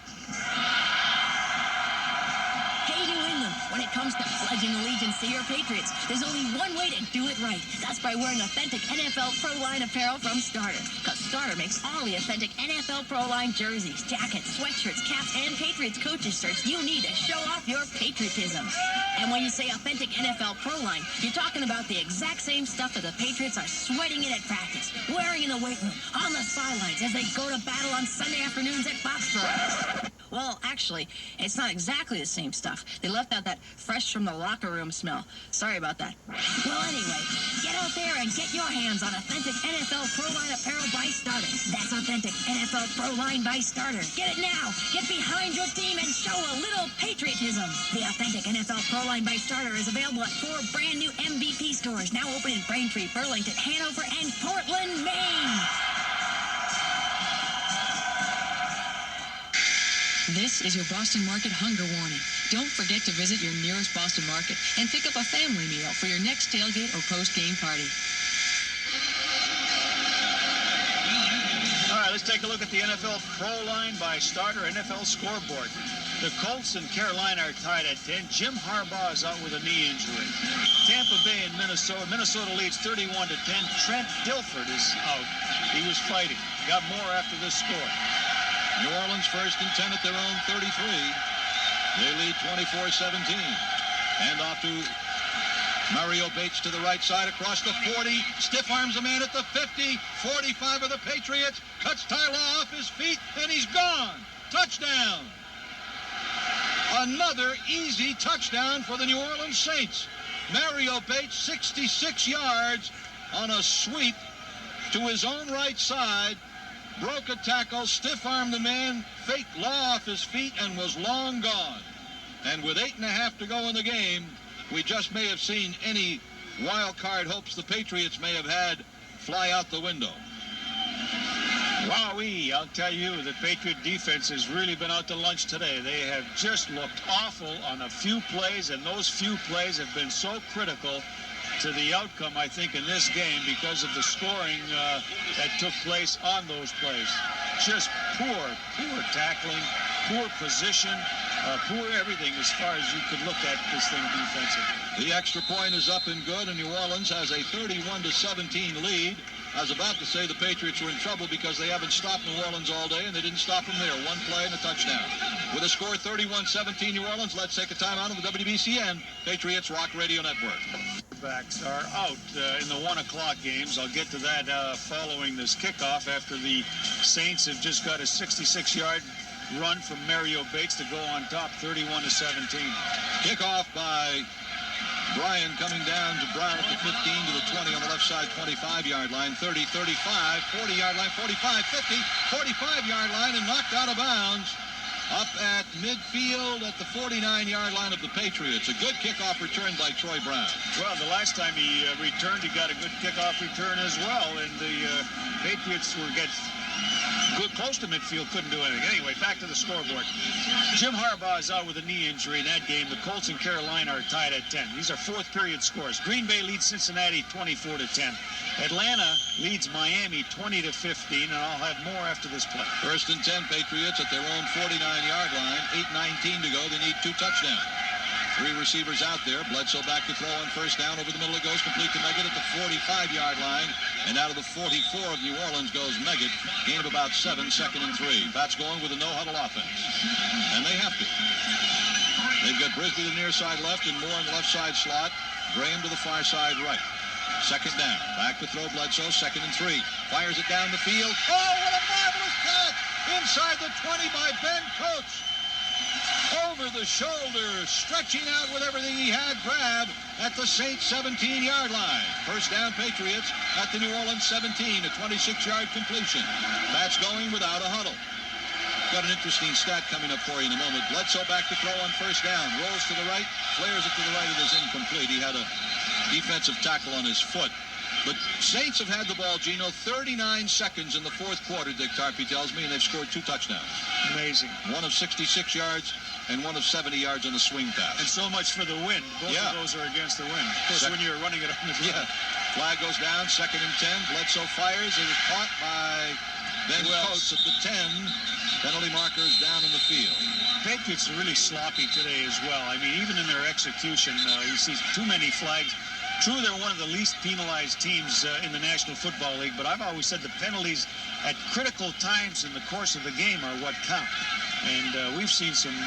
Hey, New England, when it comes to pledging allegiance to your Patriots, there's only one way to do it right. That's by wearing authentic NFL Pro Line apparel from Starter. Because Starter makes all the authentic NFL Pro Line jerseys, jackets, sweatshirts, caps, and Patriots coaches shirts you need to show off your patriotism. And when you say authentic NFL Pro Line, you're talking about the exact same stuff that the Patriots are sweating in at practice, wearing in the weight room, on the sidelines, as they go to battle on Sunday afternoons at Foxborough. Well, actually, it's not exactly the same stuff. They left out that fresh from the locker room smell. Sorry about that. Well, anyway, get out there and get your hands on authentic NFL Pro Line apparel by Starter. That's authentic NFL Pro Line by Starter. Get it now. Get behind your team and show a little patriotism. The authentic NFL Pro Line by Starter is available at 4 brand new MVP stores, now open in Braintree, Burlington, Hanover, and Portland, Maine. This is your Boston Market hunger warning. Don't forget to visit your nearest Boston Market and pick up a family meal for your next tailgate or post-game party. All right, let's take a look at the NFL Pro Line by Starter NFL scoreboard. The Colts and Carolina are tied at 10. Jim Harbaugh is out with a knee injury. Tampa Bay and Minnesota. Minnesota leads 31-10. Trent Dilford is out. He was fighting. Got more after this score. New Orleans 1st and 10 at their own 33. They lead 24-17. And off to Mario Bates to the right side across the 40. Stiff arms a man at the 50. 45 of the Patriots. Cuts Tyler off his feet, and he's gone. Touchdown. Another easy touchdown for the New Orleans Saints. Mario Bates, 66 yards on a sweep to his own right side. Broke a tackle, stiff-armed the man, faked Law off his feet, and was long gone. And with 8.5 to go in the game, we just may have seen any wild card hopes the Patriots may have had fly out the window. Wowee, I'll tell you, the Patriot defense has really been out to lunch today. They have just looked awful on a few plays, and those few plays have been so critical to the outcome, I think, in this game because of the scoring that took place on those plays. Just poor tackling, poor position, poor everything as far as you could look at this thing defensively. The extra point is up and good, and New Orleans has a 31-17 lead I was about to say the Patriots were in trouble because they haven't stopped New Orleans all day, and they didn't stop them there. One play and a touchdown. With a score 31-17 New Orleans, let's take a timeout on the WBCN Patriots Rock Radio Network. Backs are out in the 1 o'clock games. I'll get to that following this kickoff after the Saints have just got a 66-yard run from Mario Bates to go on top, 31-17. Kickoff by Bryan coming down to Brown at the 15 to the 20 on the left side, 25-yard line, 30, 35, 40-yard line, 45, 50, 45-yard line, and knocked out of bounds up at midfield at the 49-yard line of the Patriots. A good kickoff return by Troy Brown. Well, the last time he returned, he got a good kickoff return as well, and the Patriots were good close to midfield, couldn't do anything. Anyway, back to the scoreboard. Jim Harbaugh is out with a knee injury in that game. The Colts and Carolina are tied at 10. These are fourth period scores. Green Bay leads Cincinnati 24-10. Atlanta leads Miami 20-15, and I'll have more after this play. First and 10, Patriots at their own 49-yard line. 8:19 to go. They need 2 touchdowns. 3 receivers out there. Bledsoe back to throw on first down. Over the middle it goes, complete to Meggett at the 45-yard line. And out of the 44 of New Orleans goes Meggett. Gain of about 7, 2nd and 3. Pats going with a no-huddle offense. And they have to. They've got Brisby to the near side left and Moore in the left side slot. Graham to the far side right. Second down. Back to throw Bledsoe. 2nd and 3. Fires it down the field. Oh, what a marvelous catch! Inside the 20 by Ben Coates. Over the shoulder, stretching out with everything he had, grab at the Saints 17-yard line. First down Patriots at the New Orleans 17, a 26-yard completion. Pats going without a huddle. Got an interesting stat coming up for you in a moment. Bledsoe back to throw on first down. Rolls to the right, flares it to the right. It is incomplete. He had a defensive tackle on his foot. But Saints have had the ball, Gino, 39 seconds in the fourth quarter, Dick Tarpey tells me, and they've scored 2 touchdowns. Amazing. One of 66 yards and one of 70 yards on the swing pass. And so much for the win. Both of those are against the wind. Of course, when you're running it on the ground. Flag goes down, 2nd and 10. Bledsoe fires. It is caught by Ben Coates at the 10. Penalty markers down in the field. Patriots are really sloppy today as well. I mean, even in their execution, you see too many flags. True, they're one of the least penalized teams in the National Football League, but I've always said the penalties at critical times in the course of the game are what count. And we've seen some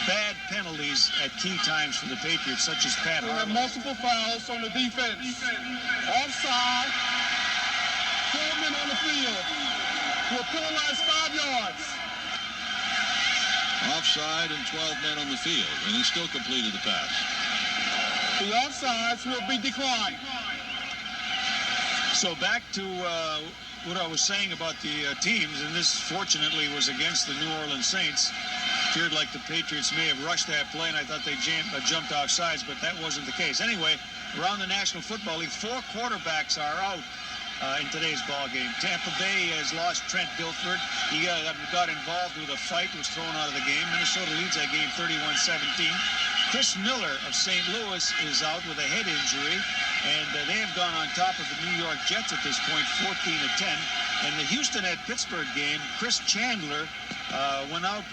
bad penalties at key times for the Patriots, such as Pat Harbaugh. We have multiple fouls on the defense. Offside. 12 men on the field. We're penalized 5 yards. Offside and 12 men on the field, and he still completed the pass. The offsides will be declined. So back to what I was saying about the teams, and this fortunately was against the New Orleans Saints. Appeared like the Patriots may have rushed that play, and I thought they jumped off sides, but that wasn't the case. Anyway, around the National Football League, 4 quarterbacks are out in today's ball game. Tampa Bay has lost Trent Dilford. He got involved with a fight, was thrown out of the game. Minnesota leads that game 31-17. Chris Miller of St. Louis is out with a head injury, and they have gone on top of the New York Jets at this point, 14-10. And the Houston at Pittsburgh game, Chris Chandler went out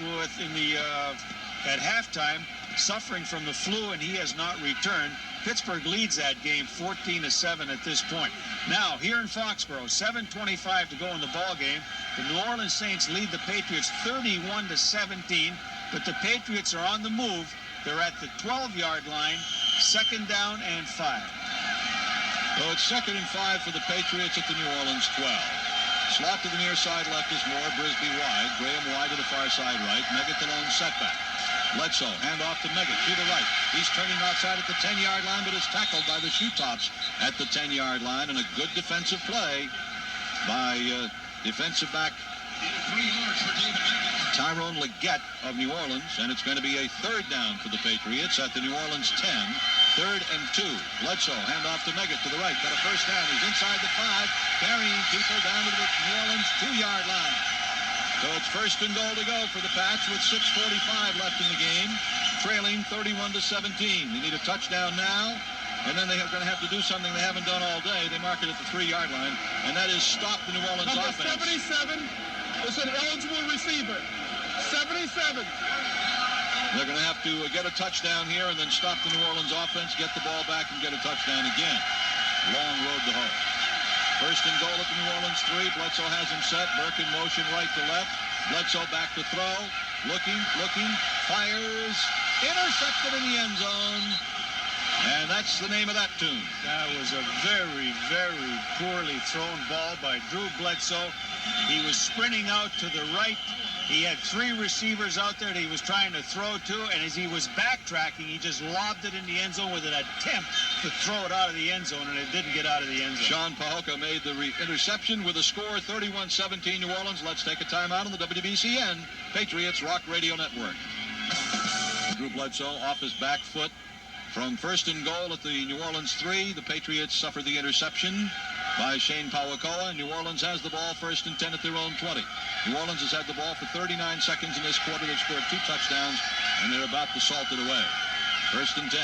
at halftime, suffering from the flu, and he has not returned. Pittsburgh leads that game 14-7 at this point. Now, here in Foxborough, 7:25 to go in the ball game. The New Orleans Saints lead the Patriots 31-17, but the Patriots are on the move. They're at the 12-yard line, 2nd down and 5. So it's 2nd and 5 for the Patriots at the New Orleans 12. Slot to the near side left is Moore, Brisby wide, Graham wide to the far side right, Meggett the lone setback. Bledsoe, hand off to Meggett to the right. He's turning outside at the 10-yard line, but is tackled by the shoe-tops at the 10-yard line, and a good defensive play by defensive back Tyrone Leggett of New Orleans, and it's going to be a 3rd down for the Patriots at the New Orleans 10. 3rd and 2. Bledsoe, hand off to Meggett to the right. Got a first down. He's inside the 5, carrying people down to the New Orleans 2-yard line. So it's 1st and goal to go for the Pats with 6:45 left in the game, trailing 31-17. They need a touchdown now, and then they're going to have to do something they haven't done all day. They mark it at the 3-yard line, and that is stop the New Orleans Number offense. 77 is an eligible receiver. 77. They're going to have to get a touchdown here and then stop the New Orleans offense, get the ball back, and get a touchdown again. Long road to hoe. First and goal at the New Orleans 3. Bledsoe has him set. Burke in motion right to left. Bledsoe back to throw. Looking, fires. Intercepted in the end zone. And that's the name of that tune. That was a very, very poorly thrown ball by Drew Bledsoe. He was sprinting out to the right. He had 3 receivers out there that he was trying to throw to, and as he was backtracking, he just lobbed it in the end zone with an attempt to throw it out of the end zone, and it didn't get out of the end zone. Sean Pahoka made the interception with a score 31-17 New Orleans. Let's take a timeout on the WBCN Patriots Rock Radio Network. Drew Bledsoe off his back foot from first and goal at the New Orleans 3. The Patriots suffered the interception by Shane Pawakoa. New Orleans has the ball first and 10 at their own 20. New Orleans has had the ball for 39 seconds in this quarter. They've scored 2 touchdowns, and they're about to salt it away. First and 10.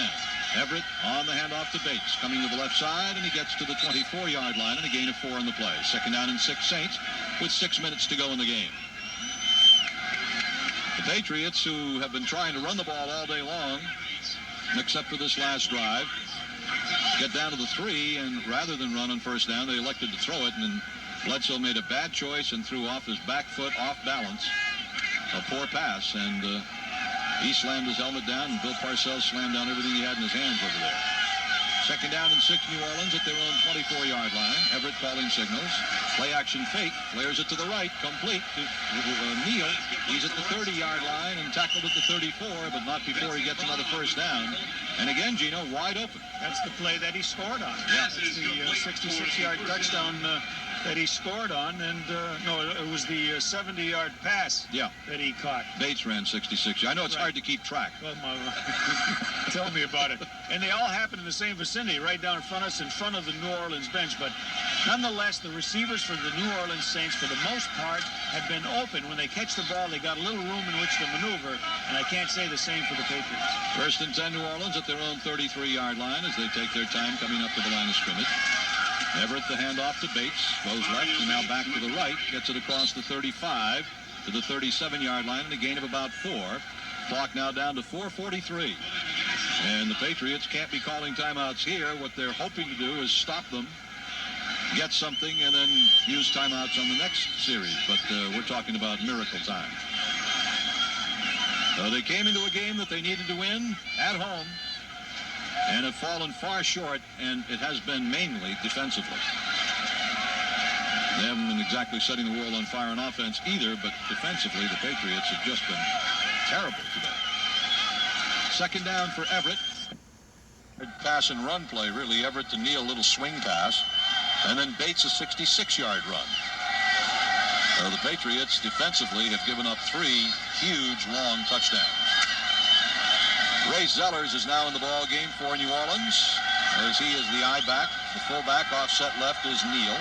Everett on the handoff to Bates, coming to the left side, and he gets to the 24-yard line, and a gain of 4 on the play. Second down and 6 Saints with 6 minutes to go in the game. The Patriots, who have been trying to run the ball all day long, except for this last drive, get down to the 3, and rather than run on first down, they elected to throw it, and then Bledsoe made a bad choice and threw off his back foot, off balance. A poor pass, and he slammed his helmet down, and Bill Parcells slammed down everything he had in his hands over there. Second down and 6 New Orleans at their own 24-yard line. Everett calling signals. Play action fake. Flares it to the right. Complete to Neal. He's at the 30-yard line and tackled at the 34, but not before he gets another first down. And again, Gino, wide open. That's the play that he scored on. Yeah. That's the 66-yard touchdown that he scored on, and no, it was the 70-yard pass that he caught. Bates ran 66. I know it's hard to keep track. Well, tell me about it. And they all happen in the same vicinity, right down in front of us, in front of the New Orleans bench. But nonetheless, the receivers for the New Orleans Saints, for the most part, have been open. When they catch the ball, they got a little room in which to maneuver, and I can't say the same for the Patriots. First and 10 New Orleans at their own 33-yard line as they take their time coming up to the line of scrimmage. Everett the handoff to Bates, goes left and now back to the right, gets it across the 35 to the 37-yard line and a gain of about 4. Clock now down to 4:43. And the Patriots can't be calling timeouts here. What they're hoping to do is stop them, get something, and then use timeouts on the next series. But we're talking about miracle time. They came into a game that they needed to win at home, and have fallen far short, and it has been mainly defensively. They haven't been exactly setting the world on fire on offense either, but defensively, the Patriots have just been terrible today. Second down for Everett. Pass and run play, really. Everett to Neal, little swing pass. And then Bates a 66-yard run. The Patriots defensively have given up 3 huge, long touchdowns. Ray Zellers is now in the ball game for New Orleans, as he is the I-back. The fullback offset left is Neal.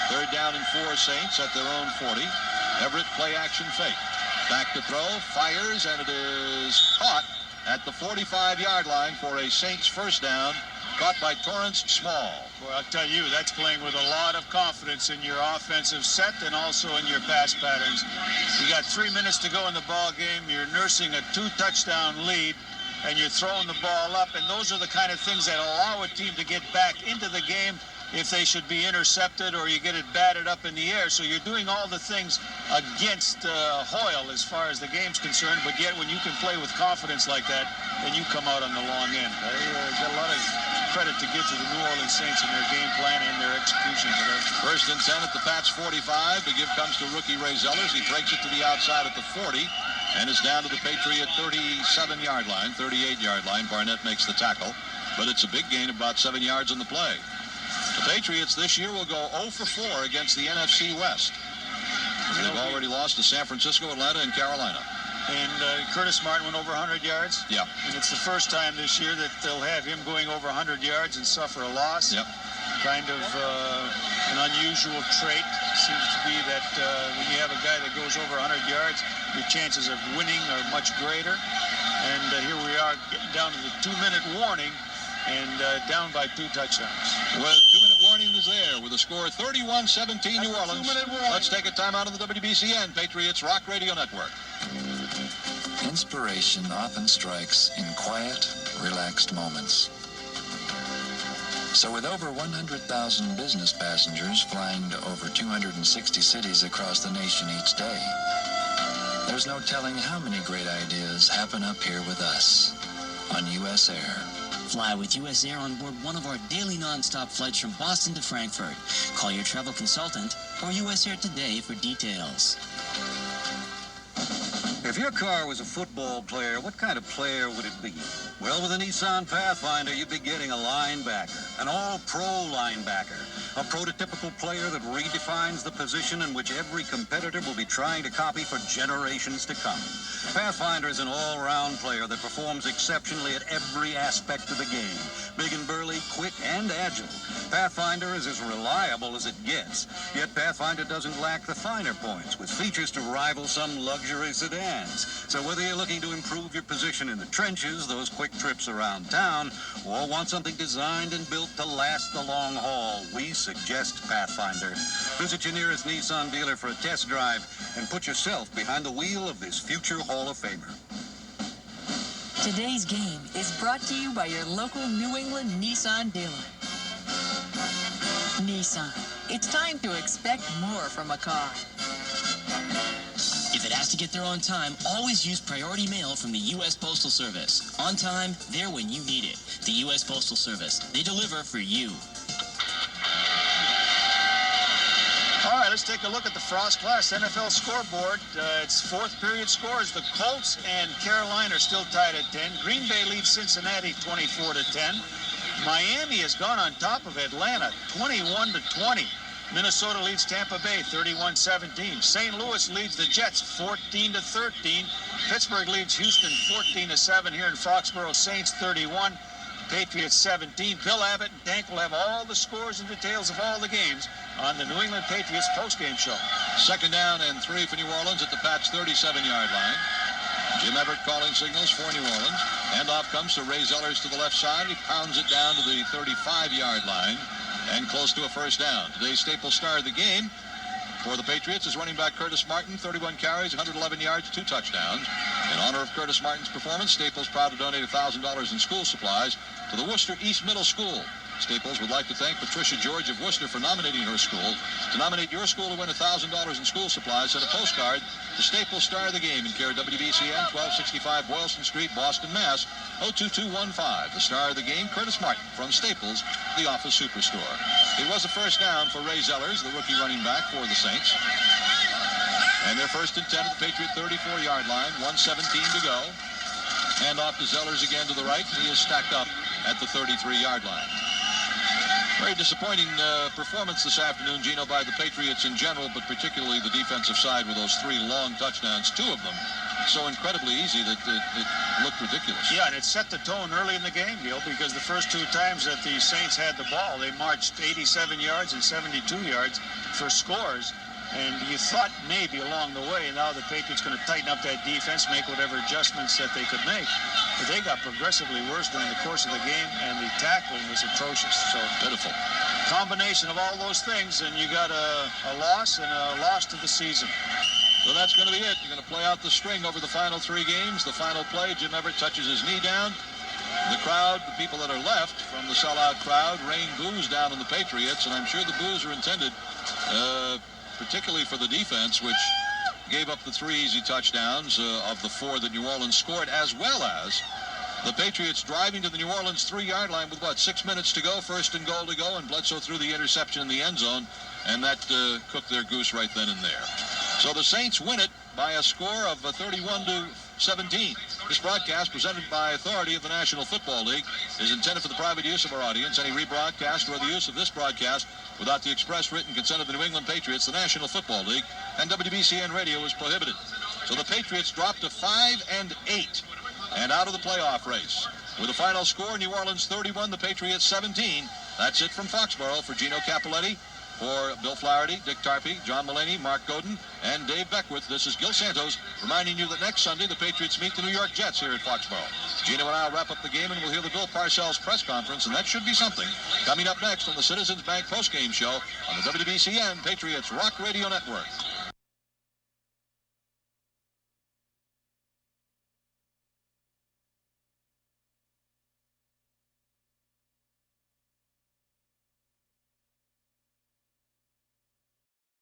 Third down and 4 Saints at their own 40. Everett play action fake. Back to throw, fires, and it is caught at the 45-yard line for a Saints first down, caught by Torrance Small. Well, I'll tell you, that's playing with a lot of confidence in your offensive set and also in your pass patterns. You got 3 minutes to go in the ball game. You're nursing a 2-touchdown lead, and you're throwing the ball up, and those are the kind of things that allow a team to get back into the game if they should be intercepted or you get it batted up in the air. So you're doing all the things against Hoyle as far as the game's concerned, but yet when you can play with confidence like that, then you come out on the long end. They got a lot of credit to give to the New Orleans Saints in their game plan and their execution today. First and 10 at the Pats 45. The give comes to rookie Ray Zellers. He breaks it to the outside at the 40 and is down to the Patriot 37-yard line, 38-yard line. Barnett makes the tackle, but it's a big gain, about 7 yards on the play. The Patriots this year will go 0 for 4 against the NFC West. They've already lost to San Francisco, Atlanta, and Carolina. And Curtis Martin went over 100 yards. Yeah. And it's the first time this year that they'll have him going over 100 yards and suffer a loss. Yep. Kind of an unusual trait. Seems to be that when you have a guy that goes over 100 yards, your chances of winning are much greater. And here we are getting down to the 2-minute warning and down by 2 touchdowns. Well, 2-minute warning is there with a score 31-17 New Orleans. Let's take a timeout on the WBCN Patriots Rock Radio Network. Inspiration often strikes in quiet, relaxed moments. So with over 100,000 business passengers flying to over 260 cities across the nation each day, there's no telling how many great ideas happen up here with us on U.S. Air. Fly with U.S. Air on board one of our daily nonstop flights from Boston to Frankfurt. Call your travel consultant or U.S. Air today for details. If your car was a football player, what kind of player would it be? Well, with a Nissan Pathfinder, you'd be getting a linebacker, an all-pro linebacker, a prototypical player that redefines the position in which every competitor will be trying to copy for generations to come. Pathfinder is an all-round player that performs exceptionally at every aspect of the game. Big and burly, quick and agile. Pathfinder is as reliable as it gets, yet Pathfinder doesn't lack the finer points, with features to rival some luxury sedans. So whether you're looking to improve your position in the trenches, those quick trips around town, or want something designed and built to last the long haul, we suggest Pathfinder. Visit your nearest Nissan dealer for a test drive and put yourself behind the wheel of this future Hall of Famer. Today's game is brought to you by your local New England Nissan dealer. Nissan. It's time to expect more from a car. If it has to get there on time, always use priority mail from the U.S. Postal Service. On time, there when you need it. The U.S. Postal Service. They deliver for you. All right, let's take a look at the Frost Class NFL scoreboard. It's fourth period scores. The Colts and Carolina are still tied at 10. Green Bay leads Cincinnati 24-10. Miami has gone on top of Atlanta 21-20. Minnesota leads Tampa Bay 31-17. St. Louis leads the Jets 14-13. Pittsburgh leads Houston 14-7 here in Foxborough. Saints 31, Patriots 17. Bill Abbott and Dank will have all the scores and details of all the games on the New England Patriots postgame show. Second down and 3 for New Orleans at the Pats' 37-yard line. Jim Everett calling signals for New Orleans. Handoff comes to Ray Zellers to the left side. He pounds it down to the 35-yard line and close to a first down. Today's Staples star of the game for the Patriots is running back Curtis Martin, 31 carries, 111 yards, 2 touchdowns. In honor of Curtis Martin's performance, Staples proud to donate $1,000 in school supplies to the Worcester East Middle School. Staples would like to thank Patricia George of Worcester for nominating her school. To nominate your school to win $1,000 in school supplies, send a postcard to Staples Star of the Game in care of WBCN, 1265 Boylston Street, Boston, Mass. 02215. The Star of the Game, Curtis Martin from Staples, the office superstore. It was a first down for Ray Zellers, the rookie running back for the Saints. And they're first and 10 at the Patriot 34-yard line, 1:17 to go. Hand off to Zellers again to the right, and he is stacked up at the 33-yard line. Very disappointing performance this afternoon, Gino, by the Patriots in general, but particularly the defensive side with those 3 long touchdowns, 2 of them so incredibly easy that it looked ridiculous. Yeah, and it set the tone early in the game, Gil, because the first 2 times that the Saints had the ball, they marched 87 yards and 72 yards for scores. And you thought maybe along the way, now the Patriots going to tighten up that defense, make whatever adjustments that they could make. But they got progressively worse during the course of the game, and the tackling was atrocious. So pitiful. Combination of all those things, and you got a loss and a loss to the season. So that's going to be it. You're going to play out the string over the final 3 games. The final play, Jim Everett touches his knee down. The crowd, the people that are left from the sellout crowd, rain boos down on the Patriots, and I'm sure the boos are intended particularly for the defense, which gave up the 3 easy touchdowns of the 4 that New Orleans scored, as well as the Patriots driving to the New Orleans 3-yard line with, 6 minutes to go, first and goal to go, and Bledsoe threw the interception in the end zone, and that cooked their goose right then and there. So the Saints win it by a score of 31-17. This broadcast, presented by authority of the National Football League, is intended for the private use of our audience. Any rebroadcast or the use of this broadcast without the express written consent of the New England Patriots, the National Football League, and WBCN Radio is prohibited. So the Patriots dropped to 5-8 and out of the playoff race. With a final score, New Orleans 31, the Patriots 17. That's it from Foxborough. For Gino Cappelletti, for Bill Flaherty, Dick Tarpey, John Mulaney, Mark Godin, and Dave Beckwith, this is Gil Santos reminding you that next Sunday the Patriots meet the New York Jets here at Foxborough. Gino and I will wrap up the game, and we'll hear the Bill Parcells press conference, and that should be something. Coming up next on the Citizens Bank postgame show on the WBCN Patriots Rock Radio Network.